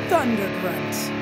Thundergrunt.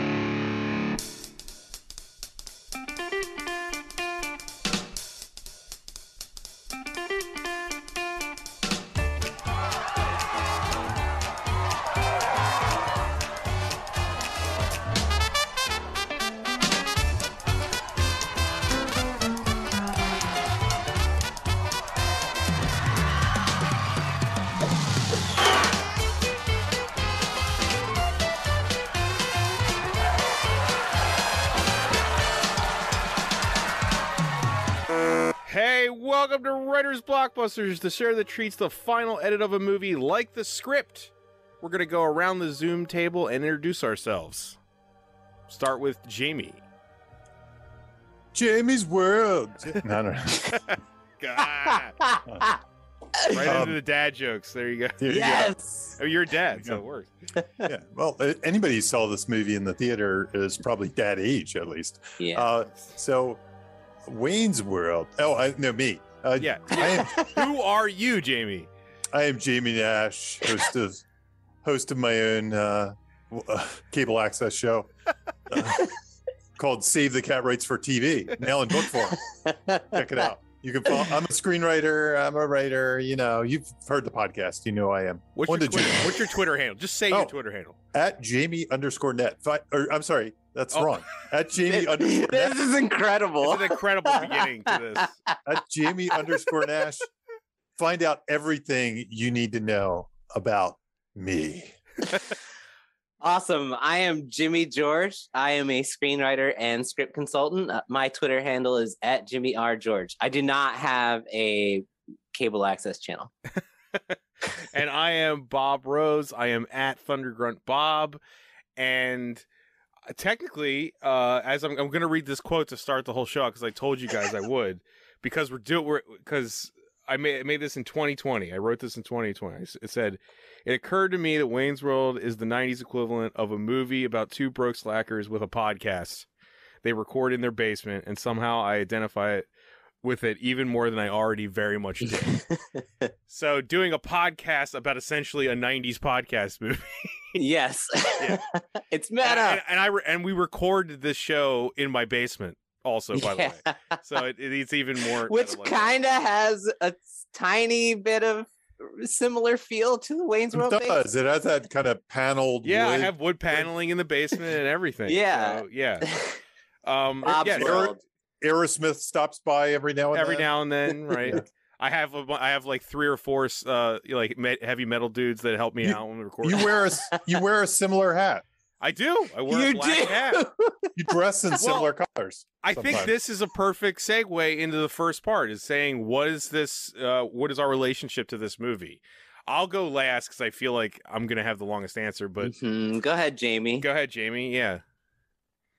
Welcome to Writers Blockbusters, the show that treats the final edit of a movie like the script. We're going to go around the Zoom table and introduce ourselves. Start with Jamie. Jamie's World. No. God. Right into the dad jokes. There you go. Yes. Oh, you're a dad, so it works. Yeah. Well, anybody who saw this movie in the theater is probably dad age, at least. Yeah. So, Wayne's World. Oh, me. Yeah. Who are you, Jamie? I am Jamie Nash, host of my own cable access show called Save the Cat Rights for TV. Now in book form. Check it out. You can follow. I'm a screenwriter. I'm a writer. You know, you've heard the podcast. You know I am. What's your Twitter handle? Just say your Twitter handle. At Jamie_net. I'm sorry. That's wrong. At Jamie_net. This is incredible. It's an incredible beginning to this. At Jamie_Nash. Find out everything you need to know about me. Awesome. I am Jimmy George. I am a screenwriter and script consultant. My Twitter handle is at Jimmy R. George. I do not have a cable access channel. And I am Bob Rose. I am at Thundergrunt Bob. And technically, as I'm going to read this quote to start the whole show because I told you guys I would, because because I made this in 2020. I wrote this in 2020. It said, "It occurred to me that Wayne's World is the 90s equivalent of a movie about two broke slackers with a podcast. They record in their basement, and somehow I identify it with it even more than I already very much did." So doing a podcast about essentially a 90s podcast movie. Yes. Yeah. It's meta. And we recorded this show in my basement also, by the way. So it's even more. Which kind of has a tiny bit of similar feel to the Wayne's World. It does. It has that kind of paneled wood. I have wood paneling in the basement and everything. Yeah. So, yeah. Bob's World. Aerosmith stops by every now and then. Right? Yeah. I have like 3 or 4 heavy metal dudes that help me out when we record. You wear a similar hat. I do. I wear a black hat. You dress in similar colors. I think this is a perfect segue into the first part, is saying what is this? What is our relationship to this movie? I'll go last because I feel like I'm going to have the longest answer. But Go ahead, Jamie. Yeah.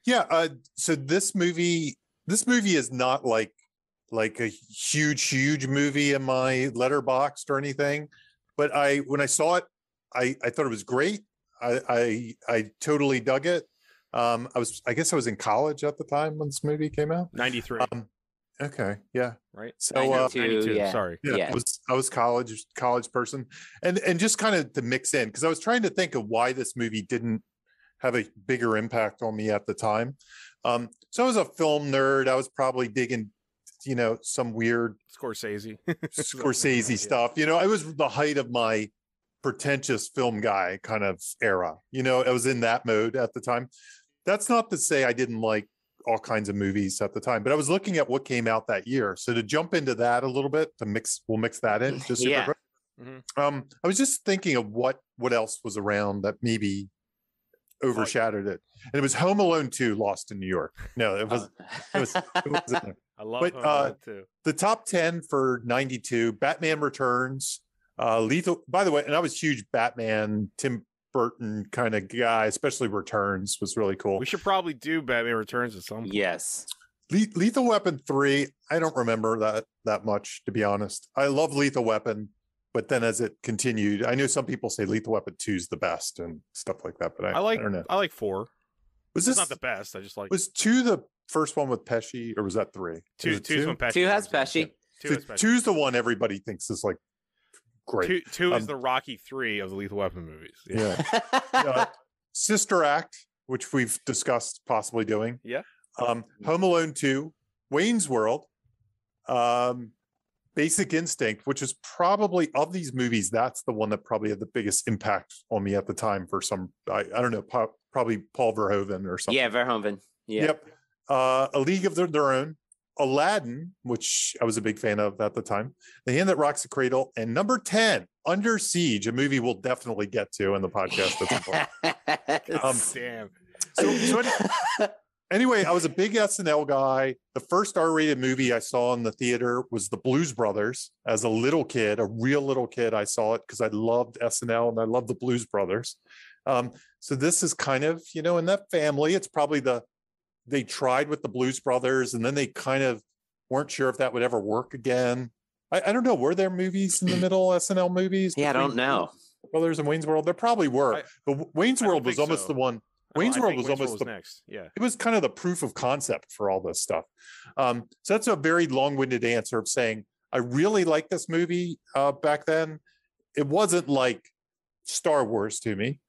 Yeah. So this movie is not like a huge movie in my letterboxd or anything. But when I saw it, I thought it was great. I totally dug it. I guess I was in college at the time when this movie came out. 93. Okay. Yeah. Right. So 92. Yeah. Sorry. Yeah. I was college person, and just kind of to mix in, because I was trying to think of why this movie didn't have a bigger impact on me at the time. So I was a film nerd. I was probably digging, some weird Scorsese stuff. It was the height of my pretentious film guy kind of era. I was in that mode at the time. That's not to say I didn't like all kinds of movies at the time, but I was looking at what came out that year. So to jump into that a little bit, we'll mix that in just super quick. Mm-hmm. I was just thinking of what else was around that maybe overshadowed it. And it was Home Alone 2, Lost in New York. No, it was I love Home Alone 2. The top 10 for 92, Batman Returns, Lethal, by the way, and I was a huge Batman, Tim Burton kind of guy, especially Returns was really cool. We should probably do Batman Returns at some point. Yes. Lethal Weapon 3, I don't remember that much, to be honest. I love Lethal Weapon, but then as it continued, I know some people say Lethal Weapon 2 is the best and stuff like that, but I don't know. I like 4. It's not the best. I just like. Was 2 the first one with Pesci, or was that 3? 2's when Pesci. 2 has Pesci. Yeah. 2 has Pesci. 2's the one everybody thinks is like great. 2 is the Rocky 3 of the Lethal Weapon movies. Yeah. Sister Act, which we've discussed possibly doing. Yeah. Home Alone 2, Wayne's World, Basic Instinct, which is probably, of these movies, that's the one that probably had the biggest impact on me at the time for some, I don't know, probably Paul Verhoeven or something. Yeah, Verhoeven. Yeah. Yep. A League of Their Own, Aladdin, which I was a big fan of at the time, The Hand That Rocks the Cradle, and number 10, Under Siege, a movie we'll definitely get to in the podcast at some point. Damn. So anyway, I was a big SNL guy. The first R-rated movie I saw in the theater was The Blues Brothers. As a little kid, a real little kid, I saw it because I loved SNL and I loved the Blues Brothers. So this is kind of, in that family. It's probably they tried with the Blues Brothers and then they kind of weren't sure if that would ever work again. I don't know. Were there movies in the middle, SNL movies? Yeah, I don't know. Brothers and Wayne's World? There probably were. But Wayne's World was almost the one. Wayne's World was almost the next. Yeah. It was kind of the proof of concept for all this stuff. So that's a very long-winded answer of saying, I really liked this movie back then. It wasn't like Star Wars to me.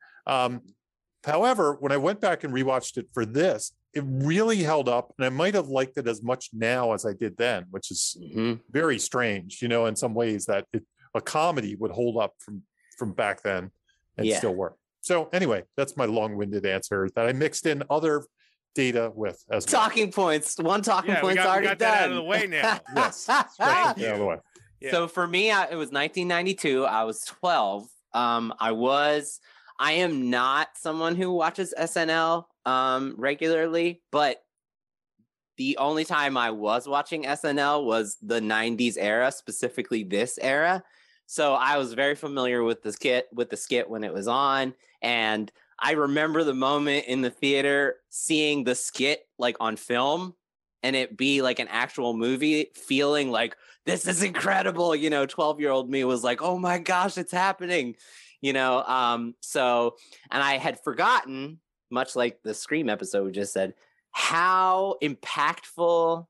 However, when I went back and rewatched it for this, it really held up, and I might have liked it as much now as I did then, which is very strange, in some ways that a comedy would hold up from back then and still work. So anyway, that's my long-winded answer that I mixed in other data with as well. Talking points. One talking point's already we got done. that out of the way now. Yes. Out of the way. Yeah. So for me, it was 1992. I was 12. I am not someone who watches SNL regularly, but the only time I was watching SNL was the 90s era, specifically this era. So I was very familiar with the skit when it was on. And I remember the moment in the theater seeing the skit like on film and it be like an actual movie, feeling like this is incredible. 12-year-old me was like, oh my gosh, it's happening. So, and I had forgotten, much like the Scream episode we just said, how impactful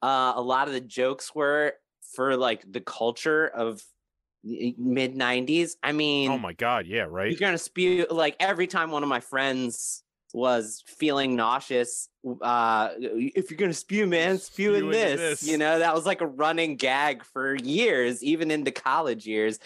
a lot of the jokes were for like the culture of mid 90s. I mean, oh my God. Yeah. Right. You're going to spew, like every time one of my friends was feeling nauseous, if you're going to spew, man, spew in this. That was like a running gag for years, even into college years.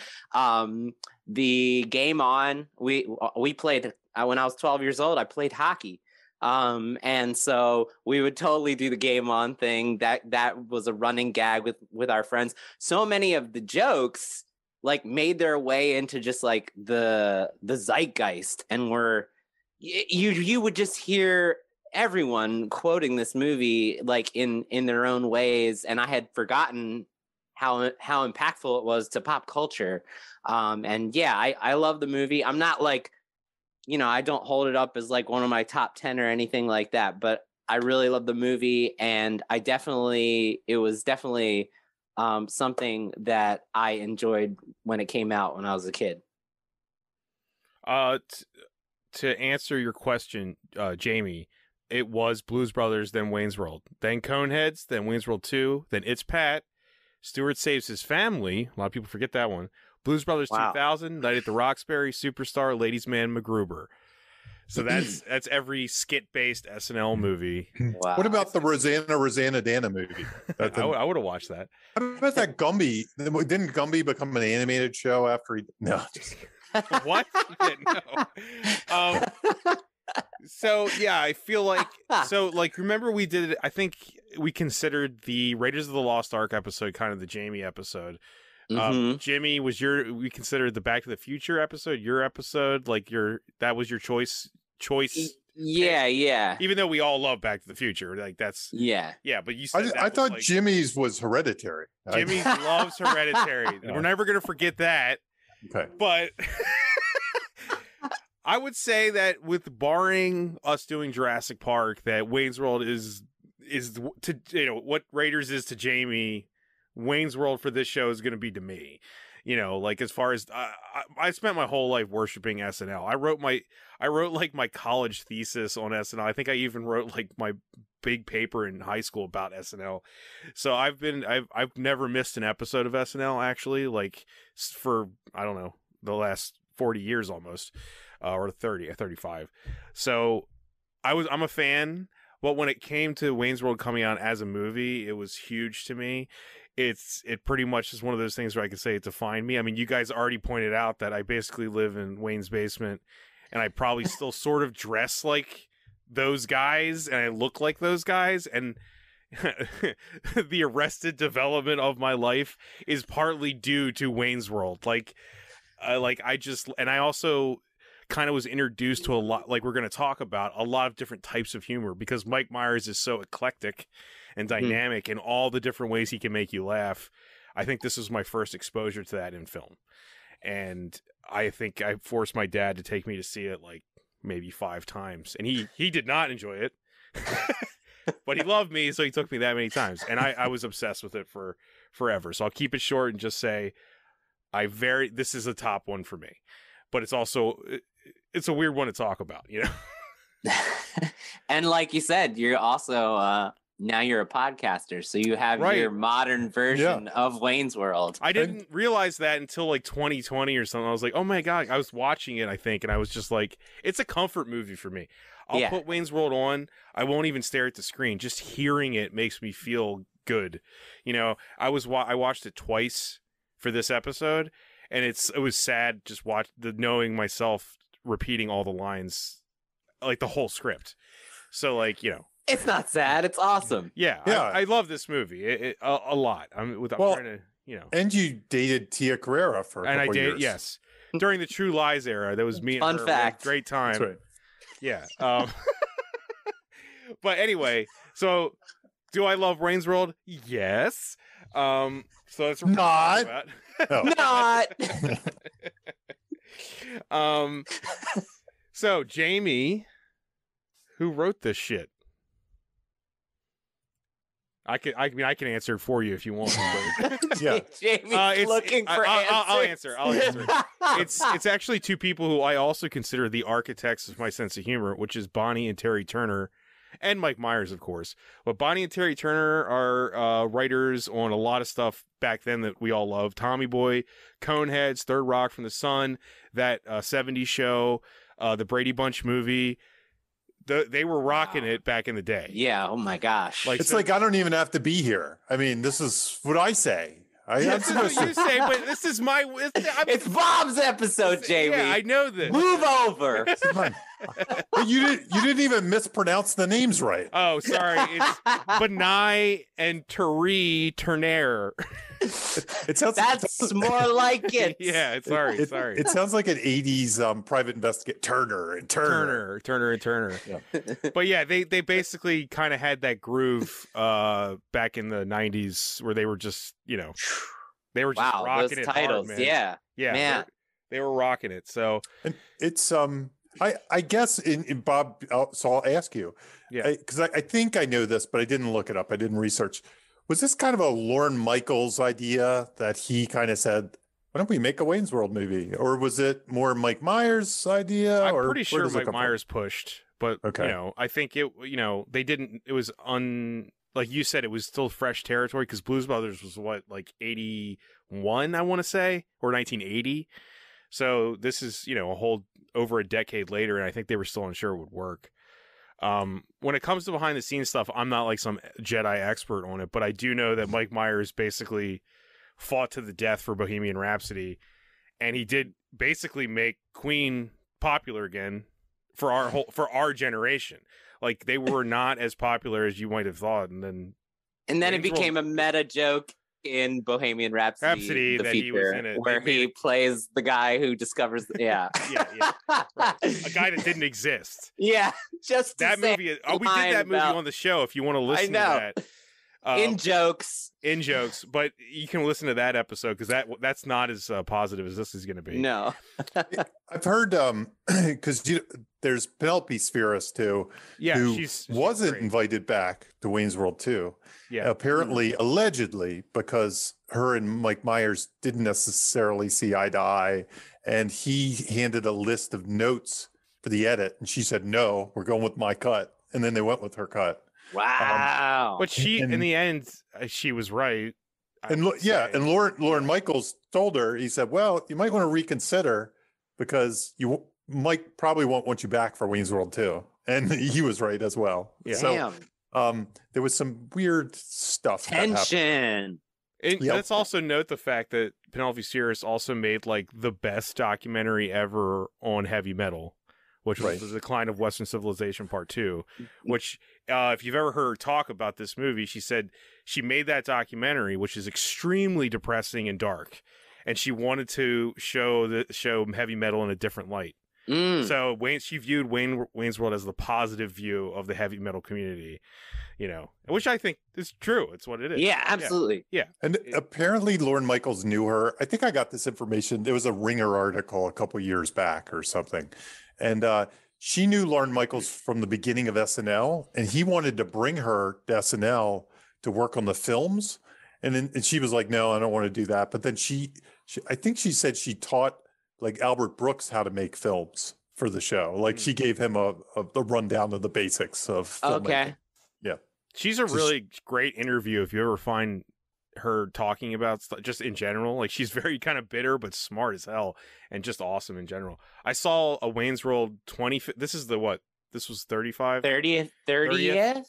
The Game On, we played when I was 12 years old. I played hockey, and so we would totally do the Game On thing. That was a running gag with our friends. So many of the jokes like made their way into just like the zeitgeist, and you would just hear everyone quoting this movie like in their own ways, and I had forgotten how impactful it was to pop culture. And yeah, I love the movie. I'm not like, I don't hold it up as like one of my top 10 or anything like that, but I really love the movie, and it was definitely something that I enjoyed when it came out when I was a kid. To answer your question, Jamie, it was Blues Brothers, then Wayne's World, then Coneheads, then Wayne's World 2, then It's Pat, Stewart Saves His Family. A lot of people forget that one. Blues Brothers 2000, Night at the Roxbury, Superstar, Ladies Man MacGruber. So that's every skit-based SNL movie. Wow. What about the Rosanna Dana movie? I would have watched that. How about that Gumby? Didn't Gumby become an animated show after he... No. What? No. So yeah, I feel like remember we did, I think we considered the Raiders of the Lost Ark episode kind of the Jamie episode. Jimmy, we considered the Back to the Future episode your episode, that was your choice. Yeah. Even though we all love Back to the Future, like that's yeah. But you said I thought Jimmy's was Hereditary. Jimmy's loves Hereditary. We're never gonna forget that. Okay, but I would say that with barring us doing Jurassic Park, that Wayne's World is to what Raiders is to Jamie, Wayne's World for this show is going to be to me. Like as far as I spent my whole life worshiping SNL. I wrote like my college thesis on SNL. I think I even wrote like my big paper in high school about SNL. So I've never missed an episode of SNL actually, like for I don't know, the last 40 years almost, or 35. So I'm a fan, but when it came to Wayne's World coming out as a movie, it was huge to me. It pretty much is one of those things where I could say it defined me. I mean, you guys already pointed out that I basically live in Wayne's basement, and I probably still sort of dress like those guys, and I look like those guys, and the arrested development of my life is partly due to Wayne's World. I also kind of was introduced to a lot, like we're going to talk about, a lot of different types of humor, because Mike Myers is so eclectic and dynamic in all the different ways he can make you laugh. I think this was my first exposure to that in film. And I think I forced my dad to take me to see it like maybe 5 times. And he did not enjoy it. But he loved me, so he took me that many times. And I was obsessed with it for forever. So I'll keep it short and just say this is a top one for me. But it's also, it's a weird one to talk about, you know? And like you said, you're also now you're a podcaster, so you have your modern version of Wayne's World. I didn't realize that until like 2020 or something. I was like, oh my God, I was watching it, I think, and I was just like, it's a comfort movie for me. I'll put Wayne's World on. I won't even stare at the screen. Just hearing it makes me feel good. You know, I watched it twice for this episode, and it was sad just knowing myself repeating all the lines, like the whole script. So like, you know, it's not sad. It's awesome. Yeah. I love this movie a lot. I'm trying to, you know. And you dated Tia Carrera for a couple years. Yes. During the True Lies era, that was me and Fun her. fact. Great time. That's right. Yeah. But anyway, so do I love Wayne's World? Yes. So that's what not. About. No. So Jamie, who wrote this shit? I can answer for you if you want. Yeah, Jamie's looking for answers. I'll answer. It's actually 2 people who I also consider the architects of my sense of humor, which is Bonnie and Terry Turner, and Mike Myers, of course. But Bonnie and Terry Turner are writers on a lot of stuff back then that we all loved: Tommy Boy, Coneheads, Third Rock from the Sun, that 70s show, the Brady Bunch movie. They were rocking it back in the day. Yeah. Oh my gosh. It's like I don't even have to be here. I mean, this is what I say. That's what you say, but this is my. It's Bob's episode, Jamie. Yeah, I know this. Move over. You didn't even mispronounce the names right. Oh, sorry. It's Benai and Tari Turner. That's more like it. Yeah, sorry. It sounds like an 80s private investigator. Turner. Yeah. But yeah, they basically kind of had that groove back in the 90s where they were just, you know, they were just rocking those it titles. hard, man. Yeah, man. They were rocking it. So and it's I guess in Bob, so I'll ask you, because I think I know this, but I didn't look it up. I didn't research. Was this kind of a Lorne Michaels idea that he kind of said, why don't we make a Wayne's World movie? Or was it more Mike Myers' idea? I'm pretty sure Mike Myers pushed, but okay. You know, I think they didn't, it was like you said, it was still fresh territory because Blues Brothers was what, like 81, I want to say, or 1980. So this is, you know, over a decade later, and I think they were still unsure it would work. When it comes to behind the scenes stuff, I'm not like some Jedi expert on it, but I do know that Mike Myers basically fought to the death for Bohemian Rhapsody, and he did basically make Queen popular again for our generation. Like, they were not as popular as you might have thought, and then it became a meta joke in Bohemian Rhapsody, the that feature, he was in it, where he plays the guy who discovers yeah, right. A guy that didn't exist. Yeah, just that movie. We did that movie on the show. If you want to listen to that, in jokes, but you can listen to that episode because that's not as positive as this is going to be. No, I've heard because there's Penelope Spheris too, who wasn't great. Invited back to Wayne's World 2. Yeah, apparently, allegedly, because her and Mike Myers didn't necessarily see eye to eye, and he handed a list of notes for the edit, and she said, "No, we're going with my cut," and then they went with her cut. Wow! But in the end, she was right. And Lorne Michaels told her, he said, "Well, you might want to reconsider because Mike probably won't want you back for Wayne's World 2. And he was right as well. Yeah. So there was some weird stuff. Tension. And let's also note the fact that Penelope Sears also made like the best documentary ever on heavy metal, which was The Decline of Western Civilization Part 2, which if you've ever heard her talk about this movie, she said she made that documentary, which is extremely depressing and dark, and she wanted to show heavy metal in a different light. So she viewed Wayne's World as the positive view of the heavy metal community, which I think is true. It's what it is. Yeah, absolutely. Yeah. And apparently Lorne Michaels knew her. I think I got this information. There was a Ringer article a couple years back or something. And she knew Lorne Michaels from the beginning of SNL, and he wanted to bring her to SNL to work on the films. And she was like, no, I don't want to do that. But then I think she said she taught like Albert Brooks how to make films for the show. Like she gave him the rundown of the basics of filmmaking. Okay. Yeah. She's a really great interview if you ever find her talking about stuff just in general. Like she's very kind of bitter but smart as hell and just awesome in general. I saw a Wayne's World 20. This is this was 35? 30th? 30th.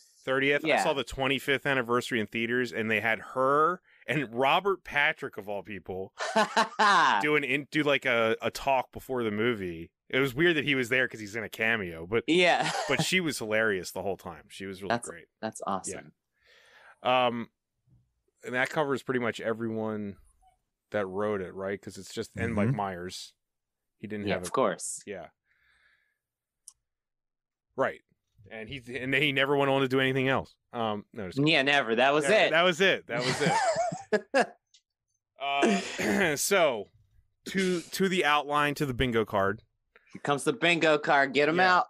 Yeah. I saw the 25th anniversary in theaters, and they had her and Robert Patrick of all people do like a talk before the movie. It was weird that he was there because he's in a cameo, but yeah, but she was hilarious the whole time. She was really great. That's awesome. Yeah. And that covers pretty much everyone that wrote it, right? Because it's just and Mike Myers. He didn't have of course. Yeah. Right. And he never went on to do anything else. No, never. That was it. That was it. So to the outline, to the bingo card. Here comes the bingo card. Get them out.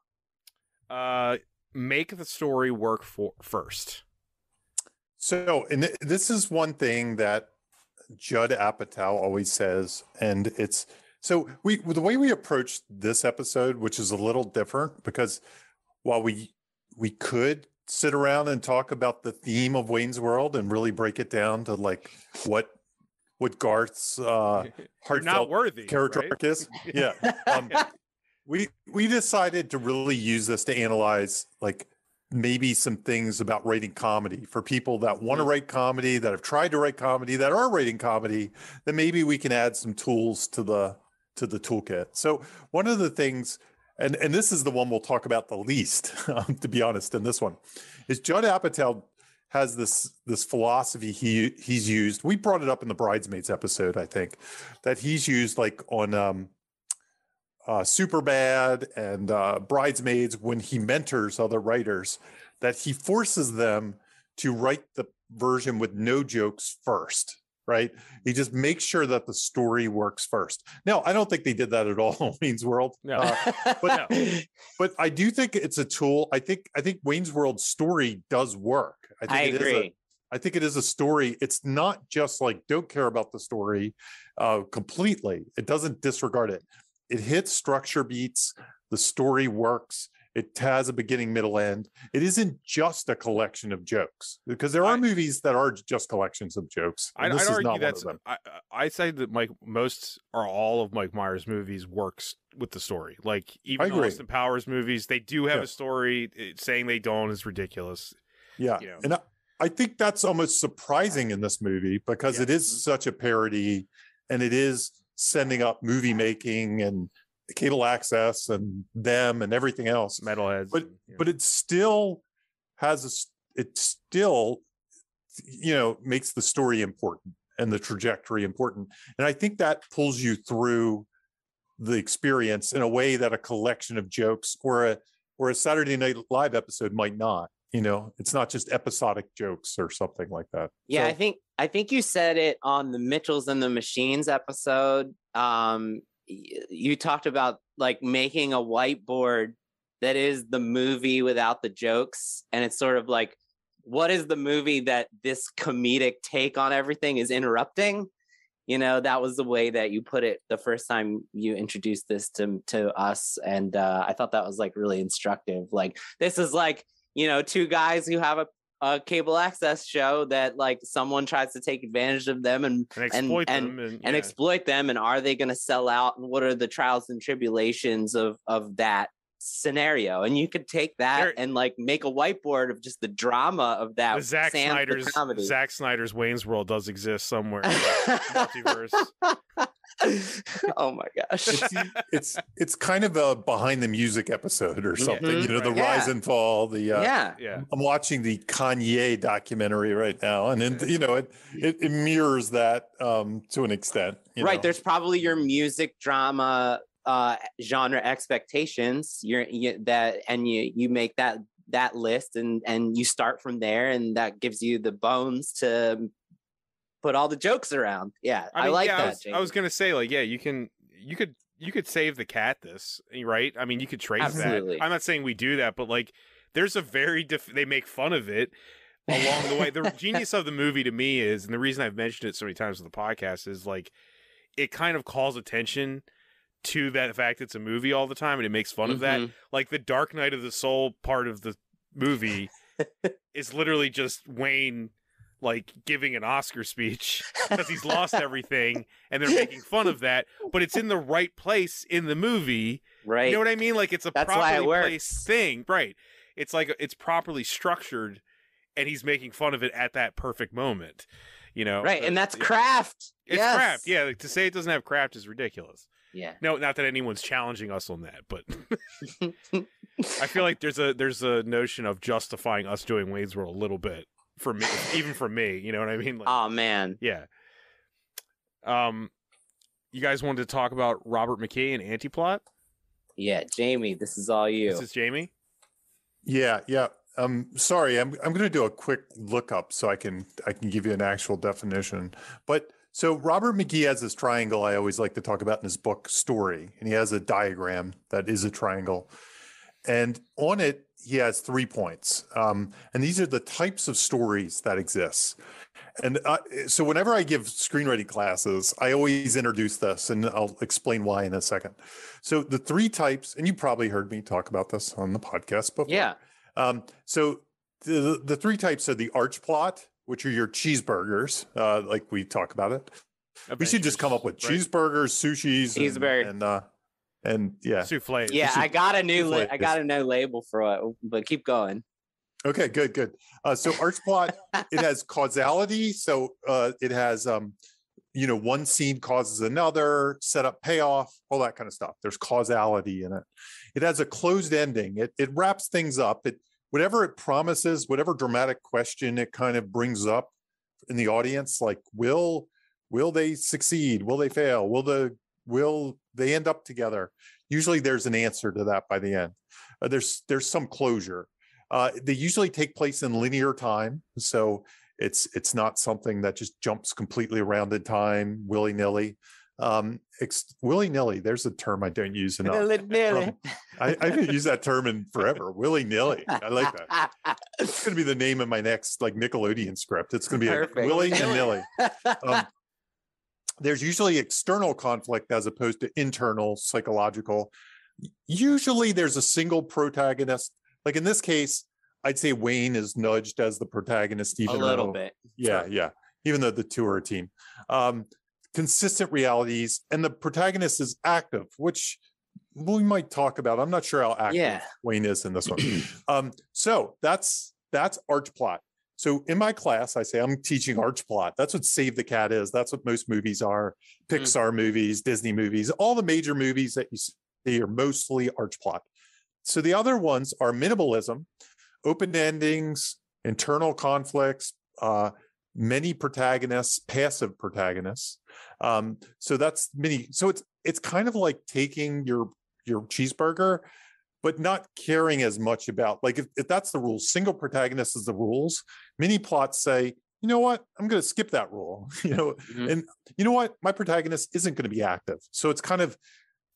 Make the story work first. So, and this is one thing that Judd Apatow always says, and it's so the way we approach this episode, which is a little different, because while we could sit around and talk about the theme of Wayne's World and really break it down to like what Garth's heartfelt character arc is, we decided to really use this to analyze like maybe some things about writing comedy for people that want to write comedy, that have tried to write comedy, that are writing comedy, that maybe we can add some tools to the toolkit. So one of the things, and this is the one we'll talk about the least, to be honest, in this one, is Judd Apatow has this philosophy he's used. We brought it up in the Bridesmaids episode, I think, that he's used like on Superbad and Bridesmaids when he mentors other writers, that he forces them to write the version with no jokes first, right? He just makes sure that the story works first. Now, I don't think they did that at all in Wayne's World. No. But I do think it's a tool. I think Wayne's World story does work. I agree. I think it is a story. It's not just like don't care about the story completely. It doesn't disregard it. It hits structure beats. The story works. It has a beginning, middle, end. It isn't just a collection of jokes, because there are movies that are just collections of jokes. I'd argue that's. I say that most or all of Mike Myers' movies works with the story. Like even Austin Powers movies, they do have a story. Saying they don't is ridiculous. Yeah, and I think that's almost surprising in this movie because it is such a parody, and it is sending up movie making and cable access and them and everything else, metalheads, but it still has makes the story important and the trajectory important, and I think that pulls you through the experience in a way that a collection of jokes or a Saturday Night Live episode might not. It's not just episodic jokes or something like that. Yeah, so, I think you said it on the Mitchells and the Machines episode. You talked about like making a whiteboard that is the movie without the jokes, and it's sort of like, what is the movie that this comedic take on everything is interrupting? That was the way that you put it the first time you introduced this to us, and I thought that was like really instructive. Like this is like, two guys who have a cable access show that like someone tries to take advantage of them and exploit them and exploit them, and are they going to sell out, and what are the trials and tribulations of that scenario? And you could take that and like make a whiteboard of just the drama of that. Zack Snyder's Wayne's World does exist somewhere in the multiverse. Oh my gosh. It's kind of a behind the music episode or something, you know, the rise and fall, I'm watching the Kanye documentary right now, and you know, it mirrors that to an extent, you know. There's probably your music drama genre expectations, you make that list, and you start from there, and that gives you the bones to put all the jokes around. I like that. I was gonna say, like, you could save the cat this, right? I mean, you could trace that. I'm not saying we do that, but like there's a very they make fun of it along the way. The genius of the movie to me is, and the reason I've mentioned it so many times on the podcast, is like it kind of calls attention to that fact it's a movie all the time, and it makes fun of that. Like the Dark Night of the Soul part of the movie is literally just Wayne like giving an Oscar speech because he's lost everything, and they're making fun of that, but it's in the right place in the movie, right? You know what I mean? Like it's a properly placed thing, right? It's like it's properly structured, and he's making fun of it at that perfect moment, you know? Right, and that's craft. It's craft, yeah. Like, to say it doesn't have craft is ridiculous. Yeah. No, not that anyone's challenging us on that, but I feel like there's a notion of justifying us doing Wayne's World a little bit for me, even for me. You know what I mean? Like, oh man. Yeah. You guys wanted to talk about Robert McKee and Antiplot? Yeah, Jamie, this is all you. This is Jamie? Yeah. Sorry, I'm going to do a quick lookup so I can give you an actual definition. But so Robert McKee has this triangle I always like to talk about in his book Story, and he has a diagram that is a triangle, and on it he has 3 points, and these are the types of stories that exist. And so whenever I give screenwriting classes, I always introduce this, and I'll explain why in a second. So the 3 types, and you probably heard me talk about this on the podcast before. Yeah. So the 3 types are the arch plot, which are your cheeseburgers, like we talk about it. We should just come up with cheeseburgers, sushis, and souffle. Yeah, I got a new label for it, but keep going. Okay, good. So arch plot, it has causality. So it has one scene causes another, setup, payoff, all that kind of stuff. There's causality in it. It has a closed ending. It wraps things up. Whatever it promises, whatever dramatic question it kind of brings up in the audience, like will they succeed? Will they fail? Will they end up together? Usually there's an answer to that by the end. There's some closure. They usually take place in linear time, so it's not something that just jumps completely around in time willy-nilly. Willy-nilly, there's a term I don't use enough. I haven't used that term in forever. Willy-nilly, I like that. It's going to be the name of my next like Nickelodeon script. It's going to be like Willy and Nilly. There's usually external conflict as opposed to internal psychological. Usually there's a single protagonist. Like in this case, I'd say Wayne is nudged as the protagonist even a little bit. Yeah. Even though the two are a team. Consistent realities, and the protagonist is active, which we might talk about. I'm not sure how active Wayne is in this one. So that's arch plot. So in my class, I say I'm teaching arch plot. That's what Save the Cat is. That's what most movies are. Pixar movies, Disney movies, all the major movies that you see are mostly arch plot. So the other ones are minimalism, open endings, internal conflicts, many protagonists, passive protagonists. So that's many. So it's kind of like taking your cheeseburger, but not caring as much about, like if that's the rule, single protagonist is the rules. Many plots say, you know what, I'm going to skip that rule, and you know what, my protagonist isn't going to be active. So it's kind of,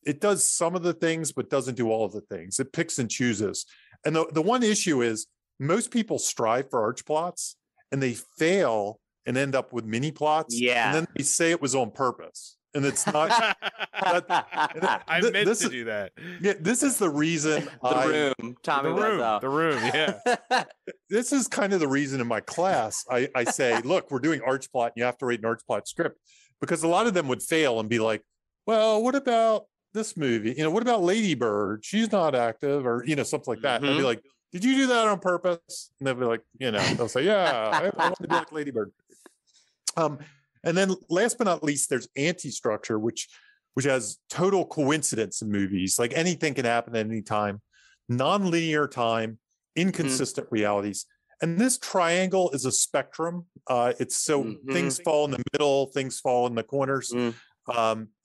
it does some of the things, but doesn't do all of the things. It picks and chooses. And the one issue is most people strive for arch plots and they fail and end up with mini plots. Yeah. And then they say it was on purpose. and it's not. I meant to do that. Yeah, this is the reason. The room, Tommy Wiseau. The room. Yeah. This is kind of the reason in my class I say, look, we're doing arch plot, and you have to write an arch plot script, because a lot of them would fail and be like, well, what about this movie? What about Lady Bird? She's not active, or something like that. And I'd be like, did you do that on purpose? And they'll be like, they'll say, yeah, I want to be like Lady Bird. And then last but not least, there's anti-structure, which has total coincidence in movies. Like anything can happen at any time, non-linear time, inconsistent realities. And this triangle is a spectrum. It's so things fall in the middle, things fall in the corners.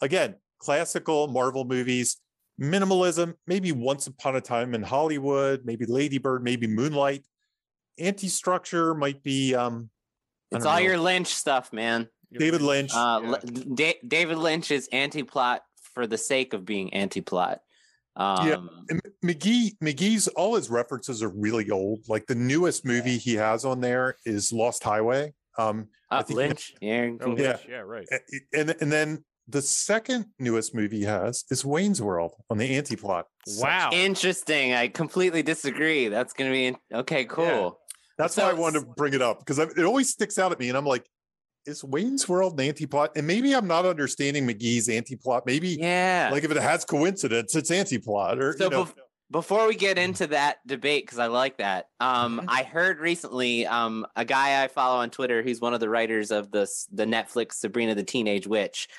Again, classical Marvel movies, minimalism, maybe Once Upon a Time in Hollywood, maybe Lady Bird, maybe Moonlight. Anti-structure might be it's all your Lynch stuff, man. David Lynch. David Lynch is anti-plot for the sake of being anti-plot. And McGee's all his references are really old. Like the newest movie he has on there is Lost Highway. Lynch. Right. And then the second newest movie he has is Wayne's World on the anti-plot. Wow. Interesting. I completely disagree. That's going to be okay, cool. Yeah. That's why I wanted to bring it up, because it always sticks out at me, and I'm like, is Wayne's World an anti-plot? And maybe I'm not understanding McGee's anti-plot. Maybe, like if it has coincidence, it's anti-plot. Or before we get into that debate, because I like that, I heard recently a guy I follow on Twitter, who's one of the writers of the Netflix Sabrina the Teenage Witch.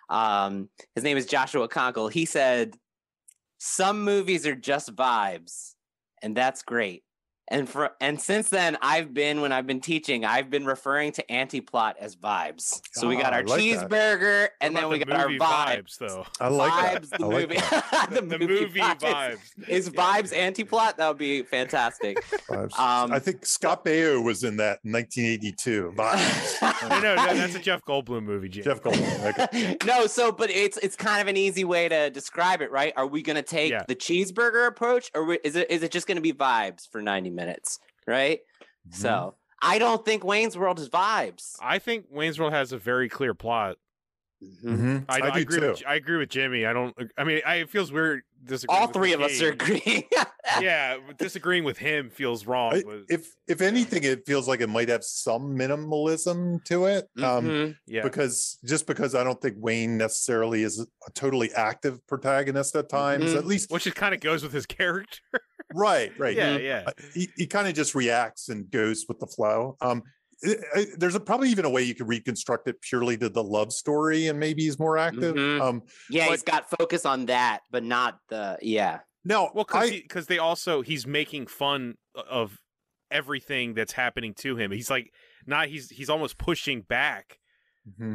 His name is Joshua Conkle. He said, some movies are just vibes, and that's great. And since then, when I've been teaching, I've been referring to anti-plot as vibes. So we got our cheeseburger, and then we got our vibes. Though I like vibes, that. The movie, the movie vibes. Is vibes anti-plot? That would be fantastic. I think Scott Baio was in that in 1982. Vibes. No, that's a Jeff Goldblum movie. Jeff Goldblum. Okay. No, but it's kind of an easy way to describe it, right? Are we going to take the cheeseburger approach, or is it just going to be vibes for 90 minutes? Right? So I don't think Wayne's World is vibes. I think Wayne's World has a very clear plot. I agree with Jimmy. It feels weird disagreeing. All three of us are agreeing. Yeah, disagreeing with him feels wrong. If anything, it feels like it might have some minimalism to it. Because I don't think Wayne necessarily is a totally active protagonist at times. At least, which kind of goes with his character. Right. Yeah. He kind of just reacts and goes with the flow. There's probably even a way you could reconstruct it purely to the love story, and maybe he's more active. He's got focus on that, but not the No, well, because he's making fun of everything that's happening to him. He's like he's almost pushing back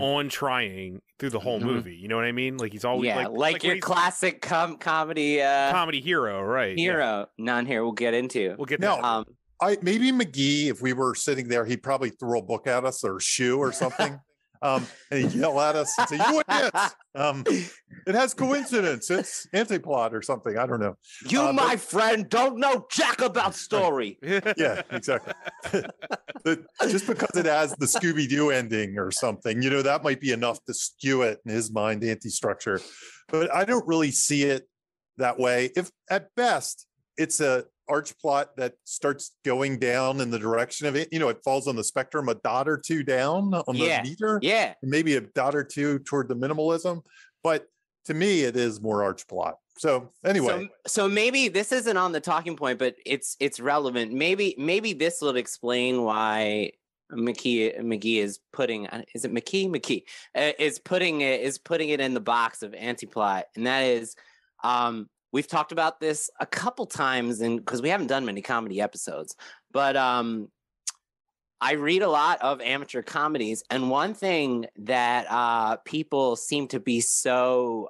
on trying through the whole movie. You know what I mean? Like he's always like your classic comedy hero, right? Non-hero. We'll get into. We'll get there. Maybe McGee, if we were sitting there, he'd probably throw a book at us or a shoe or something. And he'd yell at us and say, "You idiots! It has coincidence. It's anti-plot or something. I don't know." You, my friend, don't know jack about story. Yeah, exactly. Just because it has the Scooby-Doo ending or something, that might be enough to skew it in his mind, anti-structure. But I don't really see it that way. If at best it's a arch plot that starts going down in the direction of it, it falls on the spectrum a dot or two down on the meter, maybe a dot or two toward the minimalism, but to me it is more arch plot. So anyway, so maybe this isn't on the talking point, but it's relevant. Maybe this will explain why McGee is putting, is it McKee is putting it in the box of anti-plot, and that is we've talked about this a couple times, and because we haven't done many comedy episodes, but I read a lot of amateur comedies, and one thing that people seem to be so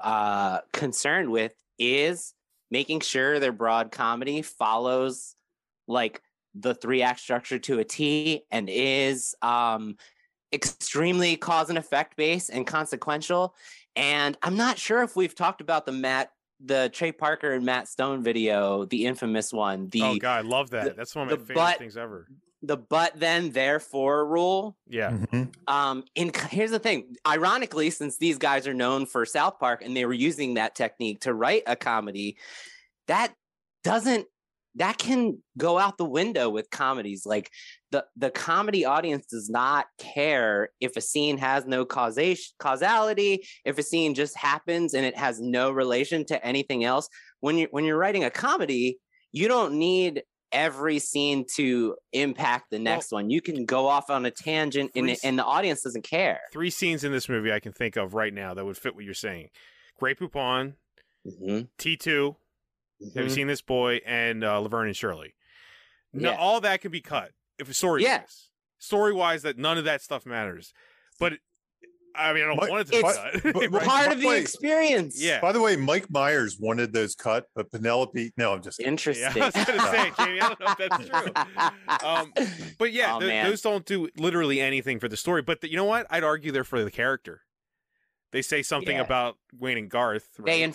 concerned with is making sure their broad comedy follows like the 3-act structure to a T and is extremely cause and effect based and consequential. And I'm not sure if we've talked about the Trey Parker and Matt Stone video, the infamous one. Oh God, I love that. That's one of my favorite things ever. the but then therefore rule. Yeah. Here's the thing. Ironically, since these guys are known for South Park and they were using that technique to write a comedy, that can go out the window with comedies. Like the comedy audience does not care if a scene has no causality, if a scene just happens and it has no relation to anything else. When you're writing a comedy, you don't need every scene to impact the next one. You can go off on a tangent and the audience doesn't care. 3 scenes in this movie I can think of right now that would fit what you're saying. Grey Poupon, T2, Have You Seen This Boy, and Laverne and Shirley. No, all that can be cut if story-wise. Story-wise, that none of that stuff matters. But I mean, I don't want it to be cut. It's part of the experience. Yeah. By the way, Mike Myers wanted those cut, but Penelope. No, I'm just kidding. Interesting. Yeah, I was going to say, Jamie, I don't know if that's true. But yeah, those don't do literally anything for the story. But you know what? I'd argue they're for the character. They say something about Wayne and Garth. Right?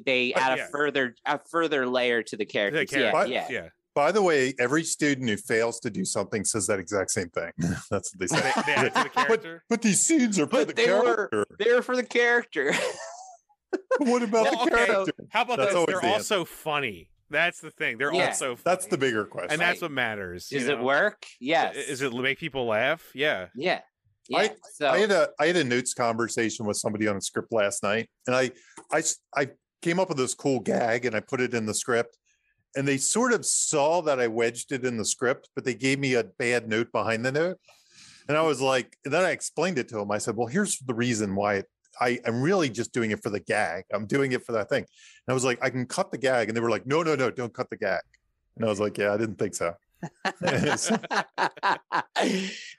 They add a further layer to the characters. Yeah. By the way, every student who fails to do something says that exact same thing. That's what they say. They add to the character? But these scenes are for the character. They were for the character. What about the character? How about this? They're also funny. That's the thing. They're also funny. That's the bigger question. And that's what matters. Does it work? Yes. Is it make people laugh? Yeah. Yeah. I had a notes conversation with somebody on a script last night, and I came up with this cool gag and I put it in the script. And they sort of saw that I wedged it in the script, but they gave me a bad note behind the note. And I was like, and then I explained it to them. I said, well, here's the reason why I'm really just doing it for the gag. I'm doing it for that thing. And I was like, I can cut the gag. And they were like, no, don't cut the gag. And I was like, yeah, I didn't think so.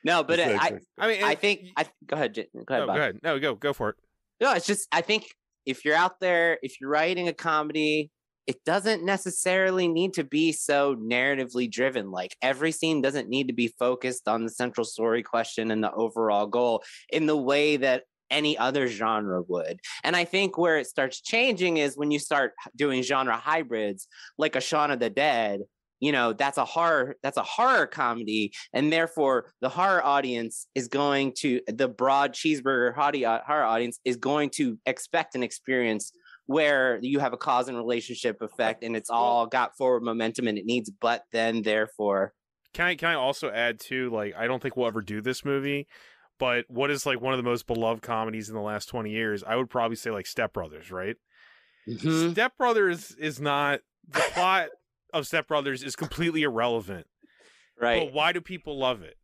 No, but I think go ahead. Go ahead. No, go for it. No, it's just, I think if you're out there, if you're writing a comedy, it doesn't necessarily need to be so narratively driven. Like every scene doesn't need to be focused on the central story question and the overall goal in the way that any other genre would. And I think where it starts changing is when you start doing genre hybrids, like a Shaun of the Dead. You know, that's a horror comedy, and therefore the horror audience is going to, the broad cheeseburger horror audience is going to expect an experience where you have a cause and relationship effect and it's all got forward momentum and it needs but then therefore. Can I also add too, like, I don't think we'll ever do this movie, but what is like one of the most beloved comedies in the last 20 years? I would probably say like Step Brothers, right? Step Brothers is not, the plot of Step Brothers is completely irrelevant. Right. But why do people love it?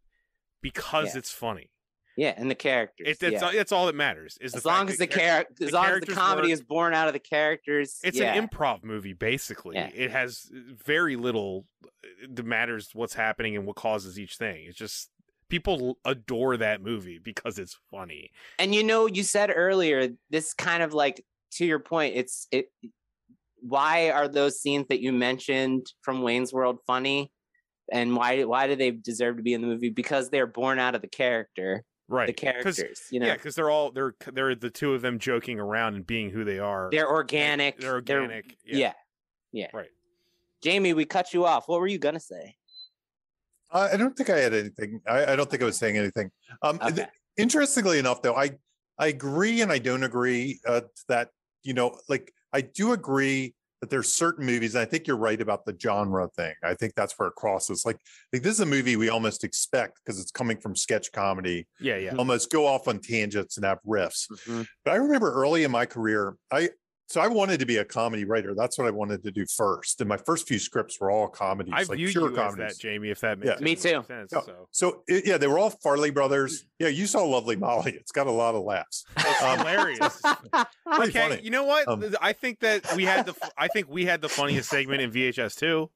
Because it's funny. Yeah, and the characters. That's all that matters. Is as long as the comedy is born out of the characters. It's an improv movie, basically. Yeah. It has very little that matters what's happening and what causes each thing. It's just people adore that movie because it's funny. And you said earlier, this kind of like, to your point, why are those scenes that you mentioned from Wayne's World funny? And why do they deserve to be in the movie? Because they're born out of the character. Right. The characters, Yeah, because they're the two of them joking around and being who they are. They're organic. They're organic. Yeah. Right. Jamie, we cut you off. What were you gonna say? I don't think I had anything. I don't think I was saying anything. Okay. Interestingly enough, though, I agree and I don't agree that, like, I do agree that there's certain movies, and I think you're right about the genre thing. I think that's where it crosses. Like this is a movie we almost expect because it's coming from sketch comedy. Yeah. Almost go off on tangents and have riffs. Mm-hmm. But I remember early in my career, I wanted to be a comedy writer. That's what I wanted to do first. And my first few scripts were all comedies. I like view pure you comedies. as that, Jamie, if that makes me too. sense. So they were all Farley brothers. Yeah, you saw Lovely Molly. It's got a lot of laughs. It's hilarious. Pretty funny. You know what? I think that we had the funniest segment in VHS 2.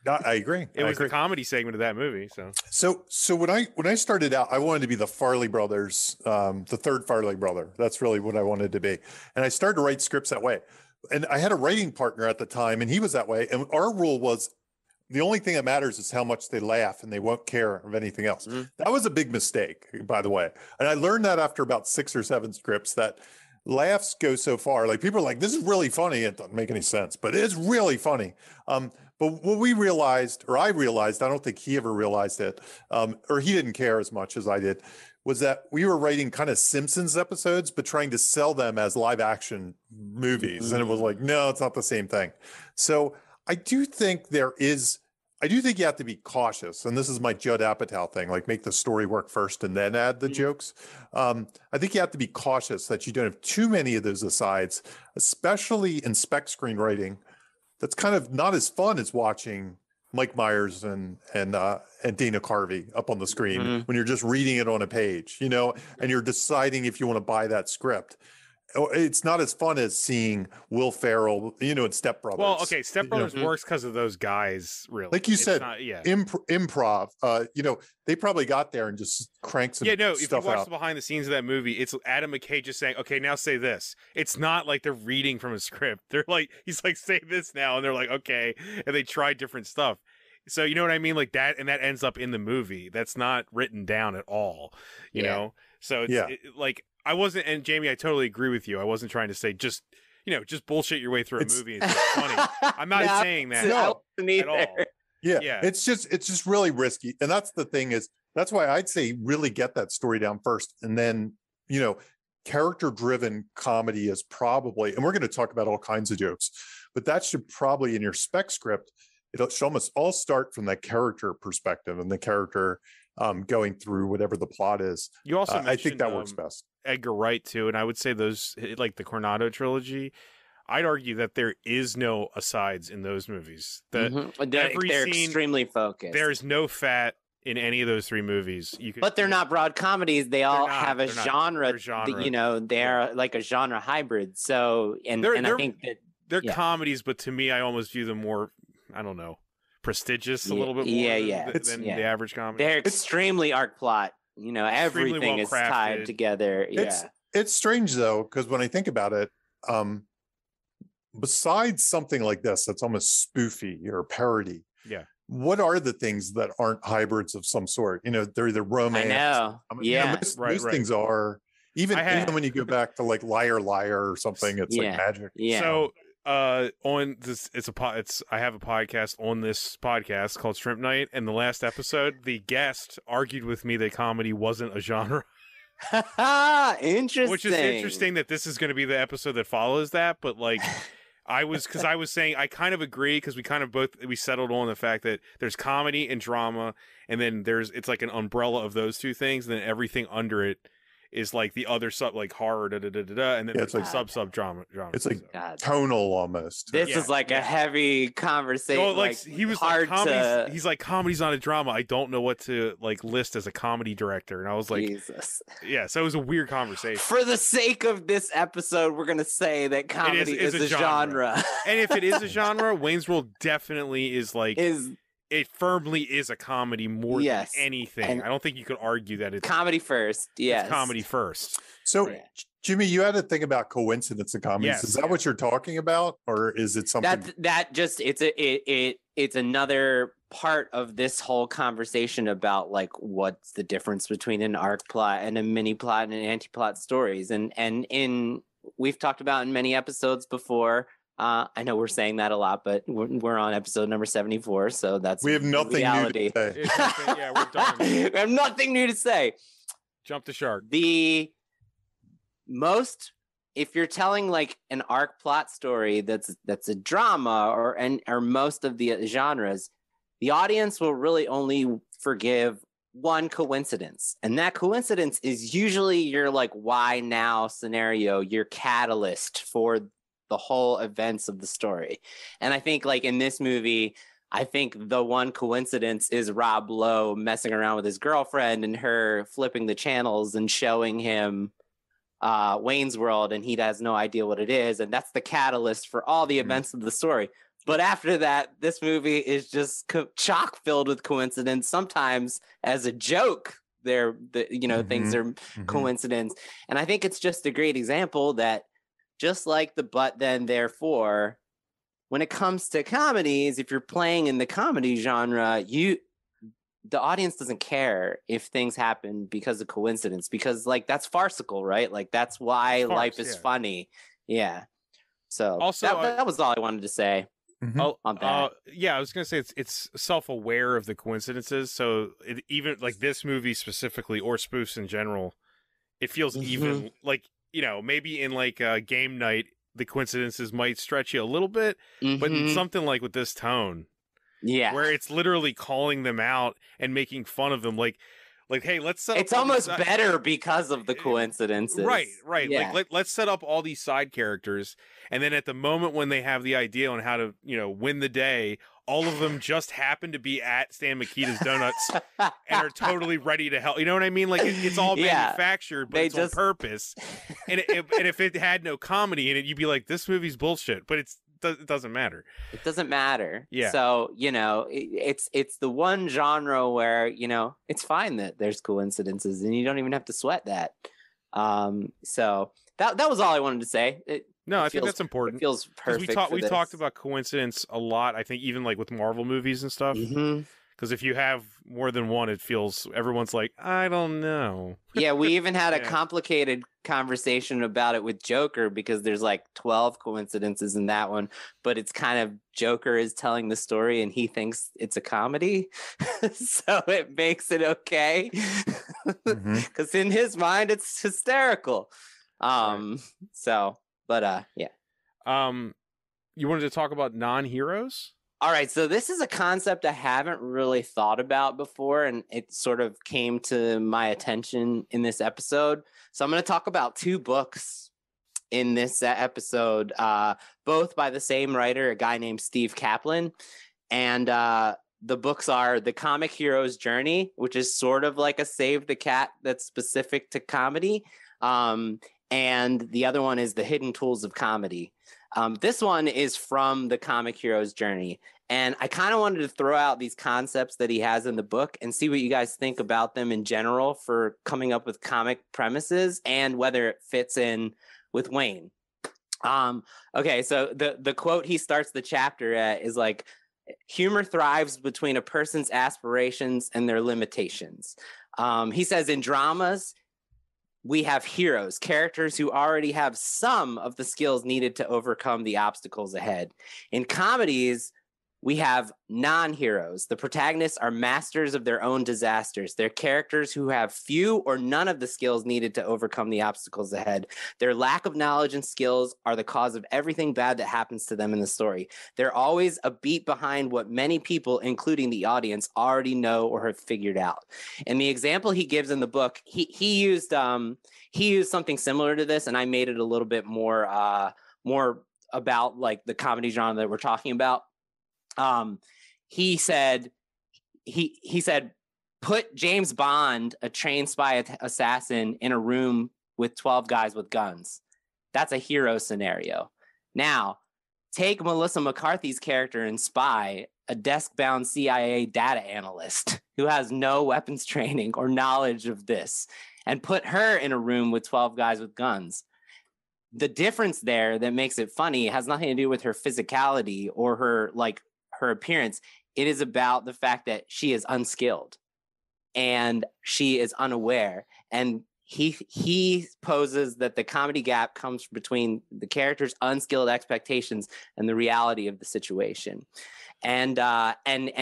I agree. It was the comedy segment of that movie. So when I started out, I wanted to be the Farley brothers, the third Farley brother. That's really what I wanted to be. And I started to write scripts that way. And I had a writing partner at the time, and he was that way. And our rule was the only thing that matters is how much they laugh, and they won't care of anything else. Mm-hmm. That was a big mistake, by the way. And I learned that after about 6 or 7 scripts that, laughs go so far. Like people are like, this is really funny. It doesn't make any sense, but it's really funny. But what we realized, or I realized, I don't think he ever realized it, or he didn't care as much as I did, was that we were writing kind of Simpsons episodes, but trying to sell them as live action movies. And it was like, no, it's not the same thing. So I do think you have to be cautious. And this is my Judd Apatow thing, like make the story work first and then add the jokes. I think you have to be cautious that you don't have too many of those asides, especially in spec screenwriting. That's kind of not as fun as watching Mike Myers and Dana Carvey up on the screen when you're just reading it on a page, and you're deciding if you want to buy that script. It's not as fun as seeing Will Ferrell, in Step Brothers. Well, okay, Step Brothers works because of those guys, really. Like you said, improv. They probably got there and just cranked some stuff out. If you watch the behind the scenes of that movie, it's Adam McKay just saying, "Okay, now say this." It's not like they're reading from a script. They're like, he's like, "Say this now," and they're like, "Okay," and they try different stuff. So you know what I mean, like that, and that ends up in the movie. That's not written down at all, you know. So it's like. I wasn't, and Jamie, I totally agree with you. I wasn't trying to say just bullshit your way through a movie and it's funny. I'm not saying that at all. Yeah. It's just really risky. And that's the thing that's why I'd say really get that story down first. And then, character driven comedy is probably, and we're going to talk about all kinds of jokes, but that should probably in your spec script, it should almost all start from that character perspective and the character going through whatever the plot is. You also I think that works best. Edgar Wright too, and I would say those, like the Coronado trilogy, I'd argue that there is no asides in those movies. That they're extremely focused. There's no fat in any of those three movies. But they're not broad comedies. They all have a genre. They're like a genre hybrid. So I think that they're comedies, but to me, I almost view them more, I don't know, prestigious a little bit more than the average comedy. They're extremely arc plot. Everything is tied together. It's strange though, because when I think about it, besides something like this that's almost spoofy or parody, what are the things that aren't hybrids of some sort? They're either romance. I know. Most things are. Even when you go back to like Liar Liar or something, it's like magic. Yeah. So on this, I have a podcast on this podcast called Shrimp Night, and the last episode, the guest argued with me that comedy wasn't a genre. Interesting. Which is interesting that this is going to be the episode that follows that, but like I was saying I kind of agree because we settled on the fact that there's comedy and drama, and then it's like an umbrella of those two things, and then everything under it is like the other sub, like horror, and then there's like sub drama. It's like tonal almost. This is like a heavy conversation. Oh, like he was like he's like comedy's not a drama. I don't know what to like list as a comedy director, and I was like, Jesus. Yeah, so it was a weird conversation. For the sake of this episode, we're gonna say that comedy is a genre. And if it is a genre, Wayne's World definitely is like it firmly is a comedy more than anything. And I don't think you could argue that it's comedy first. Yes. It's comedy first. So, Jimmy, you had to think about coincidence in comedies. Yes, is that what you're talking about? Or is it something that just it's another part of this whole conversation about like what's the difference between an arc plot and a mini plot and an anti-plot stories. And we've talked about in many episodes before. I know we're saying that a lot, but we're on episode number 74, so we have nothing reality. New to say. Yeah, we're done. We have nothing new to say. Jump the shark. If you're telling like an arc plot story that's a drama or most of the genres, the audience will really only forgive one coincidence, and that coincidence is usually your like why now scenario, your catalyst for the whole events of the story. And I think like in this movie, I think the one coincidence is Rob Lowe messing around with his girlfriend and her flipping the channels and showing him Wayne's World, and he has no idea what it is. And that's the catalyst for all the events of the story. But after that, this movie is just chock filled with coincidence. Sometimes as a joke, things are coincidence. And I think it's just a great example that just like the but then therefore, when it comes to comedies, if you're playing in the comedy genre, the audience doesn't care if things happen because of coincidence, because like that's farcical, right? Like that's why life is funny. Yeah. So also that was all I wanted to say. On that. Yeah, I was gonna say it's self-aware of the coincidences. So even like this movie specifically, or spoofs in general, it feels even like, you know, maybe in like a game night, the coincidences might stretch you a little bit, but in something like with this tone, where it's literally calling them out and making fun of them, like hey, let's set up. It's almost better because of the coincidences, right. Yeah. Like let's set up all these side characters, and then at the moment when they have the idea on how to, you know, win the day, all of them just happen to be at Stan Mikita's Donuts and are totally ready to help. You know what I mean? Like it's all manufactured, but it's on purpose. And if it had no comedy in it, you'd be like, this movie's bullshit. But it doesn't matter. It doesn't matter. Yeah. So, you know, it's the one genre where, you know, it's fine that there's coincidences and you don't even have to sweat that. So that was all I wanted to say. I think that's important. It feels perfect. We talked about coincidence a lot. I think even like with Marvel movies and stuff. Because if you have more than one, it feels everyone's like, I don't know. Yeah, we even had a complicated conversation about it with Joker, because there's like 12 coincidences in that one, but it's kind of Joker is telling the story and he thinks it's a comedy. So it makes it okay. Because in his mind, it's hysterical. So, but yeah. You wanted to talk about non-heroes? All right, so this is a concept I haven't really thought about before, and it sort of came to my attention in this episode. So I'm going to talk about two books in this episode, both by the same writer, a guy named Steve Kaplan. And the books are The Comic Hero's Journey, which is sort of like a Save the Cat that's specific to comedy. And the other one is The Hidden Tools of Comedy. This one is from The Comic Hero's Journey. And I kind of wanted to throw out these concepts that he has in the book and see what you guys think about them in general for coming up with comic premises and whether it fits in with Wayne. Okay, so the quote he starts the chapter at is like, humor thrives between a person's aspirations and their limitations. He says in dramas, we have heroes, characters who already have some of the skills needed to overcome the obstacles ahead. In comedies, we have non-heroes. The protagonists are masters of their own disasters. They're characters who have few or none of the skills needed to overcome the obstacles ahead. Their lack of knowledge and skills are the cause of everything bad that happens to them in the story. They're always a beat behind what many people, including the audience, already know or have figured out. And the example he gives in the book, he used something similar to this, and I made it a little bit more about like the comedy genre that we're talking about. He said, put James Bond, a trained spy assassin, in a room with 12 guys with guns. That's a hero scenario. Now, take Melissa McCarthy's character in Spy, a desk-bound CIA data analyst who has no weapons training or knowledge of this, and put her in a room with 12 guys with guns. The difference there that makes it funny has nothing to do with her physicality or her appearance. It is about the fact that she is unskilled and she is unaware. And he poses that the comedy gap comes between the character's unskilled expectations and the reality of the situation. And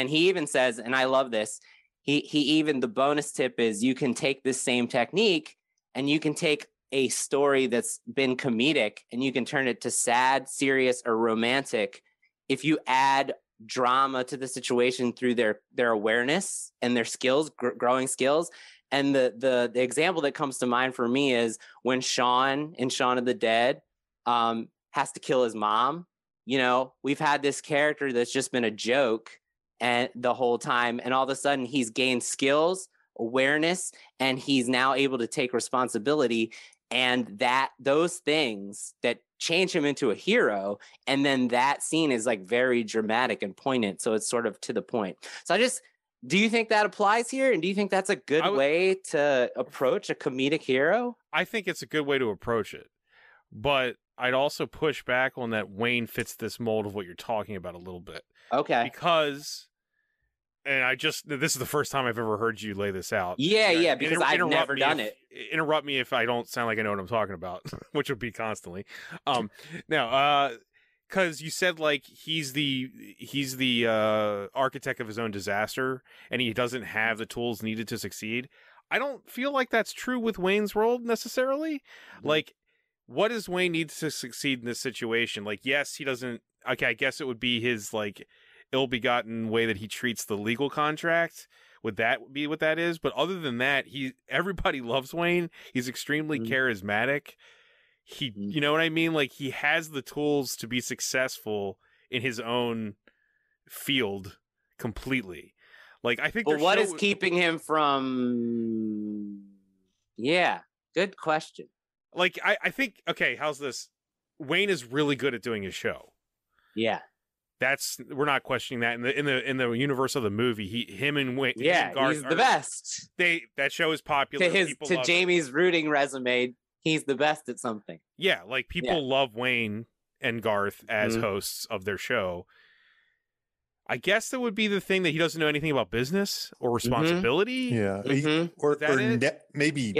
he even says, and I love this, he even, the bonus tip is you can take this same technique and you can take a story that's been comedic and you can turn it to sad, serious, or romantic if you add drama to the situation through their awareness and their skills, growing skills. And the example that comes to mind for me is when Shaun in Shaun of the Dead has to kill his mom. You know, we've had this character that's just been a joke and the whole time, and all of a sudden he's gained skills, awareness, and he's now able to take responsibility. And those things that change him into a hero, and then that scene is like very dramatic and poignant, so it's sort of to the point. So do you think that applies here, and do you think that's a good way to approach a comedic hero? I think it's a good way to approach it, but I'd also push back on that Wayne fits this mold of what you're talking about a little bit. Okay. Because and this is the first time I've ever heard you lay this out. Yeah, because I've never done it. Interrupt me if I don't sound like I know what I'm talking about, which would be constantly. Now, because you said like he's the architect of his own disaster, and he doesn't have the tools needed to succeed. I don't feel like that's true with Wayne's World necessarily. Like, what does Wayne need to succeed in this situation? Like, yes, he doesn't. Okay, I guess it would be his like ill-begotten way that he treats the legal contract. Would that be what that is? But other than that, everybody loves Wayne. He's extremely charismatic. You know what I mean? Like, he has the tools to be successful in his own field completely. Like, I think. But what is keeping him from? Yeah, good question. Like, I think. Okay, how's this? Wayne is really good at doing his show. Yeah. We're not questioning that in the universe of the movie. Him and Wayne, yeah, and Garth he's the best. That show is popular. To Jamie's rooting resume, he's the best at something. Yeah, like people love Wayne and Garth as hosts of their show. I guess that would be the thing that he doesn't know anything about business or responsibility. Yeah, maybe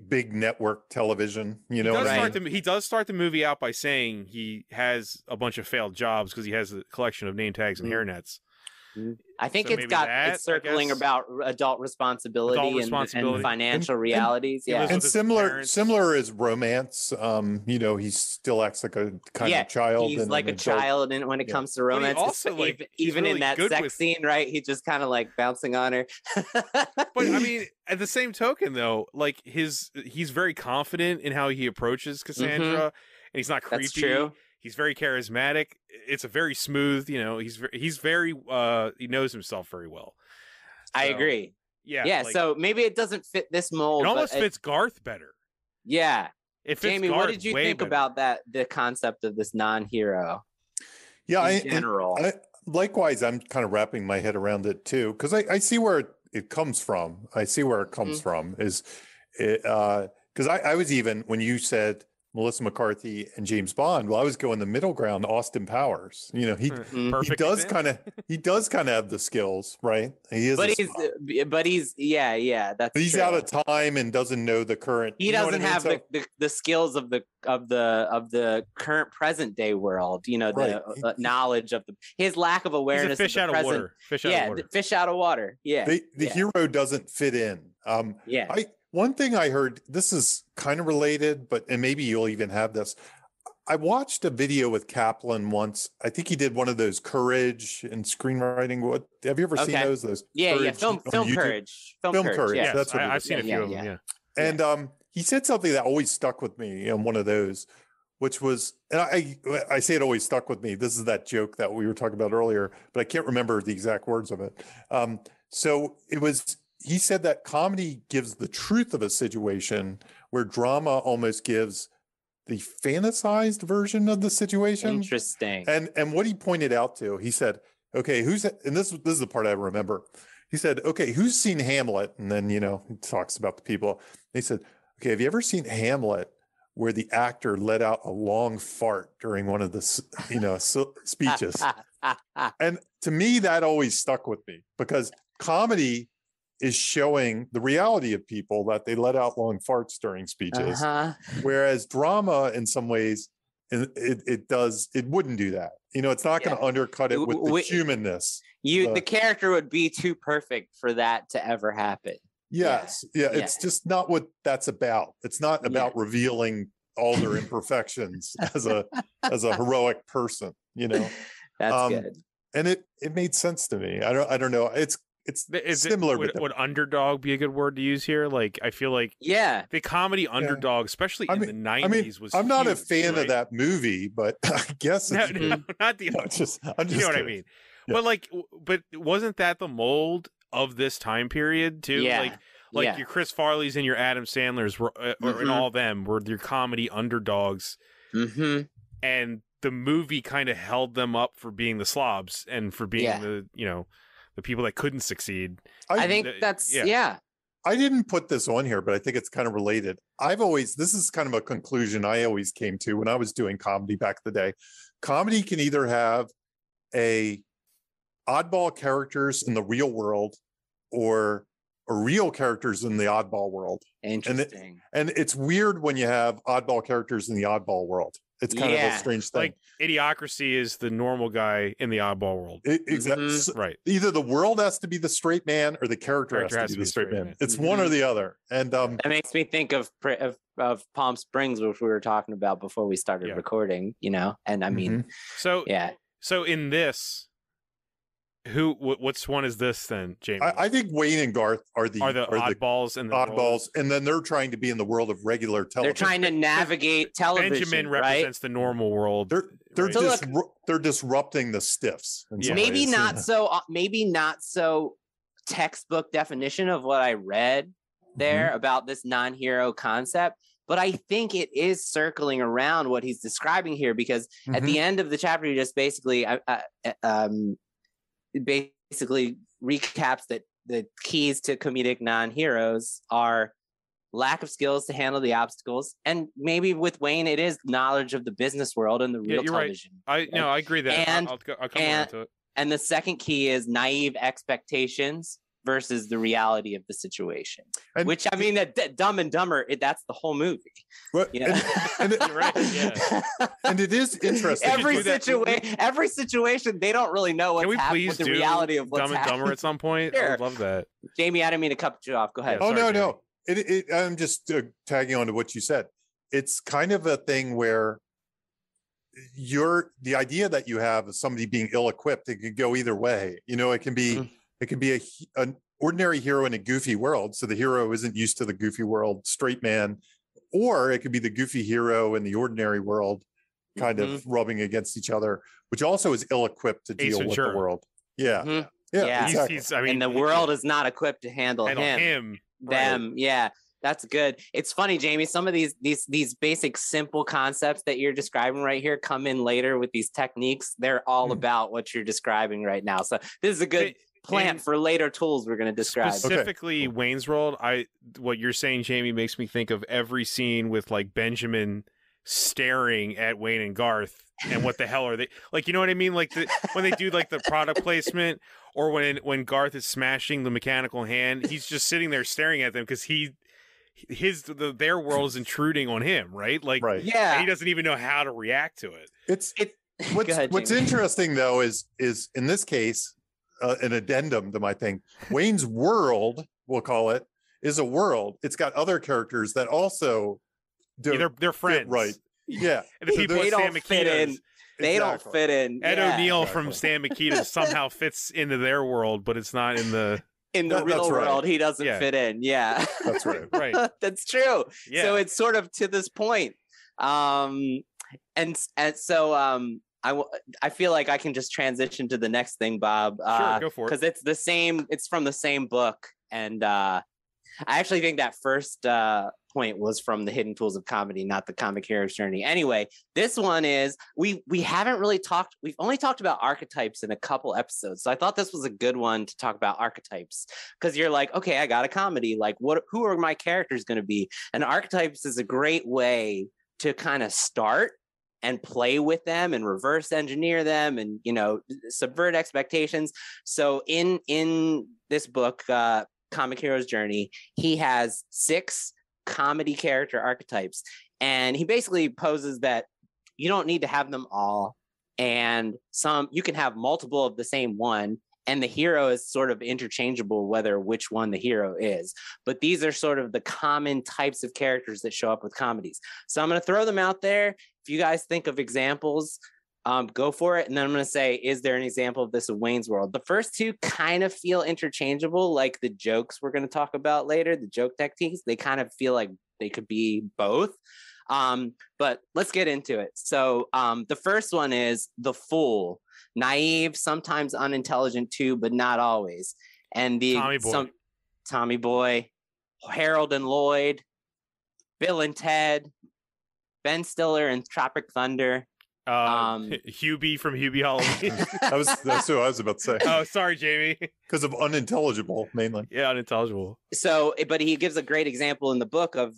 big network television. You know, he does start the movie out by saying he has a bunch of failed jobs because he has a collection of name tags and hairnets. I think it's circling about adult responsibility, and financial realities. And similar is romance. You know, he still acts like a kind of child. He's like a child when it comes to romance. Also, even really in that sex scene, right? He's just kind of like bouncing on her. But I mean, at the same token, though, like he's very confident in how he approaches Cassandra, and he's not creepy. That's true. He's very charismatic. It's a very smooth, you know, he's very he knows himself very well. So, I agree. Yeah. Like, so maybe it doesn't fit this mold. It almost fits Garth better. Yeah. Jamie, what did you think about the concept of this non-hero? Yeah, in general. Likewise, I'm kind of wrapping my head around it too, because I see where it comes from. I see where it comes from is it because I was even when you said Melissa McCarthy and James Bond. Well, I was going the middle ground, Austin Powers. You know, he does kind of have the skills, right? He is, but he's that's he's true. out of time and doesn't know the current. He doesn't have the skills of the current present day world. You know, the knowledge of his lack of awareness. He's a fish out of water. Fish out of water. Yeah, the hero doesn't fit in. One thing I heard, this is kind of related, and maybe you'll even have this. I watched a video with Kaplan once. I think he did one of those courage and screenwriting. Have you ever seen those? Film courage. Film courage. Yes, that's what I've seen a few of them. Yeah. And he said something that always stuck with me in one of those, which was, and I say it always stuck with me. This is that joke that we were talking about earlier, but I can't remember the exact words of it. So it was. He said that comedy gives the truth of a situation where drama almost gives the fantasized version of the situation. Interesting. And what he pointed out to, he said, okay, and this is the part I remember. He said, okay, who's seen Hamlet? And then, you know, he talks about the people. He said, okay, have you ever seen Hamlet where the actor let out a long fart during one of the, you know, speeches? And to me, that always stuck with me because comedy is showing the reality of people that they let out long farts during speeches, whereas drama, in some ways, it wouldn't do that. You know, it's not going to undercut it with the humanness. The character would be too perfect for that to ever happen. Yes, it's just not what that's about. It's not about revealing all their imperfections as a heroic person. You know, that's good, and it made sense to me. I don't know. It's similar. Would underdog be a good word to use here? Like, I feel like the comedy underdog, especially in the 90s, was. I'm not a fan of that movie, but I guess not the. I'm just you know what kidding. I mean? Yeah. But wasn't that the mold of this time period too? Yeah. Like your Chris Farley's and your Adam Sandler's were, and all of them were your comedy underdogs, and the movie kind of held them up for being the slobs and for being the people that couldn't succeed. I think that's I didn't put this on here, but I think it's kind of related. This is kind of a conclusion I always came to when I was doing comedy back in the day. Comedy can either have a oddball characters in the real world or real characters in the oddball world. Interesting. And it's weird when you have oddball characters in the oddball world. It's kind of a strange thing. Like Idiocracy is the normal guy in the oddball world. Exactly. Right. Either the world has to be the straight man or the character has to be the straight man. It's one or the other. And that makes me think of Palm Springs, which we were talking about before we started recording, you know? And I mean, so in this, what's one is this then, Jamie? I think Wayne and Garth are the oddballs and the oddballs, and then they're trying to be in the world of regular television. They're trying to navigate television. Textbenjamin represents the normal world. They're disrupting the stiffs. Maybe not so textbook definition of what I read there about this non-hero concept, but I think it is circling around what he's describing here, because at the end of the chapter, he just basically recaps that the keys to comedic non-heroes are lack of skills to handle the obstacles, and maybe with Wayne it is knowledge of the business world and the real television. Right. I agree that. I'll come on to it. And the second key is naive expectations versus the reality of the situation. Which, I mean, that Dumb and Dumber, that's the whole movie. Well, you know? and you're right. Yeah. And it is interesting. Every situation, they don't really know what's happening with the reality of what's Dumb and happening. Dumber at some point? Sure. I would love that. Jamie, I didn't mean to cut you off. Go ahead. Yeah, no. I'm just tagging on to what you said. It's kind of a thing where the idea that you have of somebody being ill-equipped, it could go either way. You know, it can be an ordinary hero in a goofy world, so the hero isn't used to the goofy world, straight man, or it could be the goofy hero in the ordinary world, kind of rubbing against each other, which also is ill-equipped to deal with the world. Yeah, exactly. And the world is not equipped to handle him. Them, right. That's good. It's funny, Jamie. Some of these basic simple concepts that you're describing right here come in later with these techniques. They're all about what you're describing right now. So this is a good plant for later tools we're going to describe. Specifically, Wayne's World. What you're saying, Jamie, makes me think of every scene with like Benjamin staring at Wayne and Garth, and what the hell are they like? You know what I mean? Like when they do like the product placement, or when Garth is smashing the mechanical hand, he's just sitting there staring at them because their world is intruding on him, right? Like, and he doesn't even know how to react to it. What's interesting though is in this case, an addendum to my thing. Wayne's world, we'll call it, is a world. It's got other characters that also they're friends, right? Yeah, and the people they Stan don't fit in. They don't fit in. Ed O'Neill from Stan Mikita somehow fits into their world, but it's not in the real world. He doesn't fit in. Yeah, that's right. Right, that's true. Yeah. So it's sort of to this point, and so I feel like I can just transition to the next thing, Bob. Sure, go for it. Because it's the same. It's from the same book, and I actually think that first point was from the Hidden Tools of Comedy, not the Comic Hero's Journey. Anyway, this one is we haven't really talked. We've only talked about archetypes in a couple episodes, so I thought this was a good one to talk about archetypes, because you're like, okay, I got a comedy. Like, who are my characters going to be? And archetypes is a great way to kind of start and play with them and reverse engineer them and, you know, subvert expectations. So in this book, Comic Hero's Journey, he has 6 comedy character archetypes, and he basically poses that you don't need to have them all, and you can have multiple of the same one, and the hero is sort of interchangeable which one the hero is. But these are sort of the common types of characters that show up with comedies. So I'm going to throw them out there. If you guys think of examples, go for it. And then I'm going to say, is there an example of this in Wayne's World? The first two kind of feel interchangeable, like the jokes we're going to talk about later, the joke techniques. They kind of feel like they could be both. But let's get into it. So the first one is the fool. Naive, sometimes unintelligent too, but not always. And Tommy Boy, Harold and Lloyd, Bill and Ted, Ben Stiller and Tropic Thunder. Hubie from Hubie Halloween. That's what I was about to say. Oh, sorry, Jamie. Because of unintelligible, mainly. Yeah, unintelligible. So, but he gives a great example in the book of,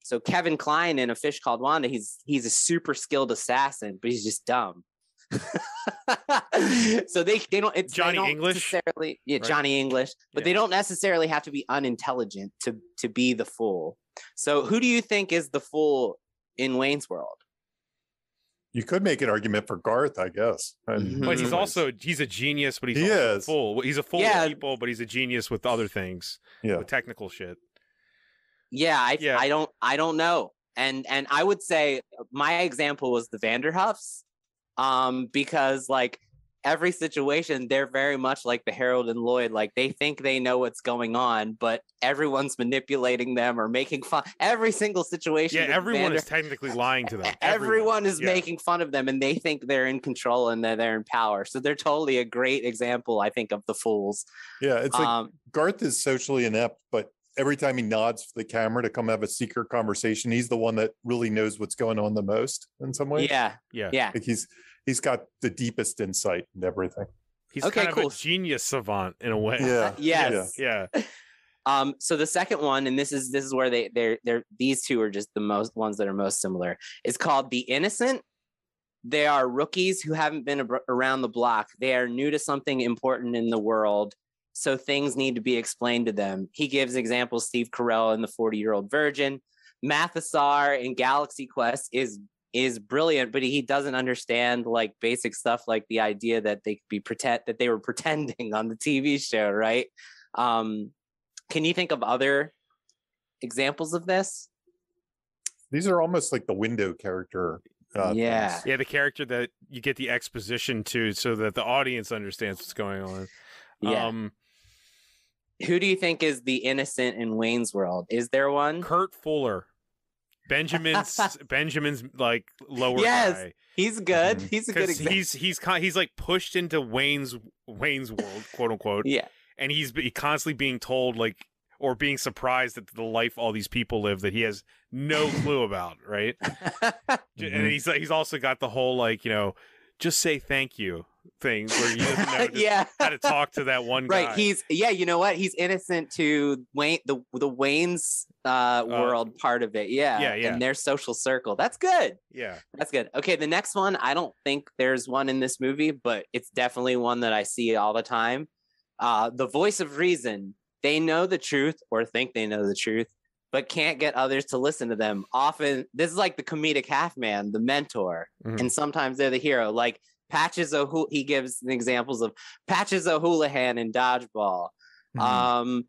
so Kevin Kline in A Fish Called Wanda, he's a super skilled assassin, but he's just dumb. So they don't it's Johnny they don't English? necessarily Right. Johnny English, but they don't necessarily have to be unintelligent to be the fool. So who do you think is the fool in Wayne's World? You could make an argument for Garth, I guess. But he's a genius, but he's He also a is. fool. He's a fool Yeah. with people, but he's a genius with other things, Yeah. with technical shit. I don't know. And I would say my example was the Vanderhuffs, because like every situation, they're very much like the Harold and Lloyd. Like they think they know what's going on, but everyone's manipulating them or making fun. Every single situation. Yeah, everyone is technically lying to them. Everyone is making fun of them, and they think they're in control and that they're in power. So they're totally a great example, I think, of the fools. Yeah, it's like Garth is socially inept, but every time he nods for the camera to come have a secret conversation, he's the one that really knows what's going on the most in some ways. Yeah. Like he's got the deepest insight and everything. He's kind of a genius savant in a way. Yeah. Yes. Yeah. So the second one, and this is where they're these two are just the most ones that are most similar. It's called The Innocent. They are rookies who haven't been around the block. They are new to something important in the world, so things need to be explained to them. He gives examples: Steve Carell in The 40-Year-Old Virgin. Mathesar in Galaxy Quest is brilliant, but he doesn't understand like basic stuff, like the idea that they were pretending on the TV show, right? Can you think of other examples of this? These are almost like the window character. Yeah, the character that you get the exposition to, so that the audience understands what's going on. Yeah. Who do you think is the innocent in Wayne's World? Is there one? Kurt Fuller. Benjamin's like lower guy. He's good. He's a good example. He's like pushed into Wayne's world, quote unquote. Yeah. And he's constantly being told like, or being surprised at the life all these people live that he has no clue about, right? And he's also got the whole like, just say thank you thing where he doesn't know how to talk to that one guy. Right. You know what? He's innocent to Wayne, the Wayne's world part of it. Yeah. And their social circle. That's good. Yeah. That's good. Okay. The next one, I don't think there's one in this movie, but it's definitely one that I see all the time. The voice of reason. They know the truth or think they know the truth, but can't get others to listen to them. Often, this is like the comedic half man, the mentor, and sometimes they're the hero. Like he gives examples of Patches O'Houlihan in Dodgeball,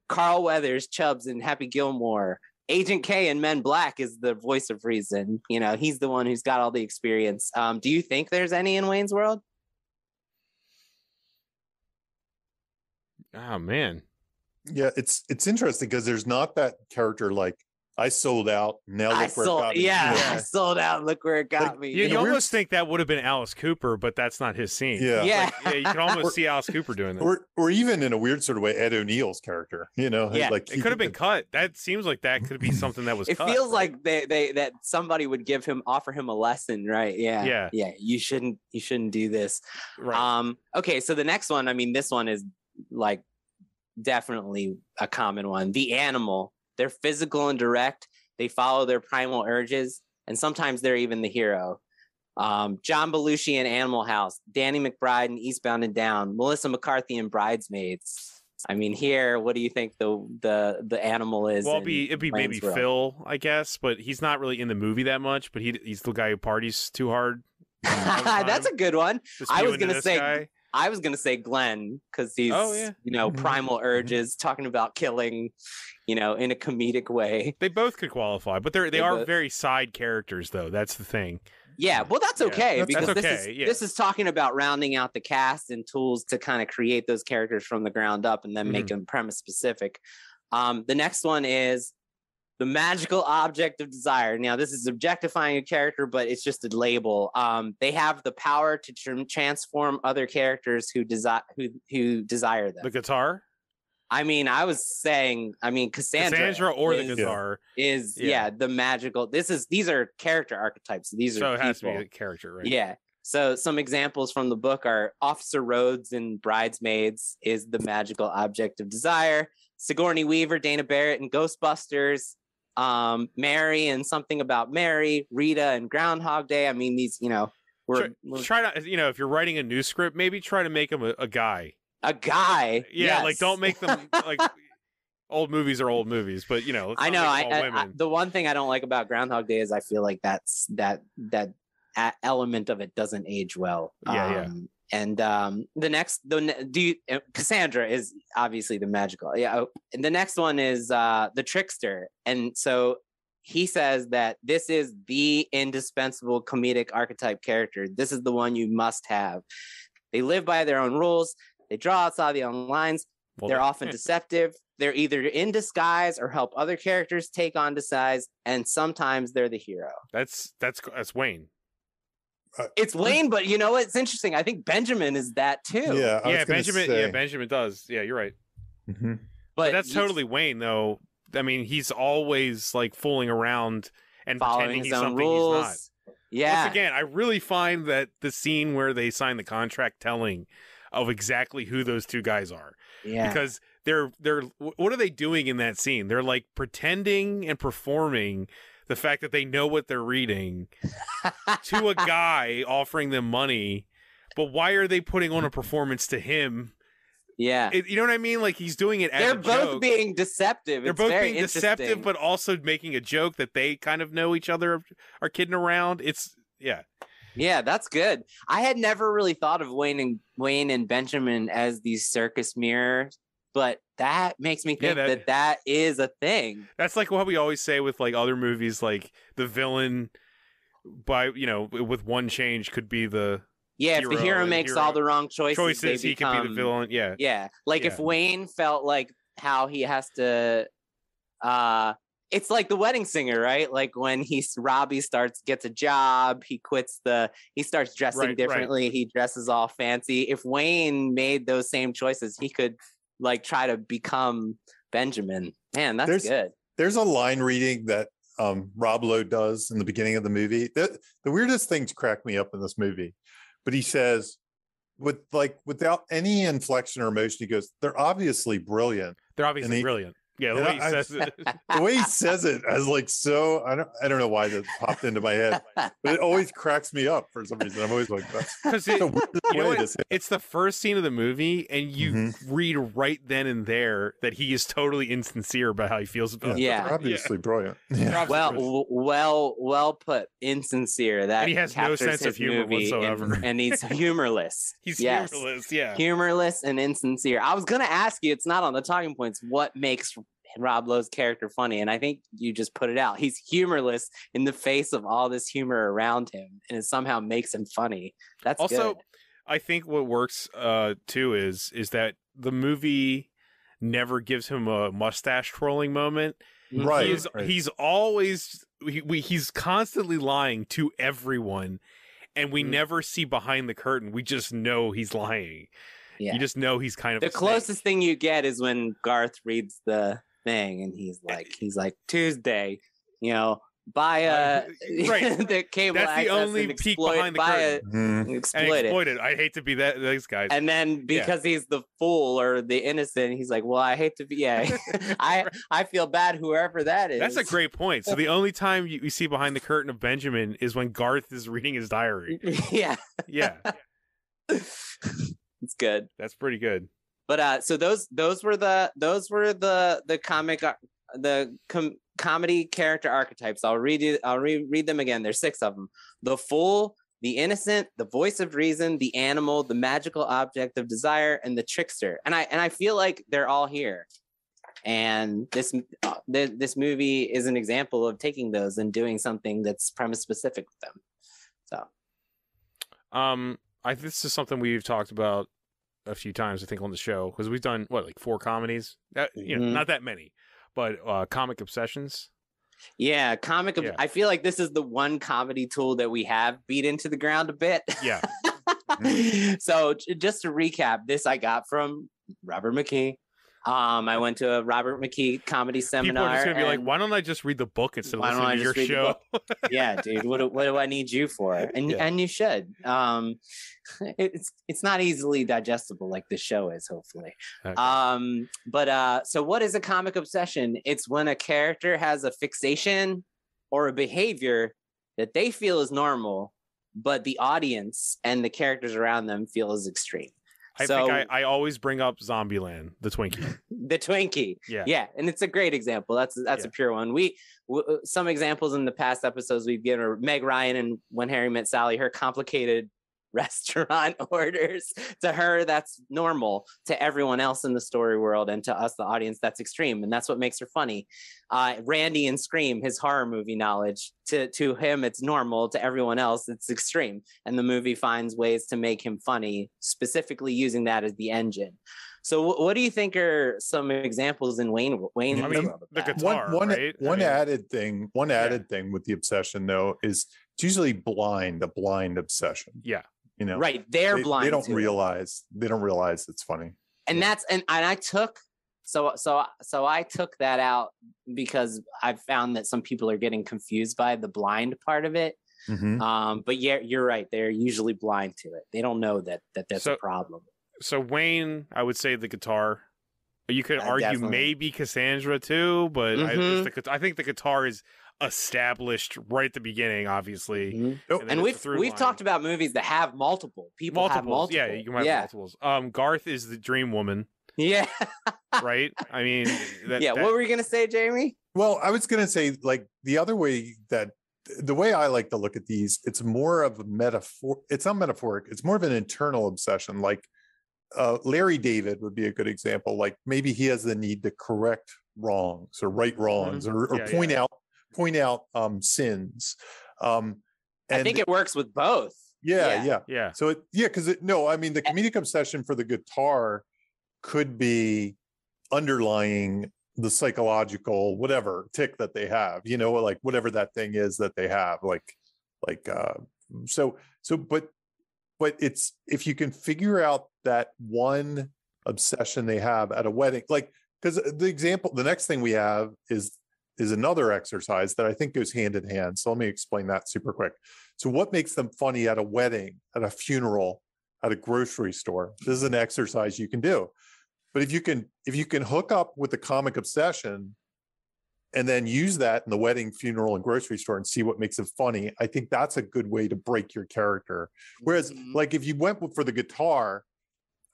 Carl Weathers, Chubbs, and Happy Gilmore. Agent K in Men Black is the voice of reason. He's the one who's got all the experience. Do you think there's any in Wayne's World? Oh man. Yeah, it's interesting because there's not that character like I sold out. Now look where it got me. I sold out. Look where it got me. You almost think that would have been Alice Cooper, but that's not his scene. Yeah. You can almost see Alice Cooper doing that. Or even in a weird sort of way, Ed O'Neill's character. Like it could have been cut. That seems like that could be something that was. It cut, feels right? like that somebody would offer him a lesson, right? Yeah. You shouldn't do this. Right. Okay, so the next one. I mean, this one is like definitely a common one. The Animal. They're physical and direct. They follow their primal urges, and sometimes they're even the hero. John Belushi in Animal House, Danny McBride in Eastbound and Down, Melissa McCarthy in Bridesmaids. I mean, here, what do you think the animal is? Well, it'd be maybe Phil, I guess, but he's not really in the movie that much. But he's the guy who parties too hard. That's a good one. I was gonna say Glenn because he's primal urges, talking about killing, in a comedic way. They both could qualify, but they are very side characters, though. That's the thing. Yeah, well, that's okay because that's okay. This is talking about rounding out the cast and tools to kind of create those characters from the ground up and then make them premise specific. The next one is the magical object of desire. Now, this is objectifying a character, but it's just a label. They have the power to transform other characters who desire them. The guitar? I mean, Cassandra or the guitar is the magical. These are character archetypes. So it has to be a character, right? Yeah. So some examples from the book are Officer Rhodes in Bridesmaids is the magical object of desire. Sigourney Weaver, Dana Barrett in Ghostbusters. Mary and Something About Mary, Rita and Groundhog Day. I mean, these, we're Try to, if you're writing a new script, maybe try to make him a guy. A guy. Yeah, yes. like don't make them like old movies are old movies, but I know. I the one thing I don't like about Groundhog Day is I feel like that element of it doesn't age well. Yeah. And Cassandra is obviously the magical. Yeah. And the next one is the trickster. And so he says that this is the indispensable comedic archetype character. This is the one you must have. They live by their own rules. They draw outside the own lines. They're often deceptive. They're either in disguise or help other characters take on disguise. And sometimes they're the hero. That's Wayne. It's Wayne, but you know it's interesting. I think Benjamin is that too. Yeah, Benjamin. Yeah, Benjamin does. Yeah, you're right. Mm-hmm. But that's totally Wayne, though. I mean, he's always like fooling around and pretending he's something he's not. Yeah. Once again, I really find that the scene where they sign the contract telling of exactly who those two guys are. Yeah. Because they're what are they doing in that scene? They're like pretending and performing the fact that they know what they're reading to a guy offering them money, but why are they putting on a performance to him? Yeah. You know what I mean? Like he's doing it as They're a both joke. being deceptive. They're both being deceptive, but also making a joke that they kind of know each other are kidding around. Yeah, that's good. I had never really thought of Wayne and Benjamin as these circus mirrors, but that makes me think that is a thing. That's like what we always say with like other movies, like the villain with one change could be the if the hero makes all the wrong choices, he could be the villain. Yeah. Like if Wayne felt like how he has to it's like The Wedding Singer, right? Like when Robbie gets a job, he starts dressing differently. Right. He dresses all fancy. If Wayne made those same choices, he could like try to become Benjamin. Man, that's good. There's a line reading that Rob Lowe does in the beginning of the movie. The weirdest things crack me up in this movie. But he says, without any inflection or emotion, he goes, "They're obviously brilliant." They're obviously brilliant. Yeah, the way he says it. The way he says it as like so, I don't know why that popped into my head, but it always cracks me up for some reason. I'm always like, that's because it's the first scene of the movie, and you read right then and there that he is totally insincere about how he feels about it. Yeah, they're obviously brilliant. Yeah. Well put. Insincere. That and he has no sense of humor whatsoever, and he's humorless. He's humorless. Yeah, humorless and insincere. I was gonna ask you. It's not on the talking points. What makes Rob Lowe's character funny? And I think you just put it out. He's humorless in the face of all this humor around him, and it somehow makes him funny. That's also good. I think what works too is that the never gives him a mustache twirling moment. Right. He's always he's constantly lying to everyone, and we never see behind the curtain. We just know he's lying. Yeah. You just know he's kind of the closest thing you get is when Garth reads the thing and he's like Tuesday, buy a the cable. That's the only peek behind the curtain. Exploit it. I hate to be those guys. And then because he's the fool or the innocent, he's like, well, I hate to be. I feel bad, whoever that is. That's a great point. So the only time you see behind the curtain of Benjamin is when Garth is reading his diary. Yeah. It's good. That's pretty good. But so those were the comedy character archetypes. I'll read them again. There's 6 of them: the fool, the innocent, the voice of reason, the animal, the magical object of desire, and the trickster. And I feel like they're all here. And this movie is an example of taking those and doing something that's premise specific with them. So, this is something we've talked about a few times, I think, on the show, because we've done 4 comedies. Not that many, but comic obsessions. Yeah, I feel like this is the one comedy tool that we have beat into the ground a bit. Yeah. So just to recap, this I got from Robert McKee. I went to a Robert McKee comedy seminar. People are just gonna be like, "Why don't I just read the book instead of listening to your show?" Yeah, dude. What do I need you for? And you should. It's not easily digestible like this show is, hopefully. Okay. But so what is a comic obsession? It's when a character has a fixation or a behavior that they feel is normal, but the audience and the characters around them feel as extreme. I think I always bring up Zombieland, the Twinkie. The Twinkie. Yeah. And it's a great example. That's a pure one. Some examples in the past episodes we've given are Meg Ryan and When Harry Met Sally, her complicated restaurant orders. To her, that's normal. To everyone else in the story world and to us, the audience, that's extreme. And that's what makes her funny. Randy in Scream, his horror movie knowledge, to him, it's normal. To everyone else, it's extreme. And the movie finds ways to make him funny, specifically using that as the engine. So what do you think are some examples in Wayne? I mean, the guitar, right? One added thing with the obsession, though, is it's usually a blind obsession. Yeah. You know, right. They're blind. They don't realize it's funny. And that's, and I took, so I took that out because I found that some people are getting confused by the blind part of it. Mm-hmm. But yeah, you're right. They're usually blind to it. They don't know that that's a problem. So Wayne, I would say the guitar. You could argue definitely. Maybe Cassandra too, but I think the guitar is established right at the beginning, obviously. Mm-hmm. And we've talked about movies that have multiple people. Have multiple. Yeah, you can have multiples. Garth is the dream woman. Yeah. Right? I mean, what were you gonna say, Jamie? Well, I was gonna say, like, the other way the way I like to look at these, it's more of a metaphor. It's not metaphoric. It's more of an internal obsession. Like Larry David would be a good example. Like maybe he has the need to correct wrongs or right wrongs or point out sins. I think it works with both. Yeah. So because the comedic obsession for the guitar could be underlying the psychological whatever tick that they have, like whatever that thing is that they have, but it's, if you can figure out that one obsession they have at a wedding, like, because the next thing we have is another exercise that I think goes hand in hand. So let me explain that super quick. So what makes them funny at a wedding, at a funeral, at a grocery store? This is an exercise you can do. But if you can hook up with the comic obsession and then use that in the wedding, funeral, and grocery store and see what makes it funny, I think that's a good way to break your character. Whereas, like, if you went for the guitar,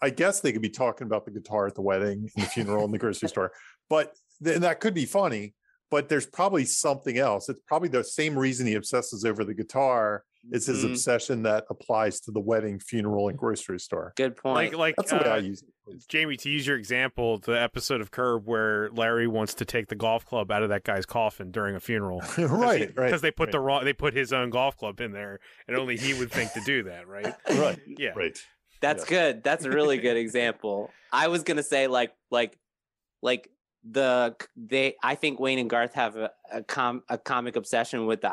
I guess they could be talking about the guitar at the wedding, and the funeral, and the grocery store. But that could be funny. But there's probably something else. It's probably the same reason he obsesses over the guitar. It's his obsession that applies to the wedding, funeral, and grocery store. Good point. Like that's the way I use it. Jamie, to use your example, the episode of Curb where Larry wants to take the golf club out of that guy's coffin during a funeral, right? Because they put they put his own golf club in there, and only he would think to do that, right? Right. Yeah. Right. That's good. That's a really good example. I was gonna say I think Wayne and Garth have a comic obsession with the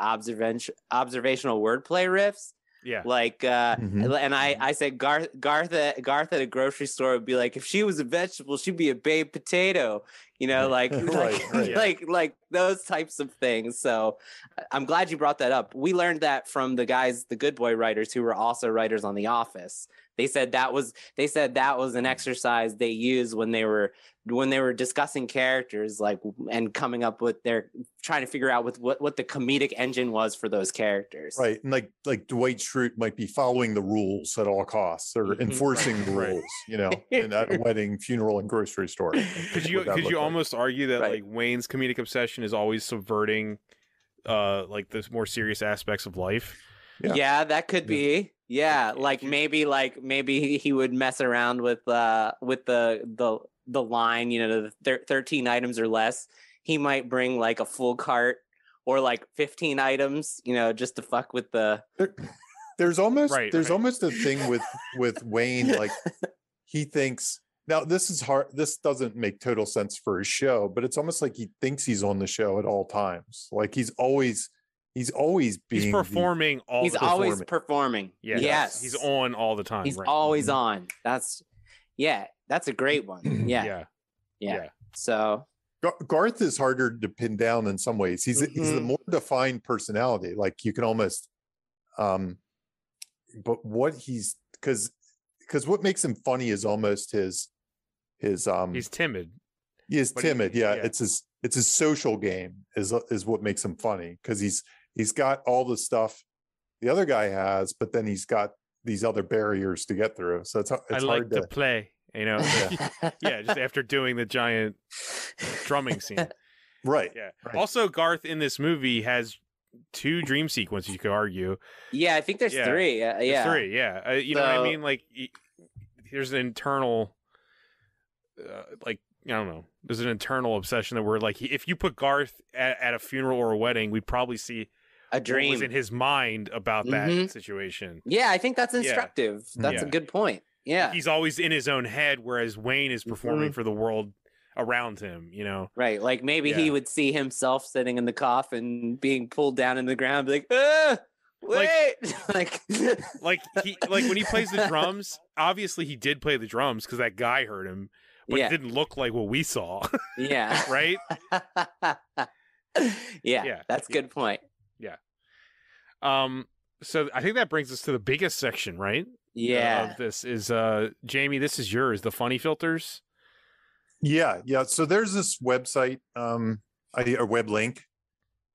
observational wordplay riffs. Yeah. And I said Garth at a grocery store would be like, if she was a vegetable, she'd be a baked potato, like those types of things. So I'm glad you brought that up. We learned that from the Good Boy writers who were also writers on The Office. They said that was an exercise they used when they were discussing characters, and coming up with trying to figure out what the comedic engine was for those characters. Right. And like Dwight Schrute might be following the rules at all costs or enforcing the rules, in at a wedding, funeral, and grocery store. Could you almost argue that like Wayne's comedic obsession is always subverting the more serious aspects of life? Yeah, that could be. Yeah, maybe he would mess around with the line, the 13 items or less. He might bring like a full cart or 15 items, just to fuck with the. There's almost a thing with Wayne, like he thinks. Now this is hard. This doesn't make total sense for his show, but it's almost like he thinks he's on the show at all times. Like he's always performing. He's always performing. Yeah. Yes. He's on all the time. He's always on. That's a great one. Yeah. So Garth is harder to pin down in some ways. He's the more defined personality. Like you can almost, but what he's because what makes him funny is almost his he's timid. He is timid. It's his social game is what makes him funny because he's got all the stuff, the other guy has, but then he's got these other barriers to get through. So it's I hard like to play, yeah, just after doing the giant drumming scene. Right. Yeah. Right. Also, Garth in this movie has 2 dream sequences, you could argue. Yeah, I think there's 3. There's 3, yeah. You know what I mean? Like, there's an internal, I don't know. There's an internal obsession that we're like, if you put Garth at a funeral or a wedding, we'd probably see a dream what was in his mind about that situation. Yeah, I think that's instructive. That's a good point. Yeah. He's always in his own head, whereas Wayne is performing for the world around him, Right. Like maybe he would see himself sitting in the coffin being pulled down in the ground, be like, wait. Like when he plays the drums, obviously he did play the drums because that guy heard him, but it didn't look like what we saw. Yeah. Right? Yeah. That's a good point. Yeah. So I think that brings us to the biggest section, right? Yeah. Of this is Jamie, this is yours, the funny filters. Yeah. So there's this website, a web link,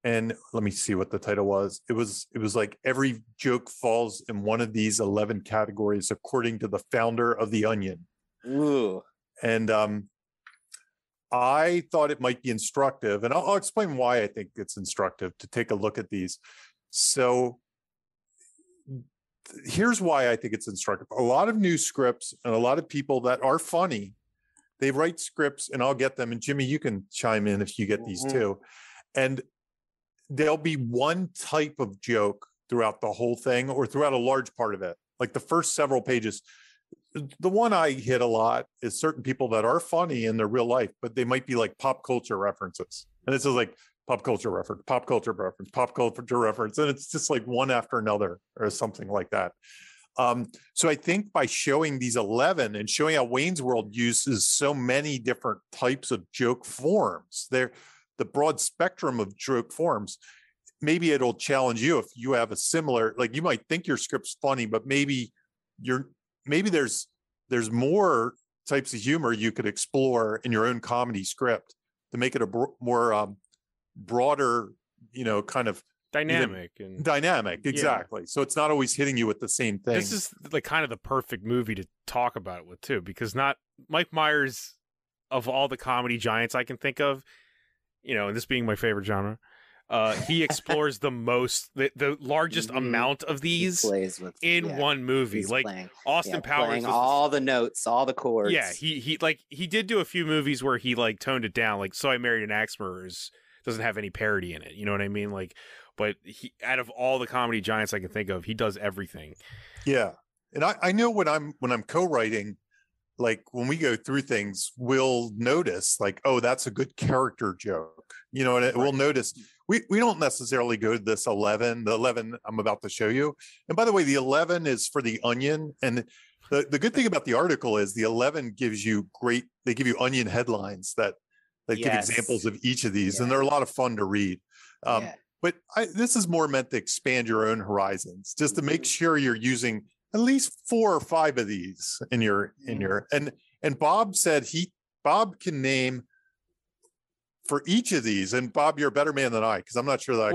and let me see what the title was. It was like every joke falls in one of these 11 categories according to the founder of The Onion. Ooh. And I thought it might be instructive, and I'll explain why I think it's instructive to take a look at these. So here's why I think it's instructive. A lot of new scripts and a lot of people that are funny, they write scripts, and I'll get them. And Jimmy, you can chime in if you get these too. And there'll be one type of joke throughout the whole thing or throughout a large part of it. Like the first several pages. The one I hit a lot is certain people that are funny in their real life, but they might be like pop culture references. And this is like pop culture reference, pop culture reference, pop culture reference. And it's just like one after another or something like that. So I think by showing these 11 and showing how Wayne's World uses so many different types of joke forms, the broad spectrum of joke forms, maybe it'll challenge you if you have a similar, like you might think your script's funny, but maybe there's more types of humor you could explore in your own comedy script to make it a more broader, kind of dynamic. Exactly. So it's not always hitting you with the same thing. This is like kind of the perfect movie to talk about it with too, because not Mike Myers, of all the comedy giants I can think of, and this being my favorite genre, he explores the largest amount of these in one movie. Like Austin Powers, playing all the notes, all the chords. Yeah, he did do a few movies where he like toned it down. Like So I Married an Axe Murderers doesn't have any parody in it. You know what I mean? Like, but he, out of all the comedy giants I can think of, he does everything. Yeah, and I know when I'm co-writing, like when we go through things, we'll notice like, oh, that's a good character joke, and we'll notice we don't necessarily go to this 11, the 11 I'm about to show you. And by the way, the 11 is for The Onion. And the good thing about the article is the 11 gives you they give you Onion headlines that give examples of each of these. And they're a lot of fun to read. But this is more meant to expand your own horizons, just to make sure you're using at least 4 or 5 of these in your and Bob said Bob can name for each of these. And Bob, you're a better man than I, because I'm not sure that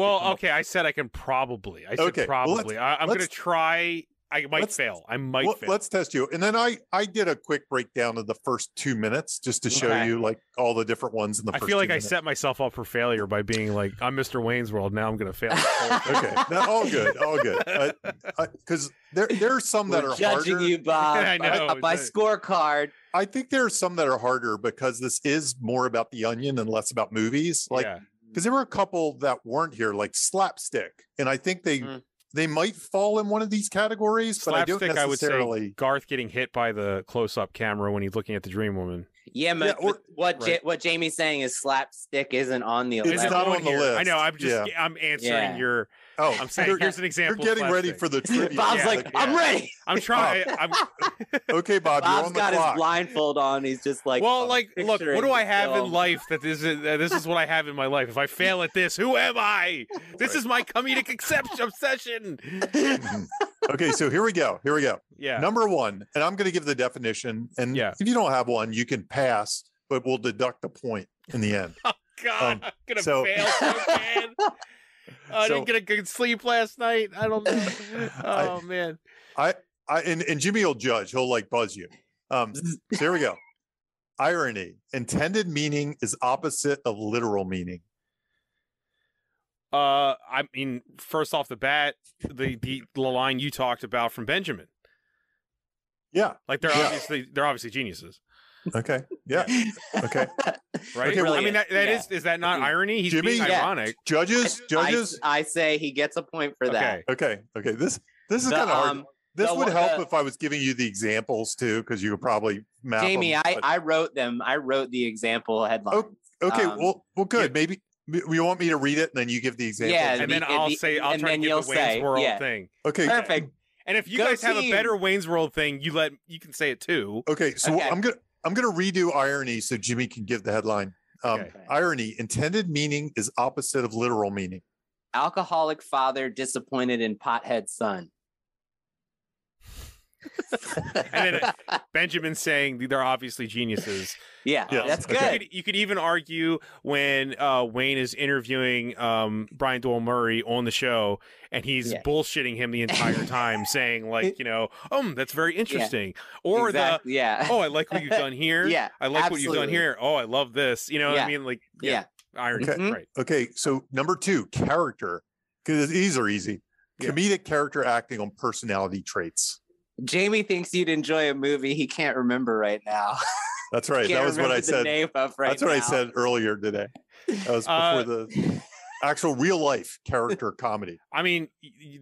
I said I can probably. I'm going to try. I might fail. Fail. Let's test you. And then I did a quick breakdown of the first 2 minutes just to show you like all the different ones in the first 2 minutes. I set myself up for failure by being like, I'm Mr. Wayne's World. Now I'm going to fail. Okay. Now, all good. Because there are some that are judging harder. You, Bob. I know. By scorecard. I think there are some that are harder because this is more about The Onion and less about movies. Like, because there were a couple that weren't here, like Slapstick. And I think they might fall in one of these categories, but I don't necessarily. I would say Garth getting hit by the close-up camera when he's looking at the Dream Woman. Yeah, but what Jamie's saying is Slapstick isn't on the list. It's not on the list. I know. I'm answering your. Oh, I'm saying here's an example. You're getting ready for the trivia. Bob's I'm ready. I'm trying. Okay, Bob. Bob's you're on the got clock. his blindfold on. He's just like, look, what do I have in life that this is what I have in my life? If I fail at this, who am I? This is my comedic obsession. Okay, so here we go. Yeah. Number 1, and I'm going to give the definition. And if you don't have one, you can pass, but we'll deduct a point in the end. Oh God, I'm gonna fail so bad. I didn't get a good sleep last night. I don't know. Oh man. And Jimmy will judge. He'll like buzz you. So here we go. Irony. Intended meaning is opposite of literal meaning. I mean, first off the bat, the line you talked about from Benjamin. Yeah. Like they're obviously geniuses. Okay. Yeah. Okay. Right. Okay, well, I mean, that is that not irony? He's Jimmy, being ironic. Judges. I say he gets a point for that. Okay. This is kind of hard. This would help if I was giving you the examples too, because you could probably map Jamie, them, I wrote them. I wrote the example headlines. Okay. Well, good. Maybe you want me to read it and then you give the example. Yeah, and then I'll try and give the Wayne's World thing. Okay. Perfect. And if you guys have a better Wayne's World thing, you can say it too. Okay. So I'm gonna redo irony so Jimmy can give the headline. Irony. Intended meaning is opposite of literal meaning. Alcoholic father disappointed in pothead son. And then Benjamin saying they're obviously geniuses. Yeah, that's good. You could even argue when Wayne is interviewing Brian Doyle Murray on the show, and he's bullshitting him the entire time, saying like, that's very interesting. Or I like what you've done here. Yeah, I like what you've done here. Oh, I love this. You know what I mean? Like, irony. Okay. Right. Okay. So number 2, character, because these are easy. Comedic character acting on personality traits. Jamie thinks you'd enjoy a movie he can't remember right now. That's right. That was what I said. That's what I said earlier today. That was before the actual real life character comedy. I mean,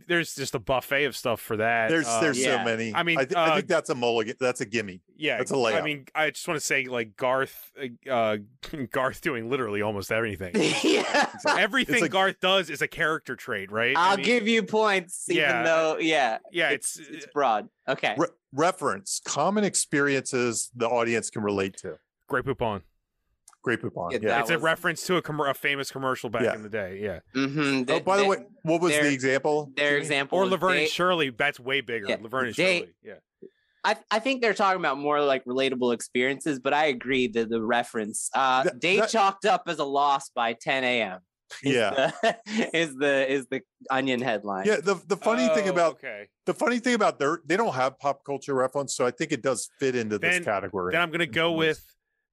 there's just a buffet of stuff for that. There's so many. I mean, I think that's a mulligan. That's a gimme. Yeah, that's a layup. I mean, I just want to say like Garth doing literally almost everything. Everything like, Garth does is a character trait, right? I'll give you points, even though, it's broad. Okay. Reference common experiences the audience can relate to. Grey Poupon. Grey Poupon. It's a reference to a famous commercial back in the day. Yeah. Mm-hmm. By the way, what was the example? Their example, or Laverne and Shirley. That's way bigger. Laverne and Shirley. Yeah. I think they're talking about more like relatable experiences, but I agree that the reference day chalked up as a loss by 10 a.m. is the Onion headline. Yeah, the funny thing about they don't have pop culture reference, so I think it does fit into this category. Then I'm going to go with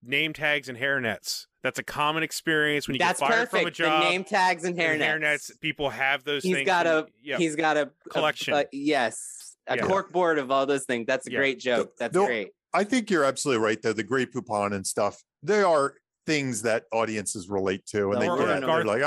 name tags and hairnets. That's a common experience when you get fired from a job. The name tags and hairnets. People have those things. He's got a collection. A corkboard of all those things. That's a great joke. That's great. I think you're absolutely right, though. The Grey Poupon and stuff, they are things that audiences relate to, and they're like,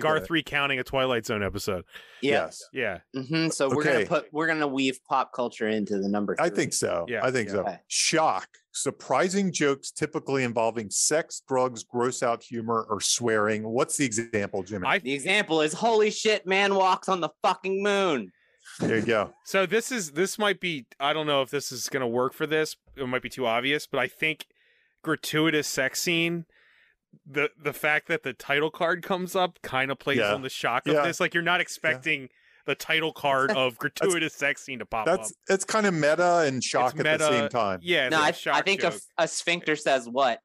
Garth recounting a Twilight Zone episode. Yes. Yeah. Mm-hmm. So we're gonna weave pop culture into the number 3. I think so. Yeah. I think so. Okay. Shock. Surprising jokes typically involving sex, drugs, gross out humor, or swearing. What's the example, Jimmy? The example is holy shit, man walks on the fucking moon. There you go. So this might be, I don't know if this is going to work for this. It might be too obvious, but I think gratuitous sex scene, the fact that the title card comes up kind of plays on the shock of this. Like you're not expecting the title card of gratuitous sex scene to pop up. It's kind of meta and shock at the same time. Yeah. No, I think a sphincter says what?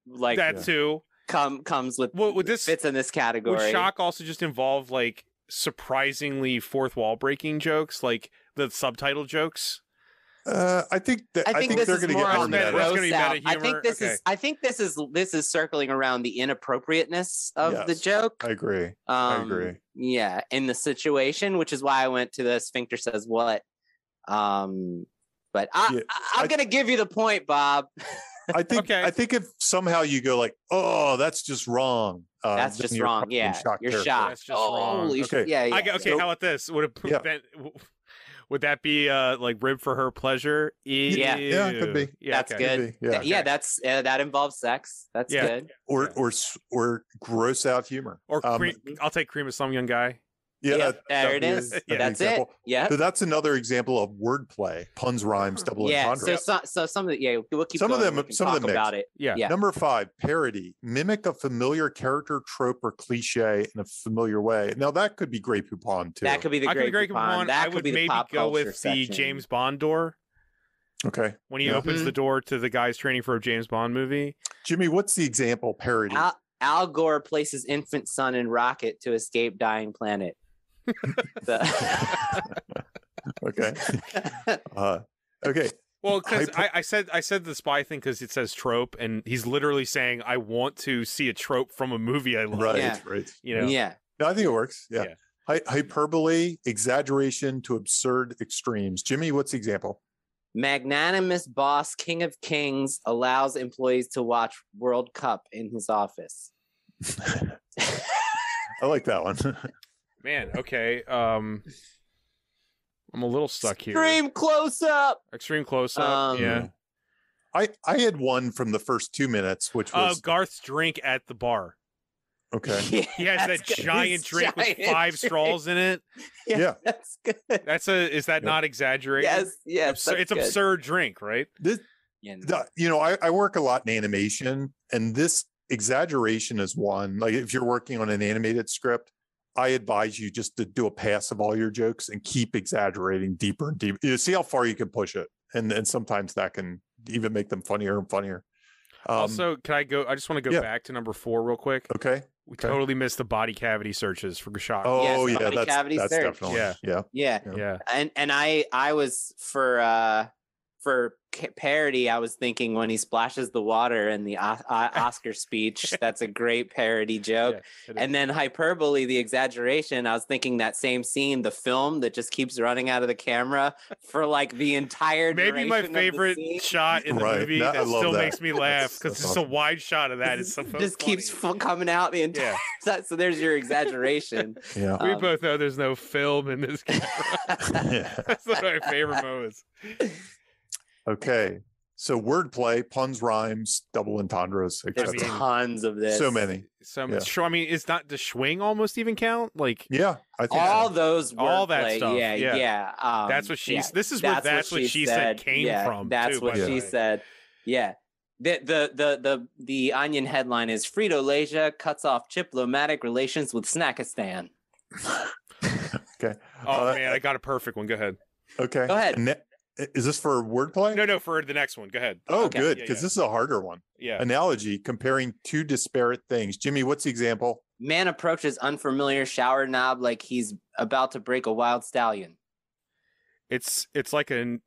Like that too. Comes with this fits in this category. Would shock also just involve like surprisingly fourth wall breaking jokes, like the subtitle jokes? I think they're going to get more meta. I think this is circling around the inappropriateness of the joke. I agree. Yeah, in the situation, which is why I went to the sphincter says what. But I'm going to give you the point, Bob. I think if somehow you go like, oh, that's just wrong. That's just wrong. Yeah, you're shocked. That's just wrong. Okay. How about this? Would that be like rib for her pleasure? Yeah, it could be. Yeah, that's good. That's that involves sex. That's good. Or gross out humor. Or I'll take cream of some young guy. Yeah, there it is. That's it. Yeah. So that's another example of wordplay, puns, rhymes, double entendre. So some of the we'll keep some going. of them talk about it. Yeah. Number 5, parody. Mimic a familiar character, trope, or cliche in a familiar way. Now that could be Grey Poupon too. That could be the Grey Poupon. I would maybe go with the James Bond door. Okay. When he opens the door to the guys training for a James Bond movie. Jimmy, what's the example parody? Al Gore places infant son in rocket to escape dying planet. Okay. Okay. Well, because I said the spy thing because it says trope, and he's literally saying I want to see a trope from a movie I love. Right. Right. You know. Yeah. No, I think it works. Yeah. Hyperbole, exaggeration to absurd extremes. Jimmy, what's the example? Magnanimous boss, king of kings, allows employees to watch World Cup in his office. I like that one. Man, okay. I'm a little stuck here. Extreme close up. Extreme close up. Yeah. I had one from the first 2 minutes, which was Garth's drink at the bar. Okay. Yeah, He has that giant drink with 5 straws in it. Yeah. That's good. Is that not exaggerated? Yes. It's good. absurd drink, right? I work a lot in animation, and this exaggeration is one. Like if you're working on an animated script, I advise you just to do a pass of all your jokes and keep exaggerating deeper and deeper. You see how far you can push it, and sometimes that can even make them funnier and funnier. Also, can I go? I just want to go back to number 4 real quick. Okay. We totally missed the body cavity searches for Gashak. Oh Yes, yeah, that's search. definitely Yeah. And I was for parody, I was thinking when he splashes the water in the Oscar speech, that's a great parody joke. Yeah, and then hyperbole, the exaggeration, I was thinking that same scene, the film that just keeps running out of the camera for like the entire maybe my favorite shot in the movie that still makes me laugh because it's a wide shot of that. It's so just keeps coming out the entire time. So there's your exaggeration. Yeah, we both know there's no film in this camera. That's one of my favorite moments. Okay, so wordplay, puns, rhymes, double entendres, there's tons of this. So many. Sure. I mean, it's not. Does swing almost even count? Like, yeah, I think all those, all that stuff. Yeah. That's what she's. This is where that's what she said came from. That's what she said. Yeah. The Onion headline is Frito-Lay cuts off diplomatic relations with Snackistan. Okay. Oh man, I got a perfect one. Go ahead. Okay. Go ahead. Is this for wordplay? No, for the next one. Go ahead. Oh, okay. Good, because this is a harder one. Yeah. Analogy, comparing two disparate things. Jimmy, what's the example? Man approaches unfamiliar shower knob like he's about to break a wild stallion. It's like a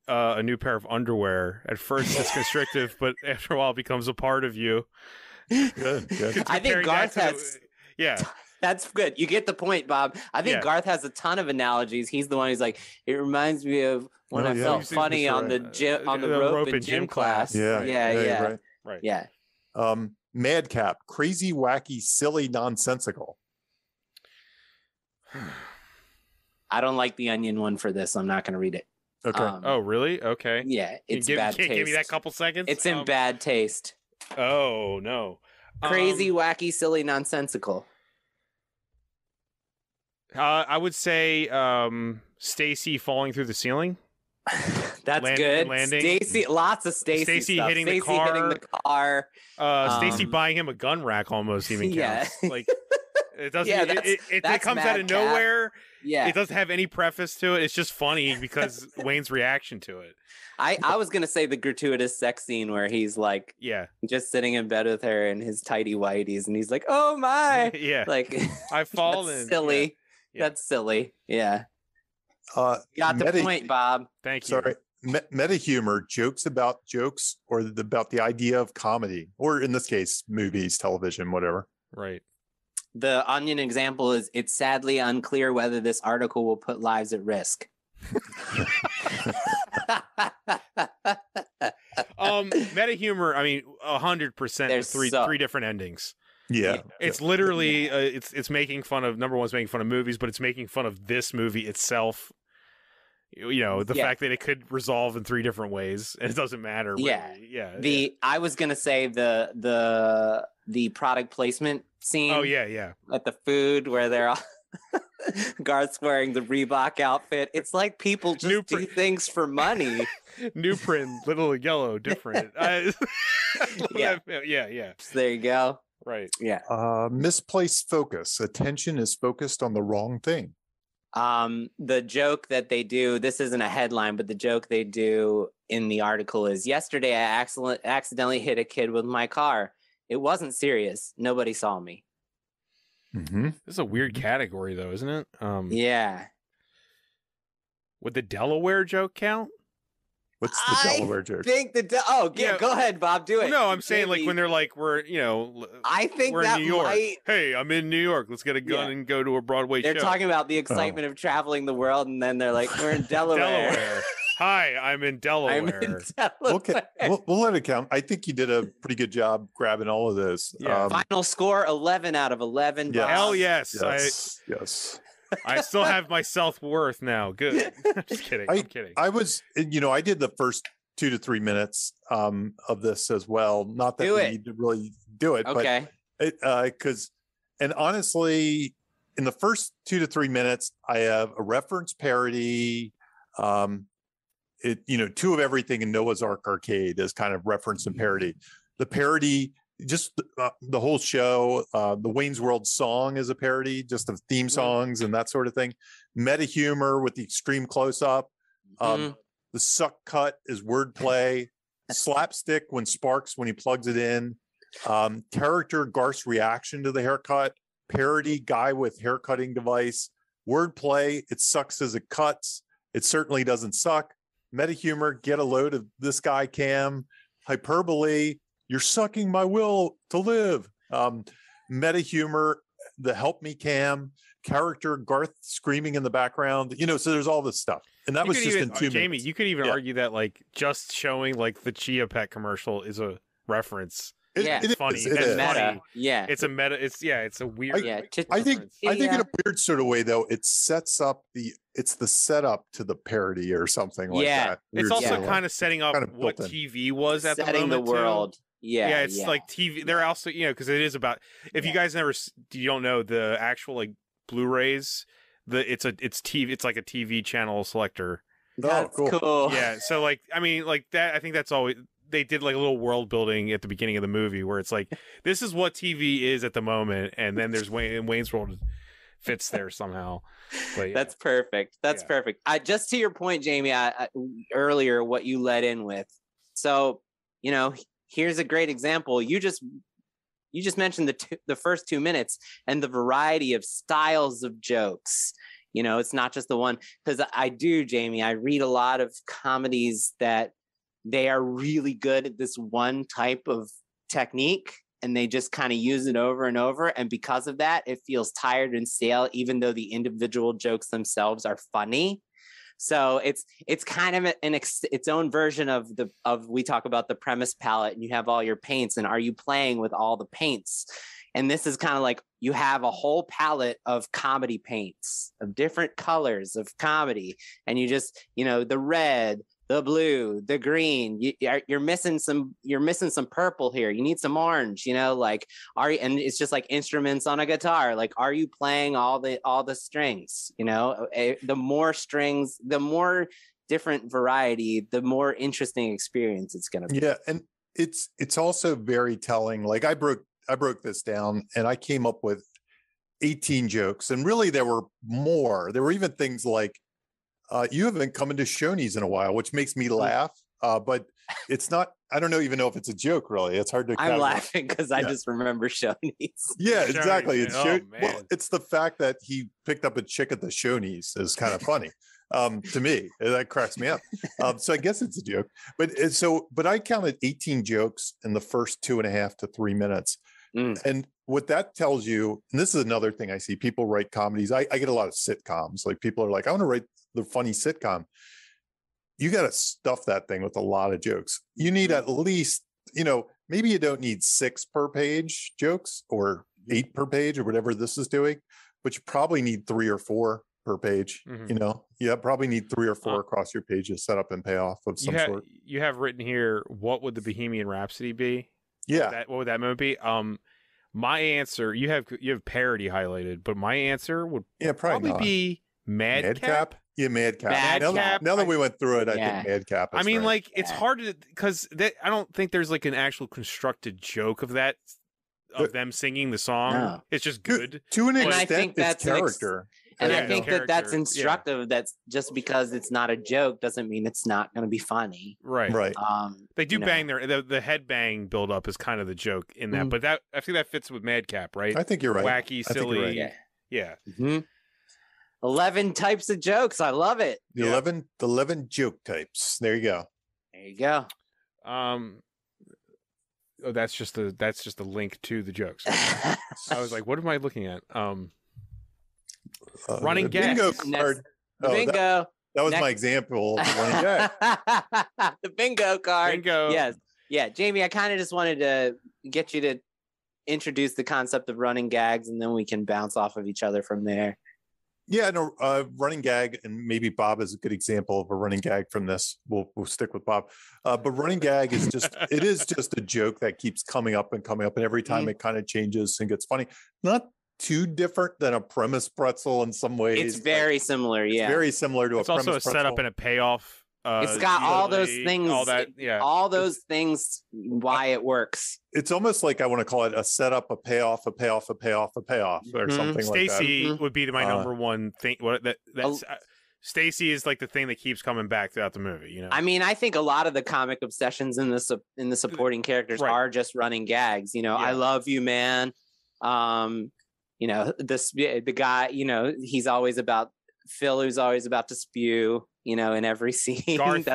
new pair of underwear. At first, it's constrictive, but after a while, it becomes a part of you. Good. I think Garth has. That's good. You get the point, Bob. I think Garth has a ton of analogies. He's the one who's like, it reminds me of when I felt funny on the rope in gym class. Yeah. Right. Yeah. Madcap, crazy, wacky, silly, nonsensical. I don't like the Onion one for this. I'm not going to read it. Okay. Oh, really? Okay. Yeah, it's bad taste. Give me that couple seconds. It's in bad taste. Oh no. Crazy, wacky, silly, nonsensical. I would say Stacy falling through the ceiling. That's good. Landing. Stacy, lots of Stacy stuff. Hitting the car. Stacy Um, buying him a gun rack almost even counts. Like it doesn't. Yeah, it comes out of nowhere. Yeah. It doesn't have any preface to it. It's just funny because Wayne's reaction to it. I was gonna say the gratuitous sex scene where he's like, just sitting in bed with her in his tidy whities, and he's like, "Oh my!" Like I've fallen. Silly. Yeah. That's silly. Yeah. Got the point, Bob. Thank you. Sorry. Meta humor, jokes about jokes, or about the idea of comedy, or in this case, movies, television, whatever. Right. The Onion example is, it's sadly unclear whether this article will put lives at risk. Meta humor, I mean, 100%. There's three different endings. Yeah. It's literally it's making fun of, number one, it's making fun of movies, but it's making fun of this movie itself. You know, the fact that it could resolve in 3 different ways, and it doesn't matter. Really. I was gonna say the product placement scene. Oh yeah. At the food where they're all Garth's wearing the Reebok outfit. It's like people just do things for money. New print, little yellow, different. Yeah. So there you go. Right. Yeah. Misplaced focus. Attention is focused on the wrong thing. The joke that they do, this isn't a headline, but the joke they do in the article is, yesterday I accidentally hit a kid with my car. It wasn't serious. Nobody saw me. Mm-hmm. This is a weird category, though, isn't it? Yeah. Would the Delaware joke count? What's the Delaware joke? Go ahead, Bob. Do it. Well, no, I'm saying like when they're like, I think we're that in New York. might. Hey, I'm in New York. Let's get a gun and go to a Broadway They're show. talking about the excitement of traveling the world, and then they're like, we're in Delaware. Hi, I'm in Delaware. I'm in Delaware. Okay, we'll let it count. I think you did a pretty good job grabbing all of this. Yeah. Final score 11 out of 11. Yes. Bob. Hell yes. Yes. I still have my self-worth now. Good. Just kidding. I'm kidding. I was, I did the first 2 to 3 minutes of this as well. Not that we need to really do it, okay. But and honestly, in the first 2 to 3 minutes, I have a reference parody. Two of everything in Noah's Ark Arcade is kind of reference and parody. The parody, just the whole show, the Wayne's World song is a parody, just of theme songs and that sort of thing. Meta humor with the extreme close up. The suck cut is wordplay. Slapstick when he plugs it in. Character Garth's reaction to the haircut. Parody guy with haircutting device. Wordplay, it sucks as it cuts. It certainly doesn't suck. Meta humor, get a load of this guy Cam. Hyperbole, you're sucking my will to live. Meta humor, the help me Cam. Character Garth screaming in the background. So there's all this stuff. And that was just in 2 minutes. Jamie, you could even argue that like just showing like the Chia Pet commercial is a reference. It's funny. It's meta. Yeah. It's a meta. It's a weird. I think in a weird sort of way though, it sets up it's the setup to the parody or something like that. It's also kind of setting up what TV was at the moment. Setting the world. Too. Yeah, it's like TV. They're also because it is about. If you guys you don't know the actual like Blu-rays, it's TV. It's like a TV channel selector. That's cool. Yeah, so like that. I think that's always. They did like a little world building at the beginning of the movie where it's like, this is what TV is at the moment. And then there's Wayne's World fits there somehow. But, That's perfect. That's perfect. Just to your point, Jamie, earlier, what you led in with. So, here's a great example. You just mentioned the first 2 minutes and the variety of styles of jokes. It's not just the one, because Jamie, I read a lot of comedies that they are really good at this one type of technique and they just kind of use it over and over. And because of that, it feels tired and stale, even though the individual jokes themselves are funny. So it's kind of its own version of we talk about the premise palette and you have all your paints and are you playing with all the paints? And this is kind of like you have a whole palette of comedy paints of different colors of comedy. And you just, the red, the blue, the green, you're missing some purple here. You need some orange, and it's just like instruments on a guitar. Like, are you playing all the strings? The more strings, the more different variety, the more interesting experience it's going to be. Yeah. And it's also very telling. Like I broke this down and I came up with 18 jokes and really there were more. There were even things like, you haven't come into Shoney's in a while, which makes me laugh. But it's not, I don't even know if it's a joke, really. It's hard to I'm laughing because I just remember Shoney's. Yeah, exactly. Shoney's, well, it's the fact that he picked up a chick at the Shoney's is kind of funny to me. That cracks me up. So I guess it's a joke. But I counted 18 jokes in the first 2.5 to 3 minutes. And what that tells you, and this is another thing I see, people write comedies. I get a lot of sitcoms. Like people are like, I want to write the funny sitcom. You got to stuff that thing with a lot of jokes. You need at least, maybe you don't need 6 per page jokes or 8 per page or whatever this is doing, but you probably need 3 or 4 per page. You probably need 3 or 4 across your pages, set up and payoff of some sort. You have written here, what would the Bohemian Rhapsody be? Yeah. What would that movie be? My answer, you have parody highlighted, but my answer would probably be Madcap. Yeah, Madcap. Now that we went through it, I think Madcap is it's hard to, because I don't think there's like an actual constructed joke of them singing the song. No. It's just good. To an extent, it's character. And Yeah, I think character, that's yeah. instructive. That's just because it's not a joke doesn't mean it's not going to be funny. Right. Right. They do bang the head bang build up is kind of the joke in that, but that I think that fits with Madcap, right? I think you're right. Wacky, silly. Right. Yeah. Mm-hmm. 11 types of jokes. I love it. The 11 joke types. There you go. There you go. Oh, that's just a link to the jokes. I was like, what am I looking at? Running gag. Bingo card. Bingo. That was my example of the running gag. The bingo card. Bingo. Yes. Yeah, Jamie, I kind of just wanted to get you to introduce the concept of running gags, and then we can bounce off of each other from there. Yeah, no, running gag, and maybe Bob is a good example of a running gag from this. We'll stick with Bob. But running gag is just a joke that keeps coming up, and every time it kind of changes and gets funny. Not too different than a premise pretzel in some ways. It's very similar, yeah. It's very similar to it's a also premise a setup pretzel. and a payoff. It's got all those things, all that, yeah. all those things, why it works. It's almost like I want to call it a setup, a payoff, a payoff, a payoff, a payoff, or something like that. Stacy would be my number one thing. That's Stacy is like the thing that keeps coming back throughout the movie. You know, I mean, I think a lot of the comic obsessions in the supporting characters are just running gags. You know, I love you, man. You know, the guy. You know, he's always about Phil, who's always about to spew. You know, in every scene. Garth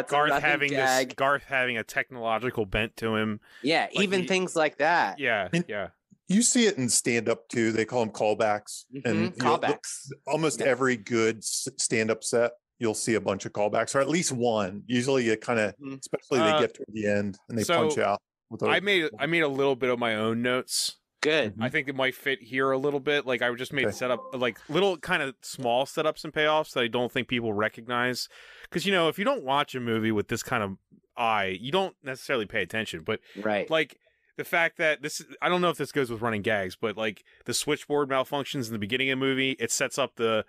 having a technological bent to him. Yeah, like even things like that. Yeah, yeah. You see it in stand-up too. They call them callbacks, and callbacks. Almost every good stand-up set, you'll see a bunch of callbacks, or at least one. Usually, it kind of, especially they get to the end and they punch out. I made a little bit of my own notes. Good. I think it might fit here a little bit. Like I just made setup, like little kind of small setups and payoffs that I don't think people recognize. Because, you know, if you don't watch a movie with this kind of eye, you don't necessarily pay attention. But like the fact that I don't know if this goes with running gags, but like the switchboard malfunctions in the beginning of the movie, it sets up the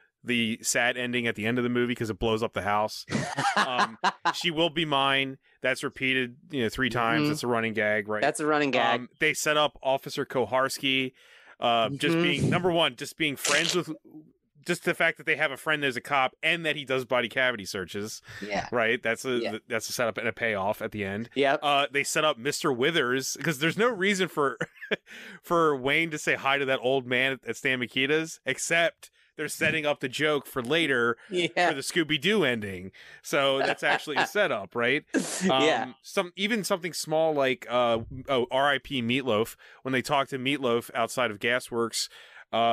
sad ending at the end of the movie because it blows up the house. She Will Be Mine. That's repeated, 3 times. It's a running gag, right? That's a running gag. They set up Officer Koharski, just being number one, just being friends with, just the fact that they have a friend that's a cop and that he does body cavity searches. Yeah. Right. That's a setup and a payoff at the end. Yeah. They set up Mr. Withers because there's no reason for Wayne to say hi to that old man at Stan Mikita's, except they're setting up the joke for later for the Scooby-Doo ending. So that's actually a setup, right? Something small like R.I.P. Meatloaf. When they talk to Meatloaf outside of Gasworks,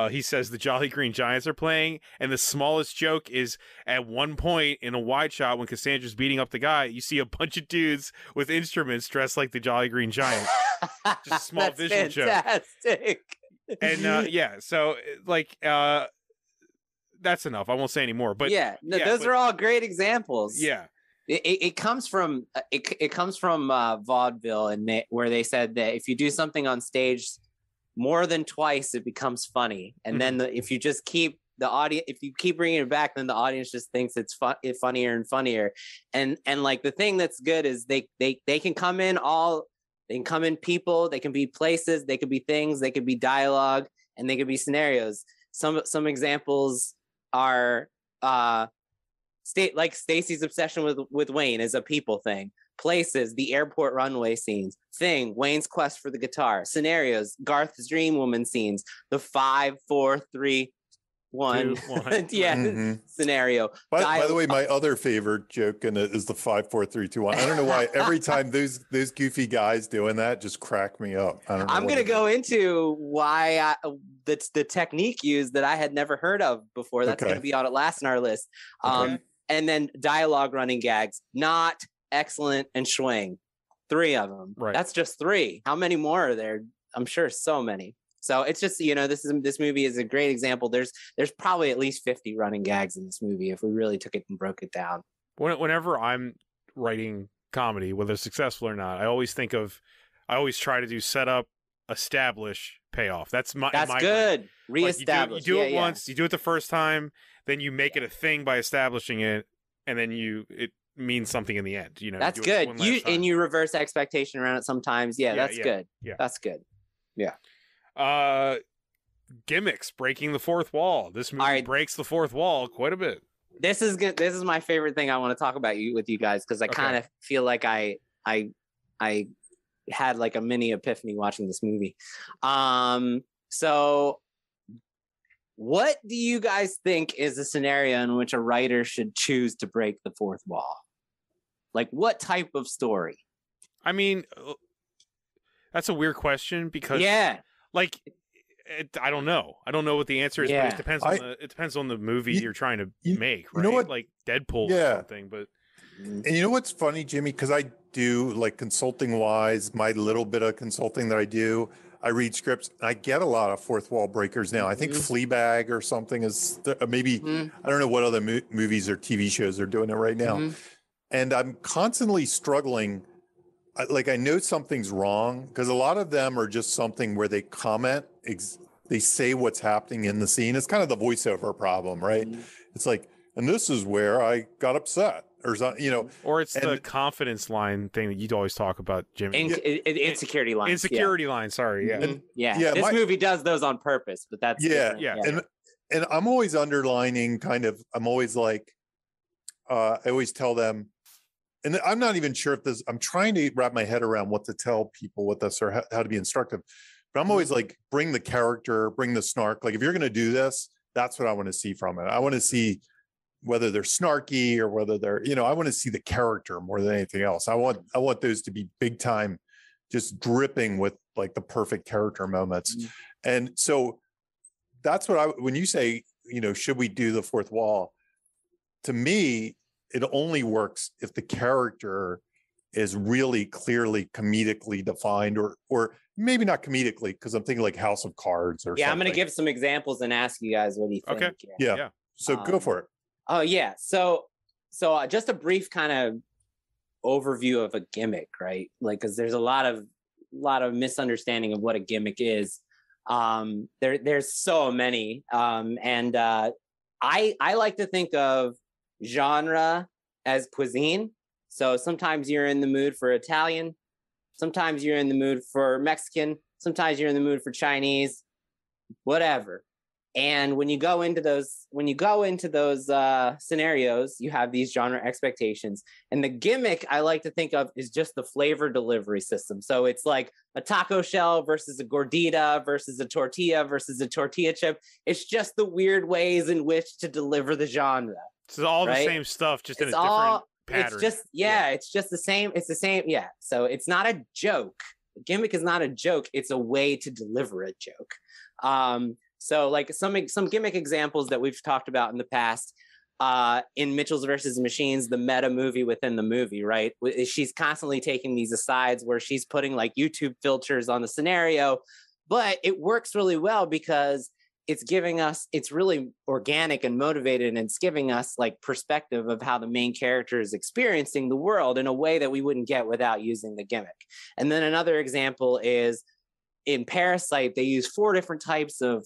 he says the Jolly Green Giants are playing, and the smallest joke is at one point in a wide shot when Cassandra's beating up the guy, you see a bunch of dudes with instruments dressed like the Jolly Green Giant. Just a small visual fantastic. joke. And so like that's enough. I won't say any more. But those are all great examples. Yeah, it comes from vaudeville, and where they said that if you do something on stage more than twice, it becomes funny, and then if you just keep the audience, if you keep bringing it back, then the audience just thinks it's funnier and funnier. And like the thing that's good is they can come in they can come in people, they can be places, they could be things, they could be dialogue, and they could be scenarios. Some examples are like Stacy's obsession with Wayne is a people thing. Places, the airport runway scenes. Thing, Wayne's quest for the guitar. Scenarios, Garth's dream woman scenes. The 5, 4, 3, 1. 2, 1. Scenario. By the way, my other favorite joke in it is the 5, 4, 3, 2, 1. I don't know why every time those goofy guys doing that just crack me up. I don't know. I'm going to go into why that's the technique used that I had never heard of before. That's going to be on it last in our list. And then dialogue running gags, not excellent and swing. 3 of them. Right. That's just 3. How many more are there? I'm sure so many. So it's just, this movie is a great example. There's probably at least 50 running gags in this movie if we really took it and broke it down. Whenever I'm writing comedy, whether successful or not, I always try to do setup, establish, payoff. That's good. Brain. Reestablish. Like you do it once, you do it the first time, then you make it a thing by establishing it, and then it means something in the end. That's good. You reverse expectation around it sometimes. That's good. Yeah. That's good. Yeah. gimmicks, breaking the fourth wall. This movie breaks the fourth wall quite a bit. This is good. This is my favorite thing I want to talk about with you guys, because I kind of feel like I had like a mini epiphany watching this movie. So what do you guys think is a scenario in which a writer should choose to break the fourth wall? Like, what type of story? I mean, that's a weird question because, like, I don't know. I don't know what the answer is, but it depends on the movie you're trying to make, right? You know what? Like Deadpool or something. But and you know what's funny, Jimmy? Because I do, like, consulting wise, my little bit of consulting that I do, I read scripts. And I get a lot of fourth wall breakers now. I think Fleabag or something is maybe I don't know what other movies or TV shows are doing it right now. And I'm constantly struggling. I know something's wrong because a lot of them are just something where they comment, they say what's happening in the scene. It's kind of the voiceover problem, right? It's like, and this is where I got upset or something, you know. Or it's the confidence line thing that you'd always talk about, Jimmy. Insecurity line. Insecurity line, sorry. This movie does those on purpose, but that's And I'm always underlining I'm always like, I always tell them, and I'm not even sure if I'm trying to wrap my head around what to tell people with this or how to be instructive, but I'm always like, bring the character, bring the snark. Like, if you're going to do this, that's what I want to see from it. I want to see whether they're snarky or whether they're, I want to see the character more than anything else. I want those to be big time, just dripping with like the perfect character moments. And so that's what when you say, should we do the fourth wall? To me, it only works if the character is really clearly comedically defined, or maybe not comedically, because I'm thinking like House of Cards or something. I'm going to give some examples and ask you guys what you think. Okay. Yeah. So go for it. Oh yeah. So just a brief kind of overview of a gimmick, right? Like, because there's a lot of misunderstanding of what a gimmick is. There's so many, and I like to think of genre as cuisine. So sometimes you're in the mood for Italian, sometimes you're in the mood for Mexican, sometimes you're in the mood for Chinese, whatever. And when you go into those scenarios, you have these genre expectations. And the gimmick I like to think of is just the flavor delivery system. So it's like a taco shell versus a gordita versus a tortilla chip. It's just the weird ways in which to deliver the genre. It's all the same stuff, just in a different pattern. It's just, it's just the same. It's the same. Yeah. So it's not a joke. The gimmick is not a joke. It's a way to deliver a joke. So like some gimmick examples that we've talked about in the past, in Mitchell's versus Machines, the meta movie within the movie, right? She's constantly taking these asides where she's putting like YouTube filters on the scenario, but it works really well because it's really organic and motivated, and it's giving us like perspective of how the main character is experiencing the world in a way that we wouldn't get without using the gimmick. And then another example is in Parasite, they use 4 different types of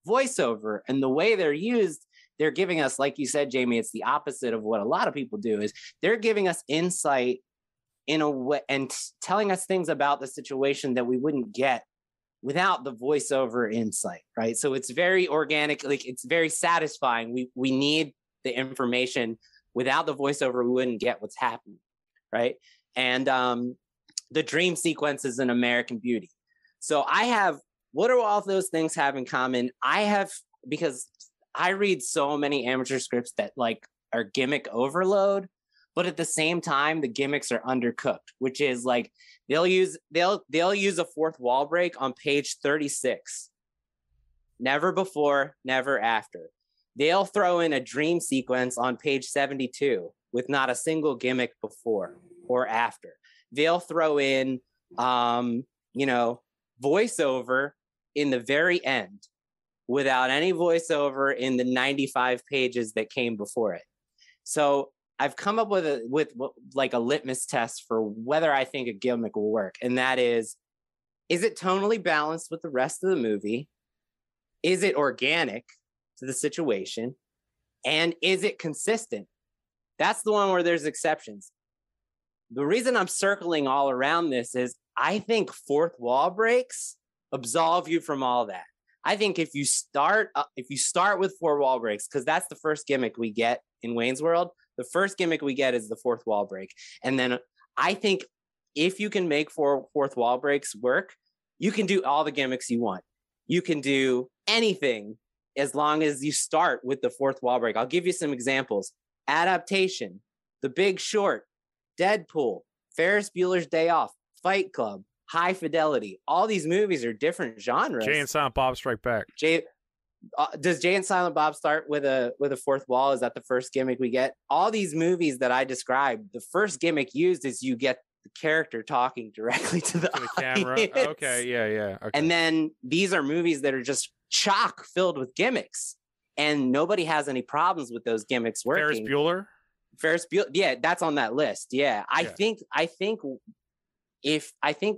voiceover, and the way they're used, they're giving us, like you said, Jamie, it's the opposite of what a lot of people do, is they're giving us insight in a way and telling us things about the situation that we wouldn't get without the voiceover insight, right? So it's very organic, like it's very satisfying. We need the information. Without the voiceover, we wouldn't get what's happening, right? And the dream sequences in American Beauty. So what do all those things have in common? Because I read so many amateur scripts that like are gimmick overload, but at the same time, the gimmicks are undercooked, which is like, they'll use a fourth wall break on page 36. Never before, never after. They'll throw in a dream sequence on page 72 with not a single gimmick before or after. They'll throw in, voiceover in the very end without any voiceover in the 95 pages that came before it. So I've come up with a litmus test for whether I think a gimmick will work. And that is it tonally balanced with the rest of the movie? Is it organic to the situation? And is it consistent? That's the one where there's exceptions. The reason I'm circling all around this is I think fourth wall breaks absolve you from all that. I think if you start with four wall breaks, because that's the first gimmick we get in Wayne's World. The first gimmick we get is the fourth wall break, and then I think if you can make fourth wall breaks work, you can do all the gimmicks you want. You can do anything as long as you start with the fourth wall break. I'll give you some examples: Adaptation, The Big Short, Deadpool, Ferris Bueller's Day Off, Fight Club, High Fidelity. All these movies are different genres. Jay and Silent Bob Strike Back. Does Jay and Silent Bob start with a fourth wall? Is that the first gimmick we get? All these movies that I described, the first gimmick used is you get the character talking directly to the camera. Okay, yeah. Okay. And then these are movies that are just chock filled with gimmicks, and nobody has any problems with those gimmicks working. Ferris Bueller, yeah, that's on that list. Yeah, I think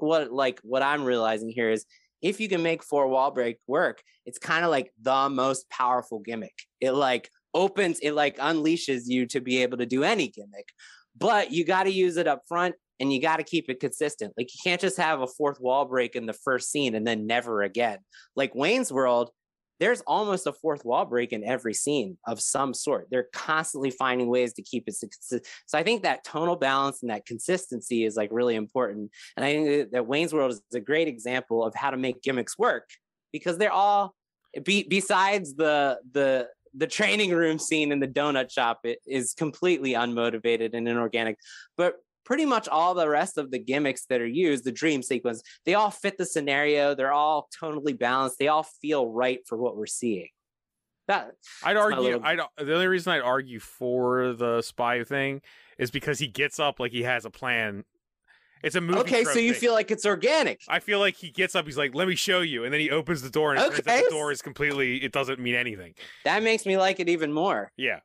what I'm realizing here is if you can make four wall break work, it's kind of like the most powerful gimmick. It like unleashes you to be able to do any gimmick, but you got to use it up front and you got to keep it consistent. Like you can't just have a fourth wall break in the first scene and then never again. Like Wayne's World, there's almost a fourth wall break in every scene of some sort. They're constantly finding ways to keep it. So I think that tonal balance and that consistency is like really important. And I think that Wayne's World is a great example of how to make gimmicks work, because they're all, besides the training room scene in the donut shop, it is completely unmotivated and inorganic. But pretty much all the rest of the gimmicks that are used, the dream sequence, they all fit the scenario. They're all tonally balanced. They all feel right for what we're seeing. The only reason I'd argue for the spy thing is because he gets up like he has a plan. It's a movie. Okay, so you feel like it's organic. I feel like he gets up, he's like, let me show you. And then he opens the door and the door is it doesn't mean anything. That makes me like it even more. Yeah.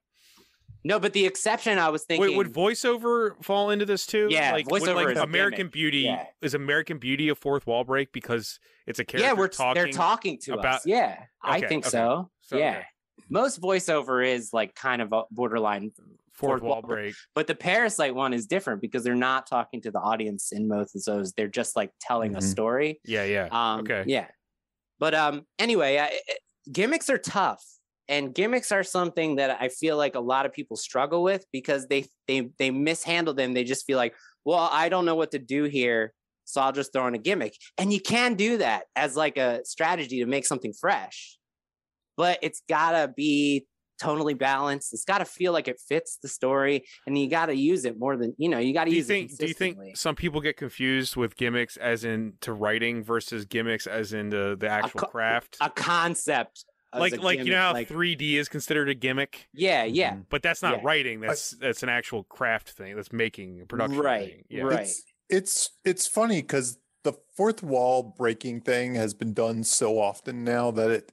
No, but the exception I was thinking. Wait, would voiceover fall into this too? Yeah, like voiceover is American Beauty. Yeah. Is American Beauty a fourth wall break because it's a character talking? They're talking to us. Yeah, okay, I think so. Yeah, okay. Most voiceover is like kind of a borderline fourth wall break. But the Parasite one is different because they're not talking to the audience in most of those. They're just like telling a story. Yeah. Okay. Yeah. But anyway, gimmicks are tough. And gimmicks are something that I feel like a lot of people struggle with because they mishandle them. They just feel like, well, I don't know what to do here, so I'll just throw in a gimmick. And you can do that as like a strategy to make something fresh. But it's got to be tonally balanced. It's got to feel like it fits the story, and you got to use it more than, you got to use it consistently. Do you think some people get confused with gimmicks as in to writing versus gimmicks as in the actual craft? A concept. Like you know how 3D is considered a gimmick? Yeah. But that's not writing. That's an actual craft thing. That's making a production thing. Yeah. Right. It's funny because the fourth wall breaking thing has been done so often now that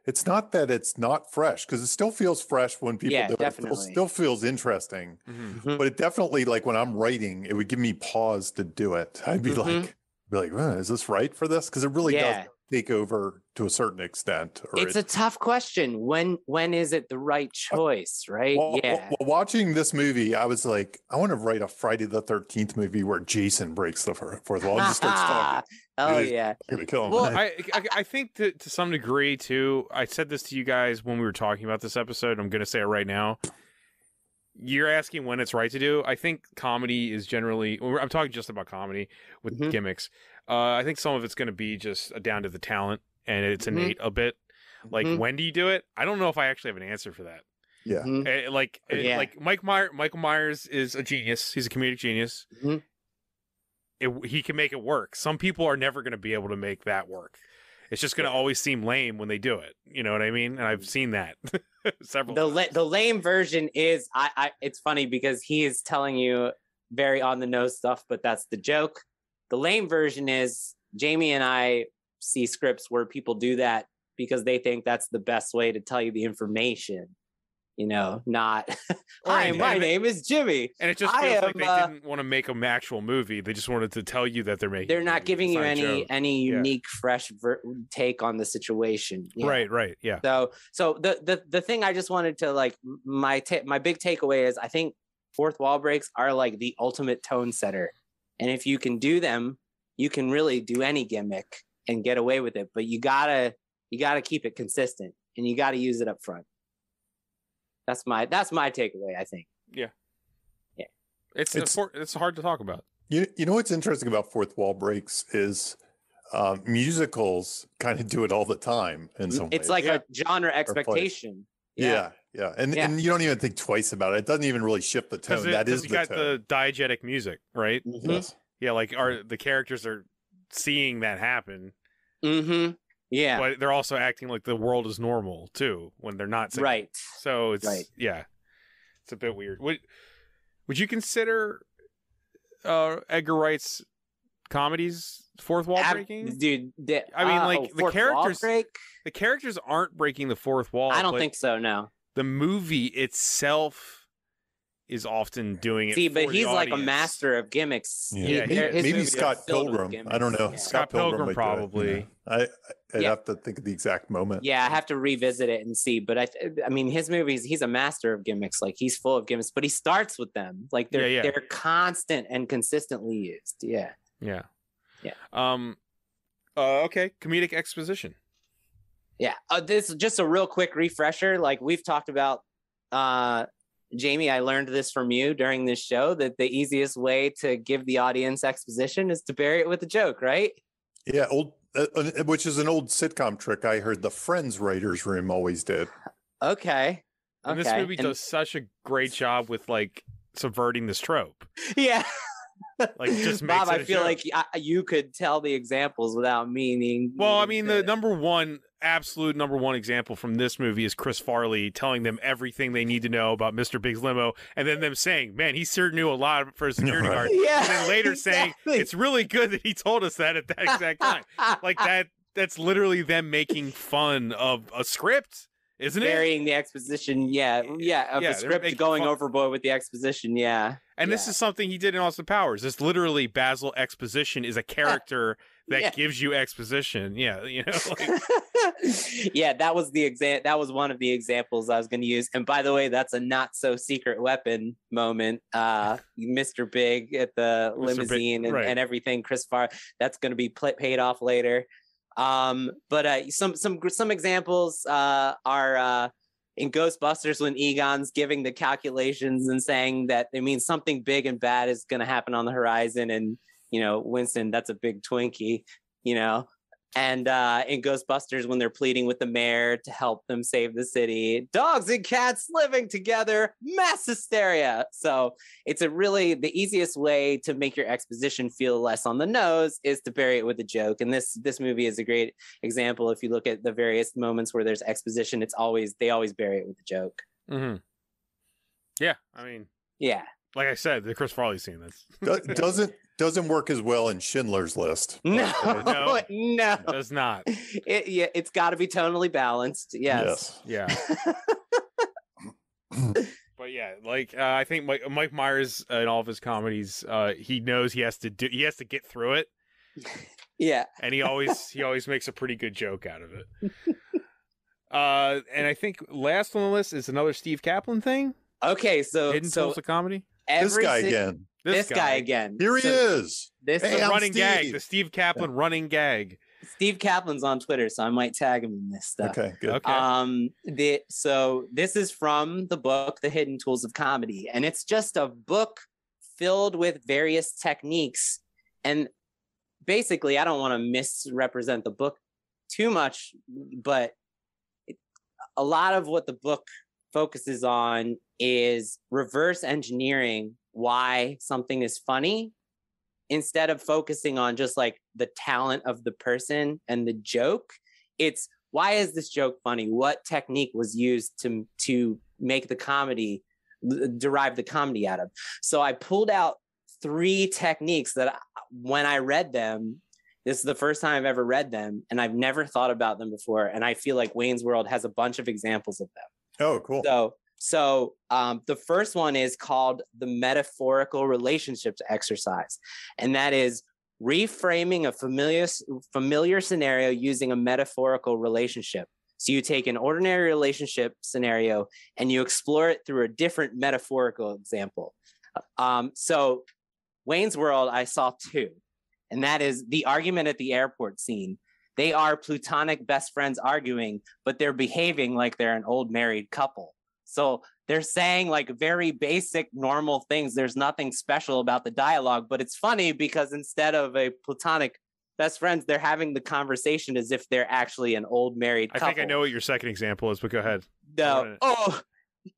it's not that it's not fresh, because it still feels fresh when people do it. It still feels interesting. But it definitely, like when I'm writing, it would give me pause to do it. I'd be like, is this right for this? Because it really does take over to a certain extent. It's a tough question. When is it the right choice, right? Well, watching this movie, I was like, I want to write a Friday the 13th movie where Jason breaks the fourth wall and just starts talking. Oh, yeah. Gonna kill him. Well, I think to some degree, too, I said this to you guys when we were talking about this episode. I'm going to say it right now. You're asking when it's right to do. I think comedy is generally, I'm talking just about comedy with gimmicks. I think some of it's going to be just down to the talent, and it's innate a bit. Like, when do you do it? I don't know if I actually have an answer for that. Yeah. Like Michael Myers is a genius. He's a comedic genius. He can make it work. Some people are never going to be able to make that work. It's just going to always seem lame when they do it. You know what I mean? And I've seen that several times. The lame version is, it's funny because he is telling you very on the nose stuff, but that's the joke. The lame version is Jamie and I see scripts where people do that because they think that's the best way to tell you the information. Not, hi, my name is Jimmy. And it just feels like they didn't want to make an actual movie. They just wanted to tell you that they're making. They're not giving you any unique, fresh take on the situation. Right. Yeah. So the thing I just wanted to my big takeaway is I think fourth wall breaks are like the ultimate tone setter. And if you can do them, you can really do any gimmick. and get away with it, but you gotta keep it consistent, and you gotta use it up front. That's my takeaway, I think. Yeah. It's hard to talk about. You know what's interesting about fourth wall breaks is musicals kind of do it all the time in some It's ways. like a genre expectation. Yeah. And you don't even think twice about it. It doesn't even really shift the tone. That is the tone. You got the diegetic music, right? Mm-hmm. Yes. Yeah, like the characters are seeing that happen. Mm-hmm. Yeah. But they're also acting like the world is normal too when they're not singing. Right. So it's it's a bit weird. Would you consider Edgar Wright's comedies fourth wall breaking? Dude, I mean, like the characters aren't breaking the fourth wall. I don't think so, no. The movie itself is often doing it. See, but he's like a audience. master of gimmicks. Yeah, maybe Scott Pilgrim. I don't know. Yeah. Scott Pilgrim probably. I'd have to think of the exact moment. Yeah, I have to revisit it and see. But I mean, his movies, he's a master of gimmicks. Like he's full of gimmicks, but he starts with them. Like they're constant and consistently used. Yeah. Yeah. Yeah. Okay. Comedic exposition. Yeah. This is just a real quick refresher. Like we've talked about, Jamie, I learned this from you during this show, that the easiest way to give the audience exposition is to bury it with a joke, right? Yeah, which is an old sitcom trick I heard the Friends writers' room always did. Okay. And this movie does such a great job with like subverting this trope. Yeah. Like just makes Bob, it I a feel joke. like you could tell the examples without meaning. Well, I mean, the absolute number one example from this movie is Chris Farley telling them everything they need to know about Mr. Big's limo, and then them saying, "Man, he sure knew a lot for a security guard." Yeah, and then later saying, "It's really good that he told us that at that exact time." Like that's literally them making fun of a script, isn't it? Burying the exposition, the script going overboard with the exposition, And this is something he did in Austin Powers. This literally Basil Exposition is a character that gives you exposition. Yeah, you know. Like... Yeah, that was that was one of the examples I was going to use. And by the way, that's a not so secret weapon moment. Mr. Big at the limousine and everything. Chris Farr, that's going to be paid off later. But some examples are in Ghostbusters when Egon's giving the calculations and saying that it means something big and bad is going to happen on the horizon, and Winston, that's a big Twinkie, And in Ghostbusters when they're pleading with the mayor to help them save the city, dogs and cats living together, mass hysteria. So it's the easiest way to make your exposition feel less on the nose is to bury it with a joke. And this movie is a great example. If you look at the various moments where there's exposition, they always bury it with a joke. Mm-hmm. Yeah, I mean, yeah. Like I said, the Chris Farley scene doesn't work as well in Schindler's List. No, it does not. It's got to be tonally balanced. Yes. Yeah. But yeah, like I think Mike Myers in all of his comedies, he knows he has to get through it. Yeah, and he always makes a pretty good joke out of it. And I think last on the list is another Steve Kaplan thing. Okay, so Hidden Tools of Comedy. This guy again. This guy again. Here he is. This is the running gag. The Steve Kaplan running gag. Steve Kaplan's on Twitter, so I might tag him in this stuff. Okay, good. Okay. So this is from the book, The Hidden Tools of Comedy, and it's just a book filled with various techniques. And basically, I don't want to misrepresent the book too much, but a lot of what the book focuses on is reverse engineering why something is funny, instead of focusing on just like the talent of the person and the joke. It's why is this joke funny? What technique was used to make the comedy, derive the comedy out of? So I pulled out 3 techniques that when I read them, this is the first time I've ever read them, and I've never thought about them before. And I feel like Wayne's World has a bunch of examples of them. Oh, cool. So the first one is called the metaphorical relationships exercise. And that is reframing a familiar scenario using a metaphorical relationship. So you take an ordinary relationship scenario and you explore it through a different metaphorical example. So Wayne's World, I saw 2. And that is the argument at the airport scene. They are platonic best friends arguing, but they're behaving like they're an old married couple. So they're saying like very basic, normal things. There's nothing special about the dialogue, but it's funny because instead of a platonic best friends, they're having the conversation as if they're actually an old married couple. I think I know what your second example is, but go ahead. No. Oh,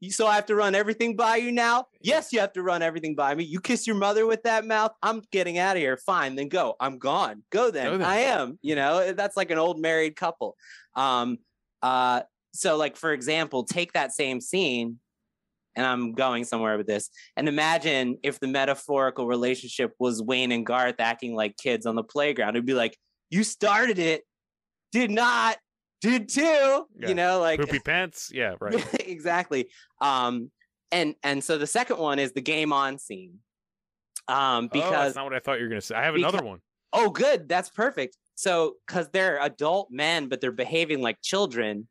so I have to run everything by you now? Yes, you have to run everything by me. You kiss your mother with that mouth? I'm getting out of here. Fine, then go. I'm gone. Go then. I am. You know, that's like an old married couple. So like, for example, take that same scene, and I'm going somewhere with this, and imagine if the metaphorical relationship was Wayne and Garth acting like kids on the playground. It'd be like, you started it, did not, did too, you know, like poopy pants. Yeah, right. Exactly. And so the second one is the game on scene. Because that's not what I thought you were going to say. I have another one. Oh, good. That's perfect. So, because they're adult men, but they're behaving like children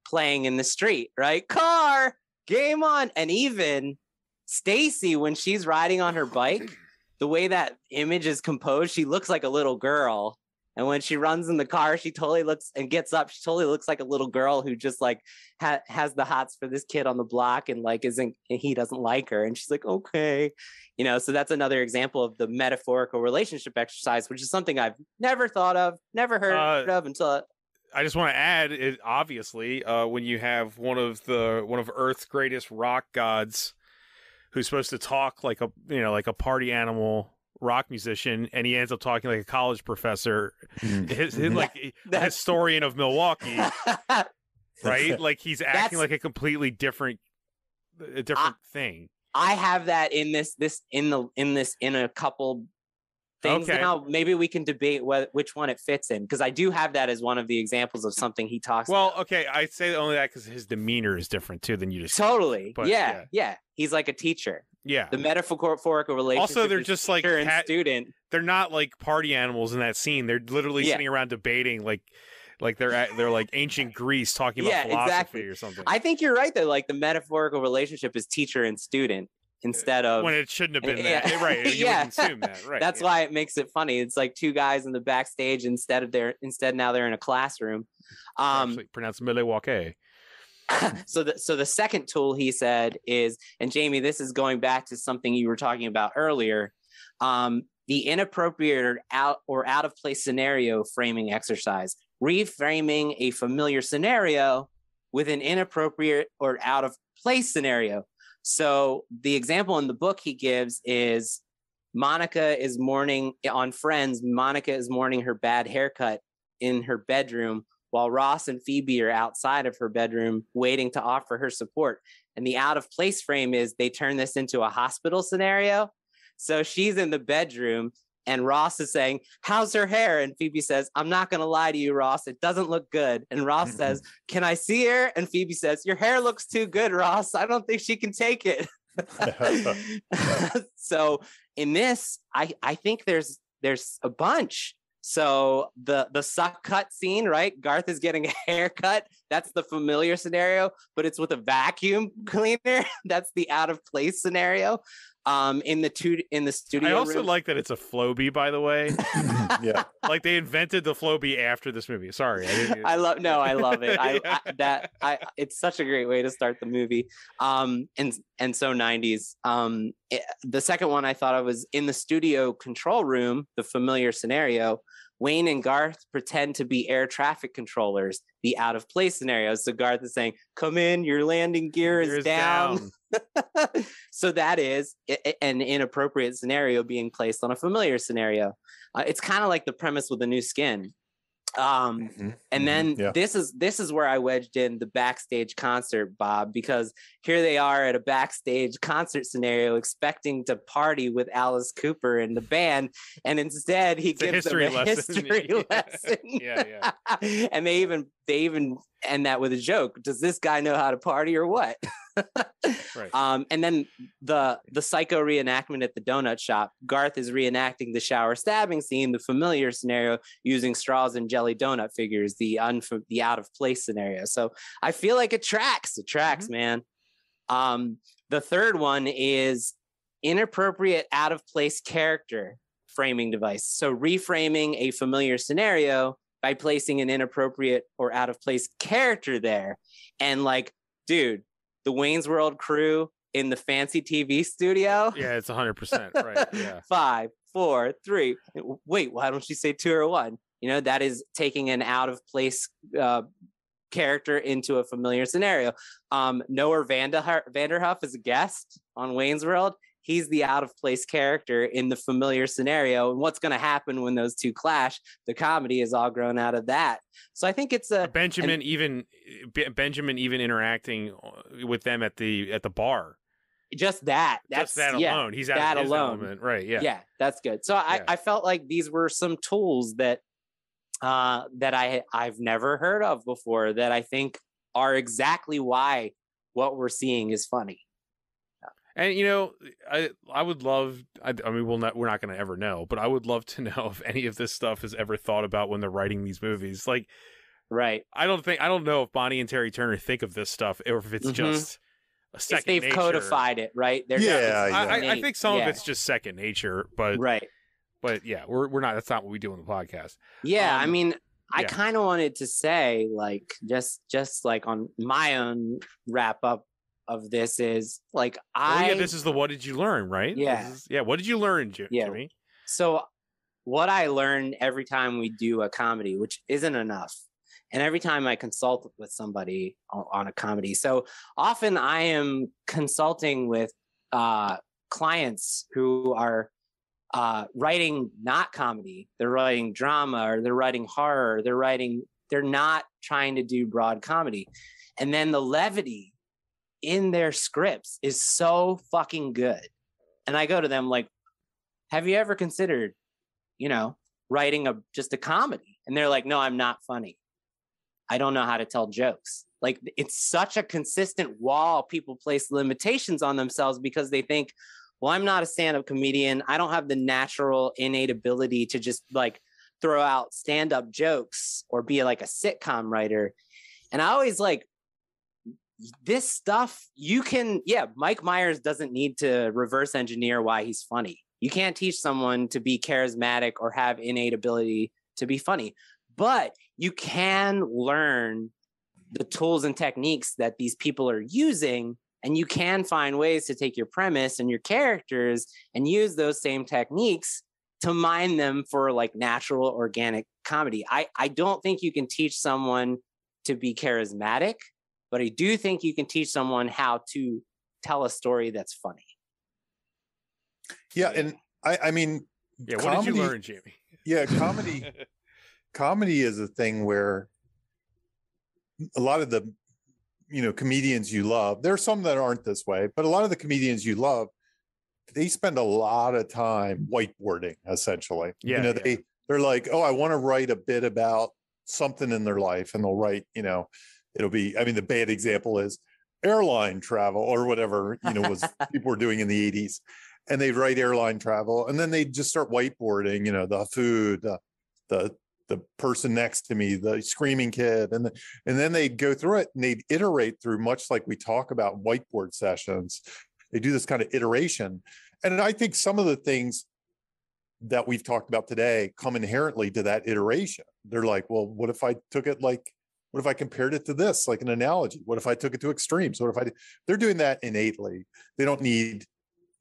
playing in the street, right? Car, game on. And even Stacy, when she's riding on her bike, the way that image is composed, she looks like a little girl. And when she runs in the car, she totally looks and gets up. She totally looks like a little girl who just like has the hots for this kid on the block and like he doesn't like her. And she's like, okay, you know, so that's another example of the metaphorical relationship exercise, which is something I've never thought of, never heard of until. I just want to add, obviously, when you have one of Earth's greatest rock gods, who's supposed to talk like a party animal rock musician, and he ends up talking like a college professor, his like a historian of Milwaukee, right? Like he's acting like a completely different thing. I have that in a couple things now. Maybe we can debate which one it fits in, because I do have that as one of the examples of something he talks about. Okay, I say only that because his demeanor is different too than you just totally. But, yeah. He's like a teacher. Yeah. The metaphorical relationship. Also, they're just like student. They're not like party animals in that scene. They're literally sitting around debating like they're like ancient Greece talking about philosophy or something. I think you're right though. Like the metaphorical relationship is teacher and student instead of when it shouldn't have been that. Right. You wouldn't assume that. Right. That's why it makes it funny. It's like two guys in the backstage instead now they're in a classroom. Actually pronounced Milwaukee. So the second tool he said is, and Jamie, this is going back to something you were talking about earlier, the inappropriate or out of place scenario framing exercise, reframing a familiar scenario with an inappropriate or out of place scenario. So the example in the book he gives is Monica is mourning on Friends. Monica is mourning her bad haircut in her bedroom, while Ross and Phoebe are outside of her bedroom waiting to offer her support. And the out of place frame is they turn this into a hospital scenario. So she's in the bedroom and Ross is saying, how's her hair? And Phoebe says, I'm not going to lie to you, Ross. It doesn't look good. And Ross says, can I see her? And Phoebe says, your hair looks too good, Ross. I don't think she can take it. So in this, I think there's a bunch. So the suck cut scene, right? Garth is getting a haircut. That's the familiar scenario, but it's with a vacuum cleaner. That's the out of place scenario. In the studio. I also room. like that it's a Flowbee, by the way. Yeah, like they invented the Flowbee after this movie. Sorry, I love it. It's such a great way to start the movie. And so 90s. The second one I thought of was in the studio control room, the familiar scenario. Wayne and Garth pretend to be air traffic controllers, the out of place scenario. So Garth is saying, come in, your landing gear is down. So that is an inappropriate scenario being placed on a familiar scenario. It's kind of like the premise with A New Skin. And then this is where I wedged in the backstage concert, Bob, because here they are at a backstage concert scenario expecting to party with Alice Cooper and the band, and instead he gives them a history lesson. Yeah. And they even end that with a joke. Does this guy know how to party or what? Right. And then the psycho reenactment at the donut shop. Garth is reenacting the shower stabbing scene, the familiar scenario, using straws and jelly donut figures, the out of place scenario. So I feel like it tracks. It tracks, man. The third one is inappropriate out of place character framing device. So reframing a familiar scenario by placing an inappropriate or out of place character there. And like, dude, the Wayne's World crew in the fancy TV studio. Yeah, it's 100%. Right. Yeah. 5, 4, 3. Wait, why don't you say 2 or 1? You know, that is taking an out of place character into a familiar scenario. Noah Vanderhuff is a guest on Wayne's World. He's the out of place character in the familiar scenario. And what's going to happen when those two clash? The comedy is all grown out of that. So I think it's Benjamin even interacting with them at the bar. Just that alone. Yeah, he's out that of his alone. Element. Right. Yeah. Yeah, that's good. So I felt like these were some tools that I've never heard of before that I think are exactly why what we're seeing is funny. And you know, I would love. I mean, we're not going to ever know, but I would love to know if any of this stuff is ever thought about when they're writing these movies. Like, right? I don't know if Bonnie and Terry Turner think of this stuff, or if it's just a second nature. They've codified it, right? I think some of it's just second nature, but right. But yeah, we're not. That's not what we do on the podcast. Yeah, I mean, I kind of wanted to say, like, just like on my own wrap up of this is like this is the what did you learn, right? Yeah, what did you learn, Jimmy? Yeah. So what I learn every time we do a comedy, which isn't enough, and every time I consult with somebody on a comedy. So often I am consulting with clients who are writing not comedy. They're writing drama, or they're writing horror. They're not trying to do broad comedy. And then the levity in their scripts is so fucking good. And I go to them like, have you ever considered, writing just a comedy? And they're like, no, I'm not funny. I don't know how to tell jokes. Like, it's such a consistent wall. People place limitations on themselves because they think, well, I'm not a stand-up comedian. I don't have the natural innate ability to just like throw out stand-up jokes or be like a sitcom writer. And I always like, this stuff you can, Mike Myers doesn't need to reverse engineer why he's funny. You can't teach someone to be charismatic or have innate ability to be funny, but you can learn the tools and techniques that these people are using, and you can find ways to take your premise and your characters and use those same techniques to mine them for like natural organic comedy. I don't think you can teach someone to be charismatic, but I do think you can teach someone how to tell a story that's funny. Yeah, and I mean, comedy, what did you learn, Jamie? Yeah, comedy is a thing where a lot of the comedians you love, there are some that aren't this way, but a lot of the comedians you love, they spend a lot of time whiteboarding, essentially. Yeah, they're like, oh, I want to write a bit about something in their life, and they'll write, it'll be, I mean, the bad example is airline travel or whatever, was people were doing in the 80s, and they'd write airline travel, and then they'd just start whiteboarding, the food, the person next to me, the screaming kid, and then they'd go through it and they'd iterate through, much like we talk about whiteboard sessions. They do this kind of iteration. And I think some of the things that we've talked about today come inherently to that iteration. They're like, well, what if I compared it to this, like an analogy? What if I took it to extremes? They're doing that innately. They don't need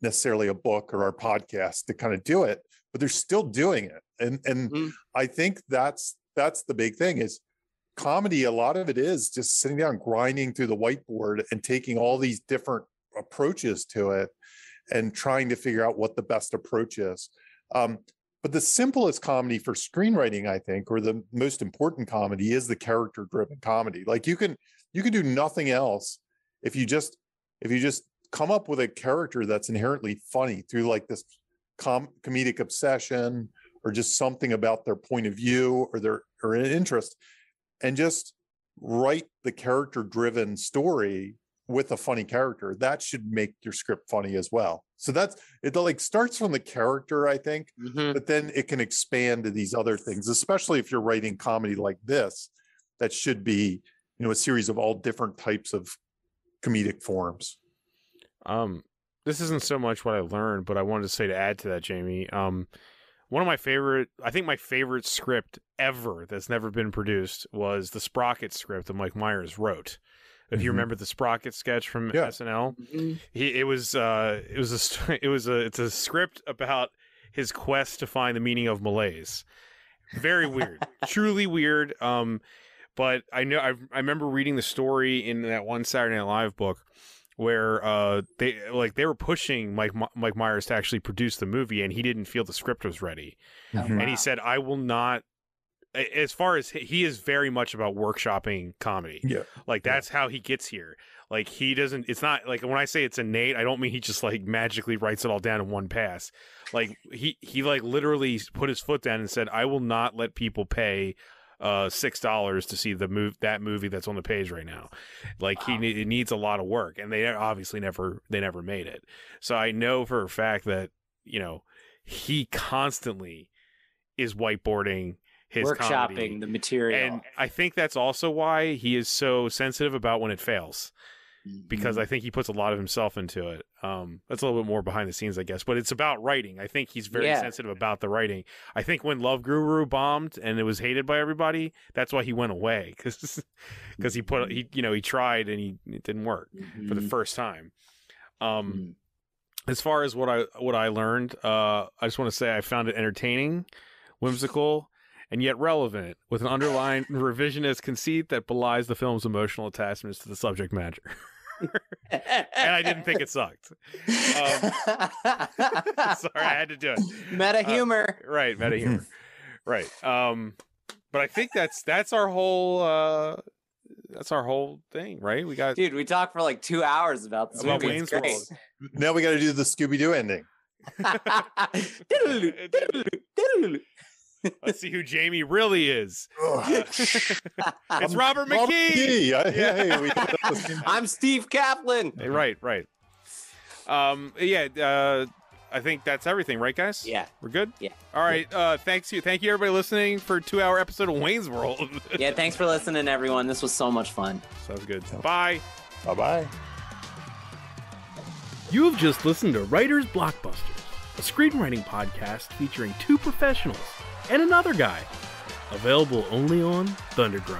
necessarily a book or our podcast to kind of do it, but they're still doing it. And I think that's the big thing is comedy. A lot of it is just sitting down, grinding through the whiteboard and taking all these different approaches to it and trying to figure out what the best approach is. But the simplest comedy for screenwriting, I think, or the most important comedy, is the character-driven comedy. Like you can do nothing else if you just come up with a character that's inherently funny through like this comedic obsession, or just something about their point of view or an interest, and just write the character-driven story with a funny character. That should make your script funny as well. So it like starts from the character, I think, but then it can expand to these other things, especially if you're writing comedy like this, that should be, a series of all different types of comedic forms. This isn't so much what I learned, but I wanted to say, to add to that, Jamie, one of my favorite, I think my favorite script ever that's never been produced was the Sprocket script that Mike Myers wrote. If you remember the Sprocket sketch from SNL, it's a script about his quest to find the meaning of malaise. Very weird, truly weird. But I remember reading the story in that one Saturday Night Live book where they were pushing Mike Myers to actually produce the movie, and he didn't feel the script was ready, and he said, "I will not." As far as he is very much about workshopping comedy. Yeah. Like that's how he gets here. Like he doesn't, it's not like when I say it's innate, I don't mean he just like magically writes it all down in one pass. Like he like literally put his foot down and said, I will not let people pay $6 to see that movie that's on the page right now. Like it needs a lot of work, and they obviously never made it. So I know for a fact that, you know, he constantly is whiteboarding his workshopping comedy. The material, and I think that's also why he is so sensitive about when it fails, because I think he puts a lot of himself into it. That's a little bit more behind the scenes, I guess, but it's about writing. I think he's very sensitive about the writing. I think when Love Guru bombed and it was hated by everybody, that's why he went away, because he tried and it didn't work for the first time. As far as what I learned, I just want to say I found it entertaining, whimsical, and yet relevant, with an underlying revisionist conceit that belies the film's emotional attachments to the subject matter. And I didn't think it sucked. Sorry, I had to do it. Meta humor. Right, meta humor. Right. But I think that's our whole thing, right? We talked for like 2 hours about this movie. Wayne's World. Now we got to do the Scooby-Doo ending. Let's see who Jamie really is. It's Robert McKee. I'm Steve Kaplan. Right. I think that's everything, right, guys? Yeah. We're good? Yeah. All right. Thank you, everybody, listening for a 2-hour episode of Wayne's World. Yeah, thanks for listening, everyone. This was so much fun. Sounds good. Bye. Bye-bye. You have just listened to Writer's Blockbusters, a screenwriting podcast featuring two professionals and another guy. Available only on Thundergrunt.